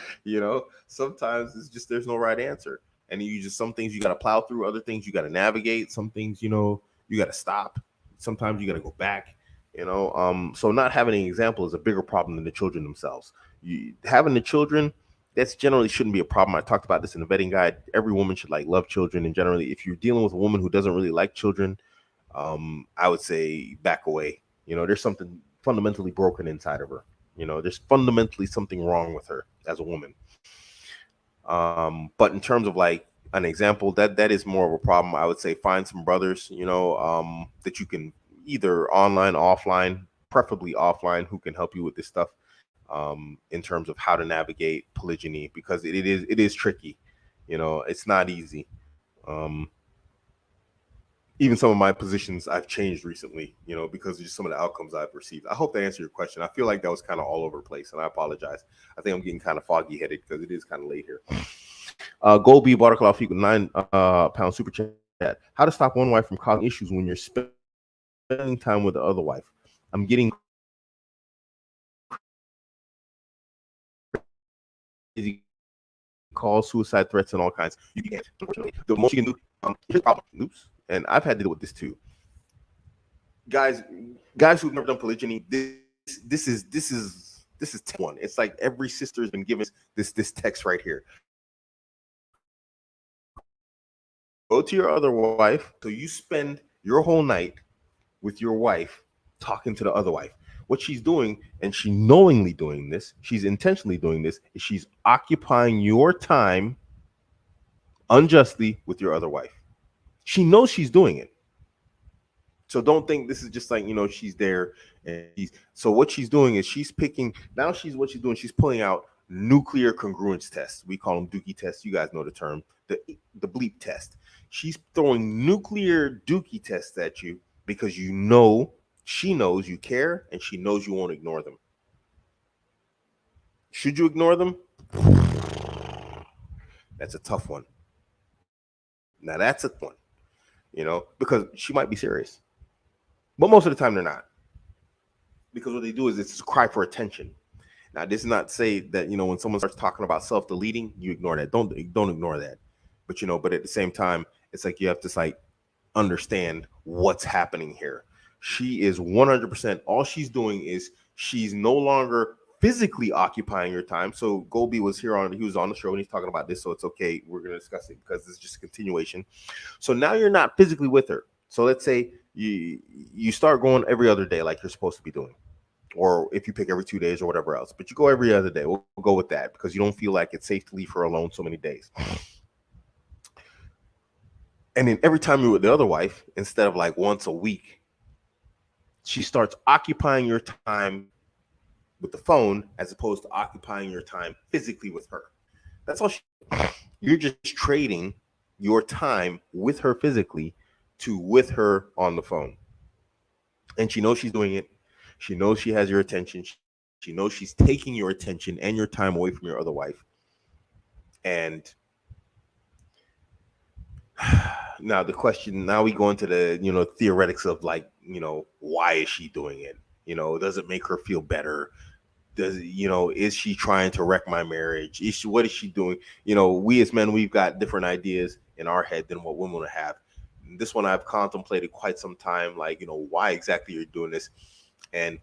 Sometimes it's just there's no right answer. And some things you got to plow through, other things you got to navigate, some things, you got to stop. Sometimes you got to go back, so not having an example is a bigger problem than the children themselves. Having the children, that's generally shouldn't be a problem. I talked about this in the vetting guide. Every woman should like love children. And generally, if you're dealing with a woman who doesn't really like children, I would say back away. There's something fundamentally broken inside of her. There's fundamentally something wrong with her as a woman. But in terms of like an example, that is more of a problem. I would say find some brothers, that you can either online, offline, preferably offline, who can help you with this stuff. In terms of how to navigate polygyny, because it is tricky. It's not easy. Even some of my positions I've changed recently, because of just some of the outcomes I've received. I hope that answered your question. I feel like that was kind of all over the place, and I apologize. I think I'm getting kind of foggy headed because it is kind of late here. Gold B Buttercloth equal 9 pound super chat. How to stop one wife from causing issues when you're spending time with the other wife? I'm getting calls, suicide threats, and all kinds. You can't. Unfortunately, the most you can do. Here's the problem. Oops. And I've had to deal with this too. Guys who've never done polygyny, this is one. It's like every sister has been given this text right here. Go to your other wife, so you spend your whole night with your wife talking to the other wife. What she's doing, and she knowingly doing this, she's intentionally doing this, is she's occupying your time unjustly with your other wife. She knows she's doing it. So don't think this is just like, she's there and so what she's doing is she's pulling out nuclear congruence tests. We call them Dookie tests. You guys know the term, the bleep test. She's throwing nuclear Dookie tests at you because she knows you care and she knows you won't ignore them. Should you ignore them? That's a tough one. Now that's a one, because she might be serious. But most of the time they're not. Because what they do is it's a cry for attention. Now, this is not to say that, when someone starts talking about self-deleting, you ignore that. Don't ignore that. But, but at the same time, it's like you have to like understand what's happening here. She is 100%. All she's doing is she's no longer physically occupying your time. So Goldie was he was on the show and he's talking about this. So it's okay. We're going to discuss it because it's just a continuation. So now you're not physically with her. So let's say you start going every other day like you're supposed to be doing. or if you pick every 2 days or whatever else. But you go every other day. We'll go with that because you don't feel like it's safe to leave her alone so many days. And then every time you're with the other wife, instead of like once a week, she starts occupying your time with the phone as opposed to occupying your time physically with her. That's all. You're just trading your time with her physically to with her on the phone. And she knows she's doing it. She knows she has your attention. She knows she's taking your attention and your time away from your other wife. And now the question, now we go into the, theoretics of like, why is she doing it? Does it make her feel better? Does, is she trying to wreck my marriage? What is she doing? We as men, we've got different ideas in our head than what women have. This one I've contemplated quite some time, like, why exactly you're doing this. And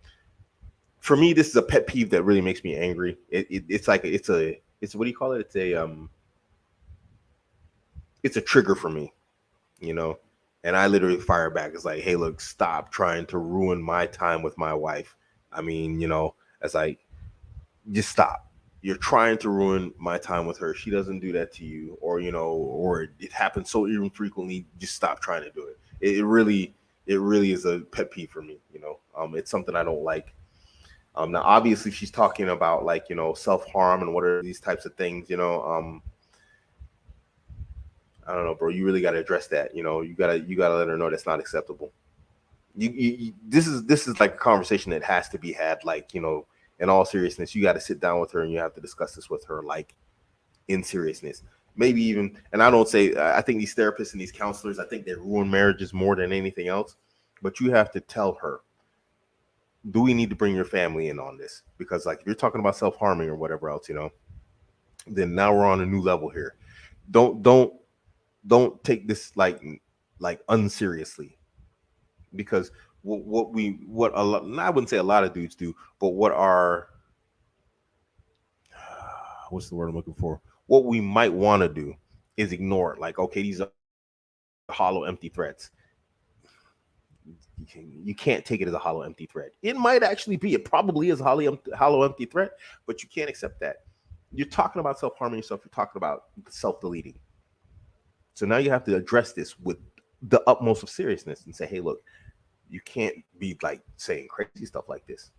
for me, this is a pet peeve that really makes me angry. It's what do you call it? It's a trigger for me, and I literally fire back. It's like, hey, look, stop trying to ruin my time with my wife. I mean, it's like, just stop. You're trying to ruin my time with her. She doesn't do that to you, or it happens so infrequently. Just stop trying to do it. It really is a pet peeve for me. It's something I don't like. Now, obviously, she's talking about like self-harm and what are these types of things. I don't know, bro. You really got to address that. You gotta let her know that's not acceptable. This is like a conversation that has to be had. Like, in all seriousness, you got to sit down with her and you have to discuss this with her, like, in seriousness. Maybe even, and I don't say, I think these therapists and these counselors, I think they ruin marriages more than anything else. But you have to tell her, do we need to bring your family in on this? Because like, if you're talking about self-harming or whatever else, then now we're on a new level here. Don't take this like unseriously, because what a lot, I wouldn't say a lot of dudes do, but what are what's the word I'm looking for? What we might want to do is ignore it. Like, okay, these are hollow, empty threats. You can't take it as a hollow, empty threat. It might actually be. It probably is a hollow, empty threat, but you can't accept that. You're talking about self-harming yourself. You're talking about self-deleting. So now you have to address this with the utmost of seriousness and say, hey, look, you can't be like saying crazy stuff like this.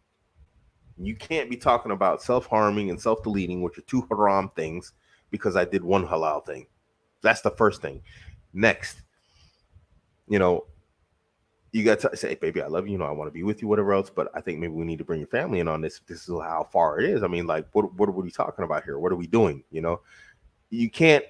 You can't be talking about self-harming and self-deleting, which are two haram things, because I did one halal thing. That's the first thing. Next, you got to say, hey, baby, I love you. I want to be with you, whatever else. But I think maybe we need to bring your family in on this. This is how far it is. I mean, like, what are we talking about here? What are we doing? You can't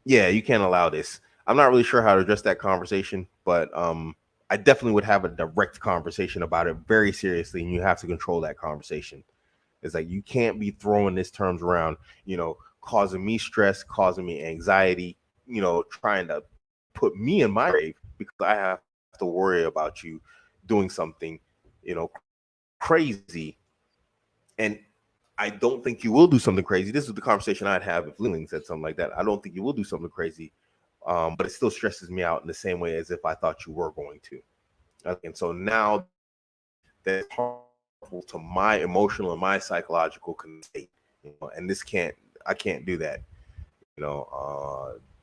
allow this. I'm not really sure how to address that conversation, but I definitely would have a direct conversation about it very seriously, and you have to control that conversation. It's like, you can't be throwing these terms around, causing me stress, causing me anxiety, trying to put me in my grave because I have to worry about you doing something, crazy. And I don't think you will do something crazy. This is the conversation I'd have if Lilling said something like that. I don't think you will do something crazy, but it still stresses me out in the same way as if I thought you were going to. And so now that's harmful to my emotional and my psychological state, and I can't do that.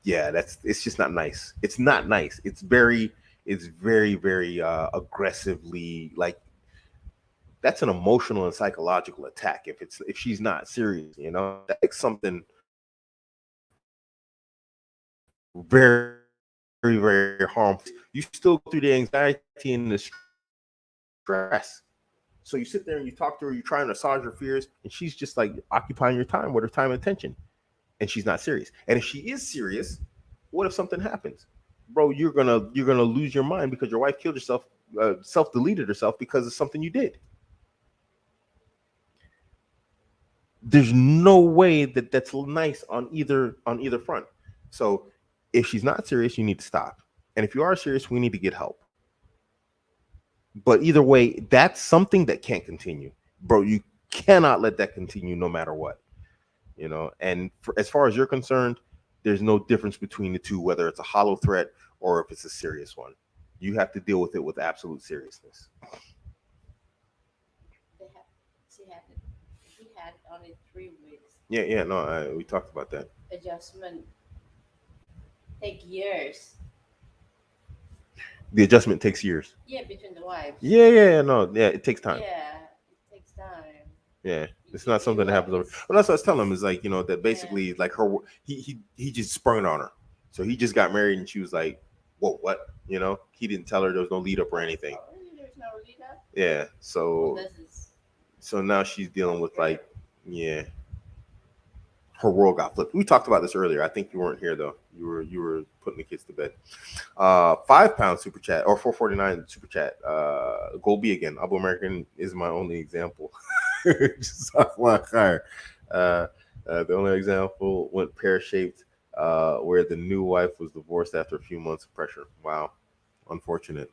It's just not nice. It's not nice. It's very, very aggressively, like, that's an emotional and psychological attack. If she's not serious, that's something very, very, very harmful. You still go through the anxiety and the stress. So you sit there and you talk to her, you try and massage her fears, and she's just like occupying your time with her time and attention. And she's not serious. And if she is serious, what if something happens? Bro, you're gonna lose your mind because your wife killed herself, self-deleted herself because of something you did. There's no way that's nice on either front. So if she's not serious, you need to stop. And if you are serious, we need to get help. But either way, that's something that can't continue. Bro, you cannot let that continue no matter what. And as far as you're concerned, there's no difference between the two, whether it's a hollow threat or if it's a serious one. You have to deal with it with absolute seriousness. had only 3 weeks. Yeah. No, we talked about that. Adjustment take years. The adjustment takes years. Yeah, between the wives. Yeah. No, yeah, it takes time. Yeah, it takes time. Yeah, it's not something that happens over. Well, that's what I was telling him is like, that basically like her, he just sprung it on her. So he just got married and she was like, whoa, what? He didn't tell her there was no lead up or anything. Oh, really? There's no lead up? Yeah, Well, so this is so now she's dealing with like, yeah, her world got flipped. We talked about this earlier. I think you weren't here though. You were putting the kids to bed. £5 super chat or 449 super chat. Go be again. Abuamerican is my only example. The only example went pear-shaped, where the new wife was divorced after a few months of pressure. Wow, unfortunate.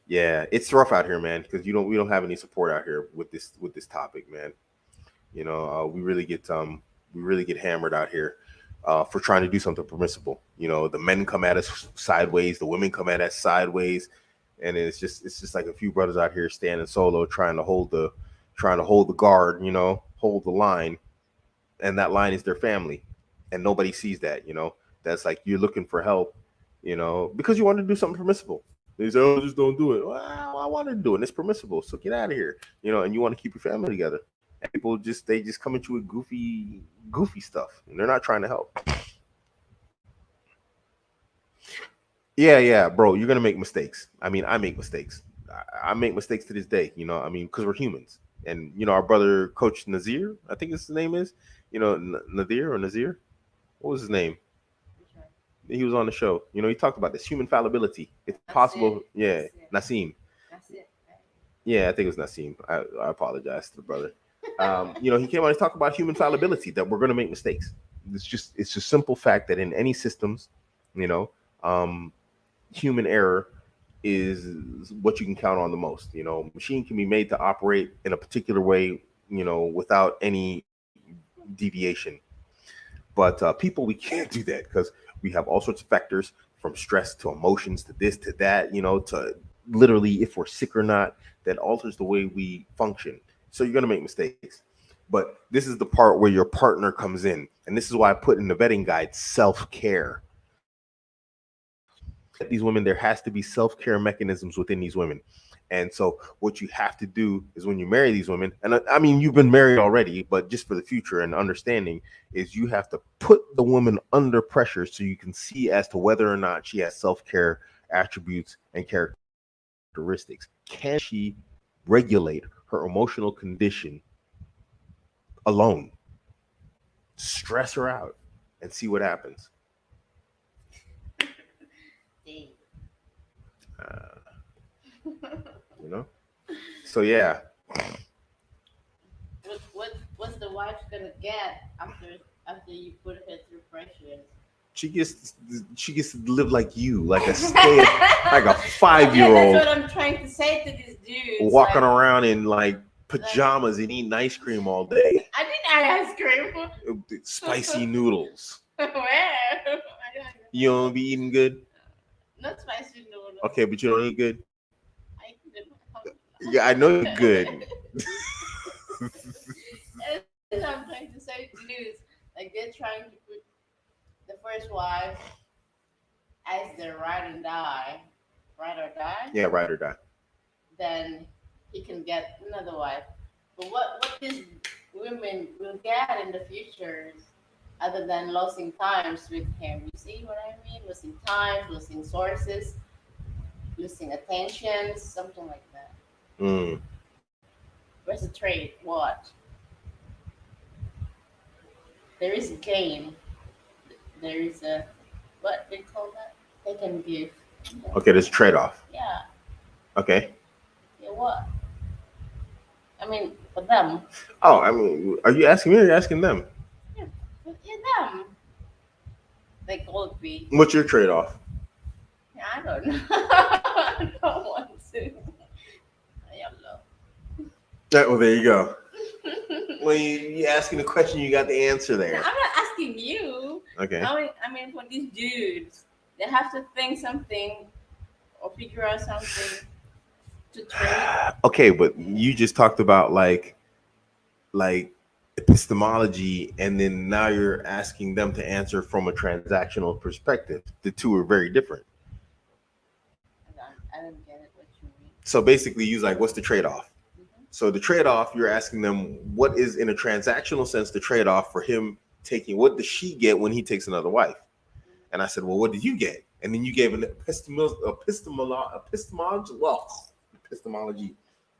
Yeah, it's rough out here, man, because we don't have any support out here with this topic, man. We really get hammered out here for trying to do something permissible. The men come at us sideways, the women come at us sideways, and it's just like a few brothers out here standing solo, trying to hold the guard, hold the line, and that line is their family, and nobody sees that. That's like you're looking for help, because you want to do something permissible. They say, "Oh, just don't do it." Well, I want to do it. And it's permissible, so get out of here, and you want to keep your family together. And people they just come at you with goofy stuff, and they're not trying to help. Yeah, bro, you're gonna make mistakes. I mean, I make mistakes. I make mistakes to this day. Because we're humans. And our brother, Coach Nazir, I think his name is, Nadir or Nazir. What was his name? He was on the show. He talked about this human fallibility. It's possible. Yeah, Nassim. that's it. Right? Yeah, I think it was Nassim. I apologize to the brother. He came on and talked about human fallibility, that we're going to make mistakes. It's a simple fact that in any systems, human error is what you can count on the most. Machine can be made to operate in a particular way, without any deviation. But people, we can't do that because we have all sorts of factors, from stress to emotions to this to that, to literally if we're sick or not, that alters the way we function. So you're going to make mistakes. But this is the part where your partner comes in. And this is why I put in the vetting guide self-care. These women, there has to be self-care mechanisms within these women. And so what you have to do is when you marry these women, and I mean, you've been married already, but just for the future and understanding, is you have to put the woman under pressure so you can see as to whether or not she has self-care attributes and characteristics. Can she regulate her emotional condition alone? Stress her out and see what happens. So yeah. What's the wife gonna get after you put her through pressure? She gets to live like you, like a 5-year-old. Yeah, that's what I'm trying to say to these dudes. Walking around in like pajamas and eating ice cream all day. I didn't eat ice cream. Spicy noodles. Where? You don't be eating good? Not spicy noodles. Okay, but you don't eat good? I eat good. Yeah, I know you're good. That's what I'm trying to say to dudes. Like, they're trying to put the first wife as the ride or die. Yeah, ride or die. Then he can get another wife. But what these women will get in the future, other than losing times with him, you see what I mean? Losing time, losing sources, losing attention, something like that. Where's the trade? What? There is a game. There is a, what they call that? Take and give. Okay, there's a trade-off. Yeah. Okay. Yeah, what? I mean, for them. Oh, I mean, are you asking me or are you asking them? Yeah, them. They could be. What's your trade-off? Yeah, I don't know. I don't want to. I don't know. Well, there you go. Well, you asking the question, you got the answer there. I'm not asking you. Okay. I mean, for these dudes, they have to think something or figure out something to trade. Okay, but you just talked about like like epistemology, and then now you're asking them to answer from a transactional perspective. The two are very different. I don't get it. What you mean? So basically, use like, what's the trade-off? So the trade-off, you're asking them, what is in a transactional sense the trade-off for him taking? What does she get when he takes another wife? And I said, well, what did you get? And then you gave an epistemology.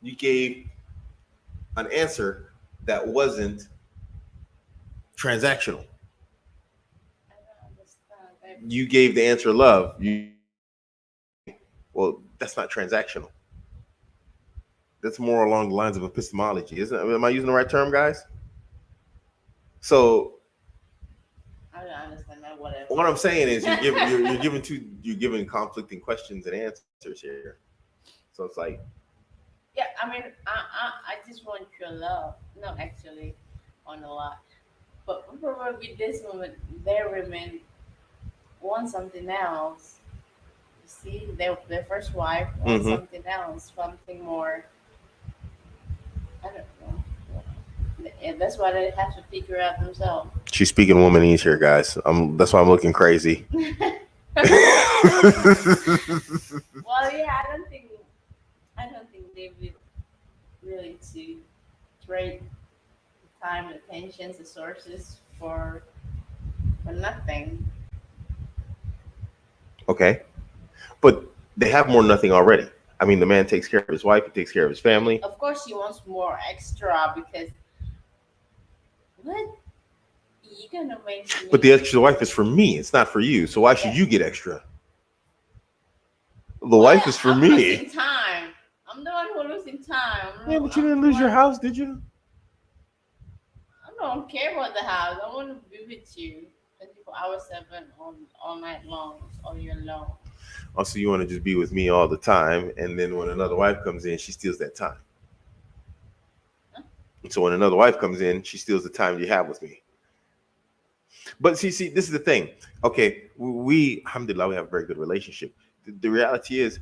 You gave an answer that wasn't transactional. I don't understand. You gave the answer love. Well, that's not transactional. That's more along the lines of epistemology, isn't it? Am I using the right term, guys? So I don't understand that. Whatever. what I'm saying is you're giving conflicting questions and answers here. So it's like, Yeah, I mean, I just want your love. No, actually, on a lot. But probably this woman, their women want something else. You see, their first wife wants something else, something more. I don't know. And that's why they have to figure out themselves. she's speaking womanese here, guys. That's why I'm looking crazy. Well, yeah, I don't think they would really to trade the time, the attention, the sources for nothing. Okay, but they have more than nothing already. I mean, the man takes care of his wife, he takes care of his family. Of course, he wants more extra because what you gonna make me? But the extra wife is for me. It's not for you. So why should you get extra? The wife is for I'm me. losing time. I'm the one who losing time. Yeah, but you didn't lose your house, did you? I don't care about the house. I want to be with you 24/7 all night long, all year long. Also, you want to just be with me all the time, and then when another wife comes in, she steals that time. Huh? So when another wife comes in, she steals the time you have with me. But see, this is the thing. Okay, we, alhamdulillah, we have a very good relationship. The reality is,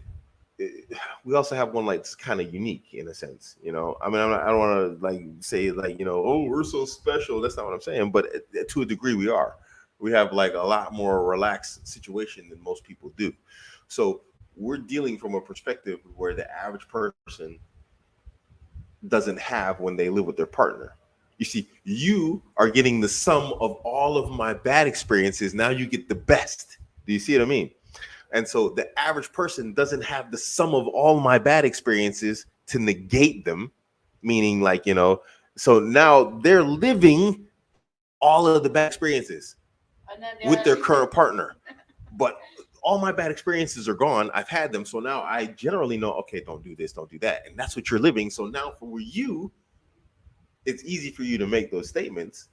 we also have one like that's kind of unique in a sense, you know. I mean, I don't want to like say like, you know, oh, we're so special. That's not what I'm saying. But to a degree, we are. We have like a lot more relaxed situation than most people do. So we're dealing from a perspective where the average person doesn't have when they live with their partner. You see, you are getting the sum of all of my bad experiences. Now you get the best. Do you see what I mean? And so the average person doesn't have the sum of all my bad experiences to negate them, meaning like, you know, so now they're living all of the bad experiences with their current partner. But all my bad experiences are gone. I've had them. So now I generally know, okay, don't do this, don't do that. And that's what you're living. So now for you, it's easy for you to make those statements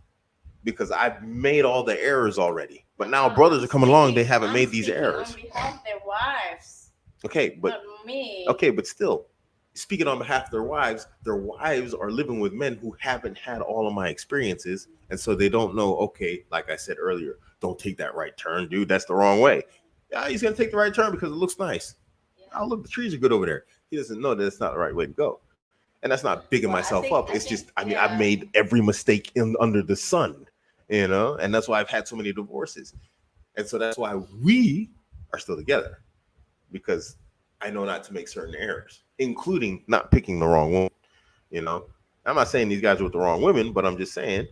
because I've made all the errors already. But now brothers are coming along, they haven't made these errors. On behalf of their wives. Okay, but not me. Okay, but still, speaking on behalf of their wives are living with men who haven't had all of my experiences, and so they don't know, okay, like I said earlier, don't take that right turn, dude. That's the wrong way. Yeah, he's gonna take the right turn because it looks nice. Yeah. Oh, look, the trees are good over there. He doesn't know that it's not the right way to go. And that's not bigging myself up. It's just, I mean, I've made every mistake under the sun, you know, and that's why I've had so many divorces. And so that's why we are still together, because I know not to make certain errors, including not picking the wrong woman. You know, I'm not saying these guys are with the wrong women, but I'm just saying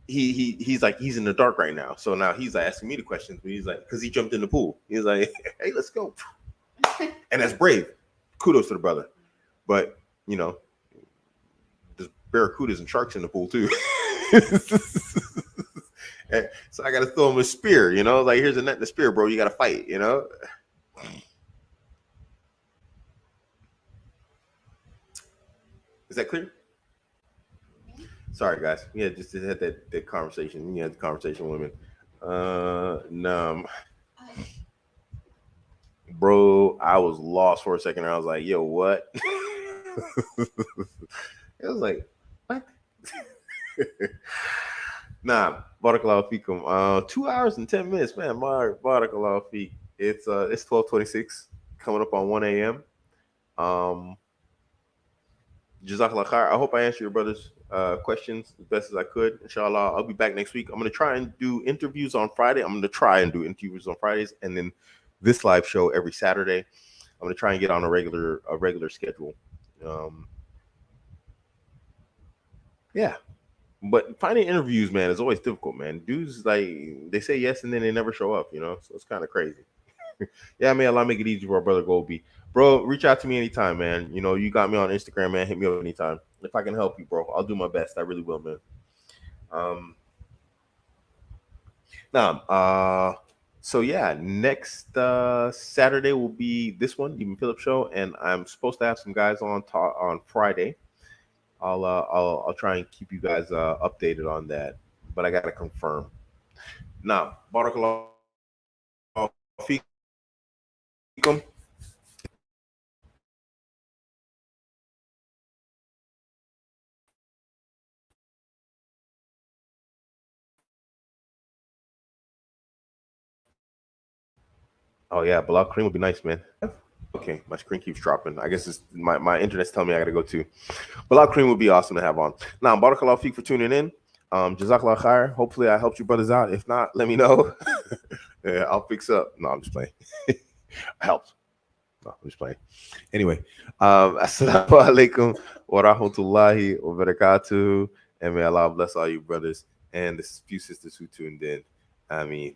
he's like, he's in the dark right now. So now he's like asking me the questions, but he's like, because he jumped in the pool. He's like, hey, let's go. And that's brave. Kudos to the brother. But, you know, there's barracudas and sharks in the pool too. So I got to throw him a spear, you know, like, here's a net and a spear, bro. You got to fight, you know. Is that clear? Sorry, guys. Yeah, just had that conversation. You had the conversation with women. Bro, I was lost for a second. I was like, yo, what? It was like, what? Nah, Barakallahu Fikum. 2 hours and 10 minutes, man. Barakallahu Fik. It's 12:26, coming up on 1 a.m. Jazakallah khair. I hope I answered your brother's questions as best as I could. Inshallah, I'll be back next week. I'm gonna try and do interviews on Friday. I'm gonna try and do interviews on Fridays, and then this live show every Saturday. I'm gonna try and get on a regular schedule. Um, yeah, but finding interviews, man, is always difficult, man. Dudes like they say yes and then they never show up, so it's kind of crazy. Yeah, man, Allah make it easy for our brother Goldie. Bro, reach out to me anytime, man. You got me on Instagram, man. Hit me up anytime. If I can help you, bro, I'll do my best. I really will, man. Um, now, so yeah, next Saturday will be this one, the Phillip show, and I'm supposed to have some guys on Friday. I'll try and keep you guys updated on that, but I gotta confirm. Now, Barakallahu fikum. Oh yeah, Balak cream would be nice, man. Okay, my screen keeps dropping. I guess it's my internet's telling me I gotta go too. Balak cream would be awesome to have on. Now, Barakallahu Feek for tuning in. Jazakallah khair. Hopefully I helped you brothers out. If not, let me know. Yeah, I'll fix up. No, I'm just playing. I helped. No, I'm just playing. Anyway, assalamu alaikum wa rahmatullahi wa barakatuh. And may Allah bless all you brothers and the few sisters who tuned in. I mean,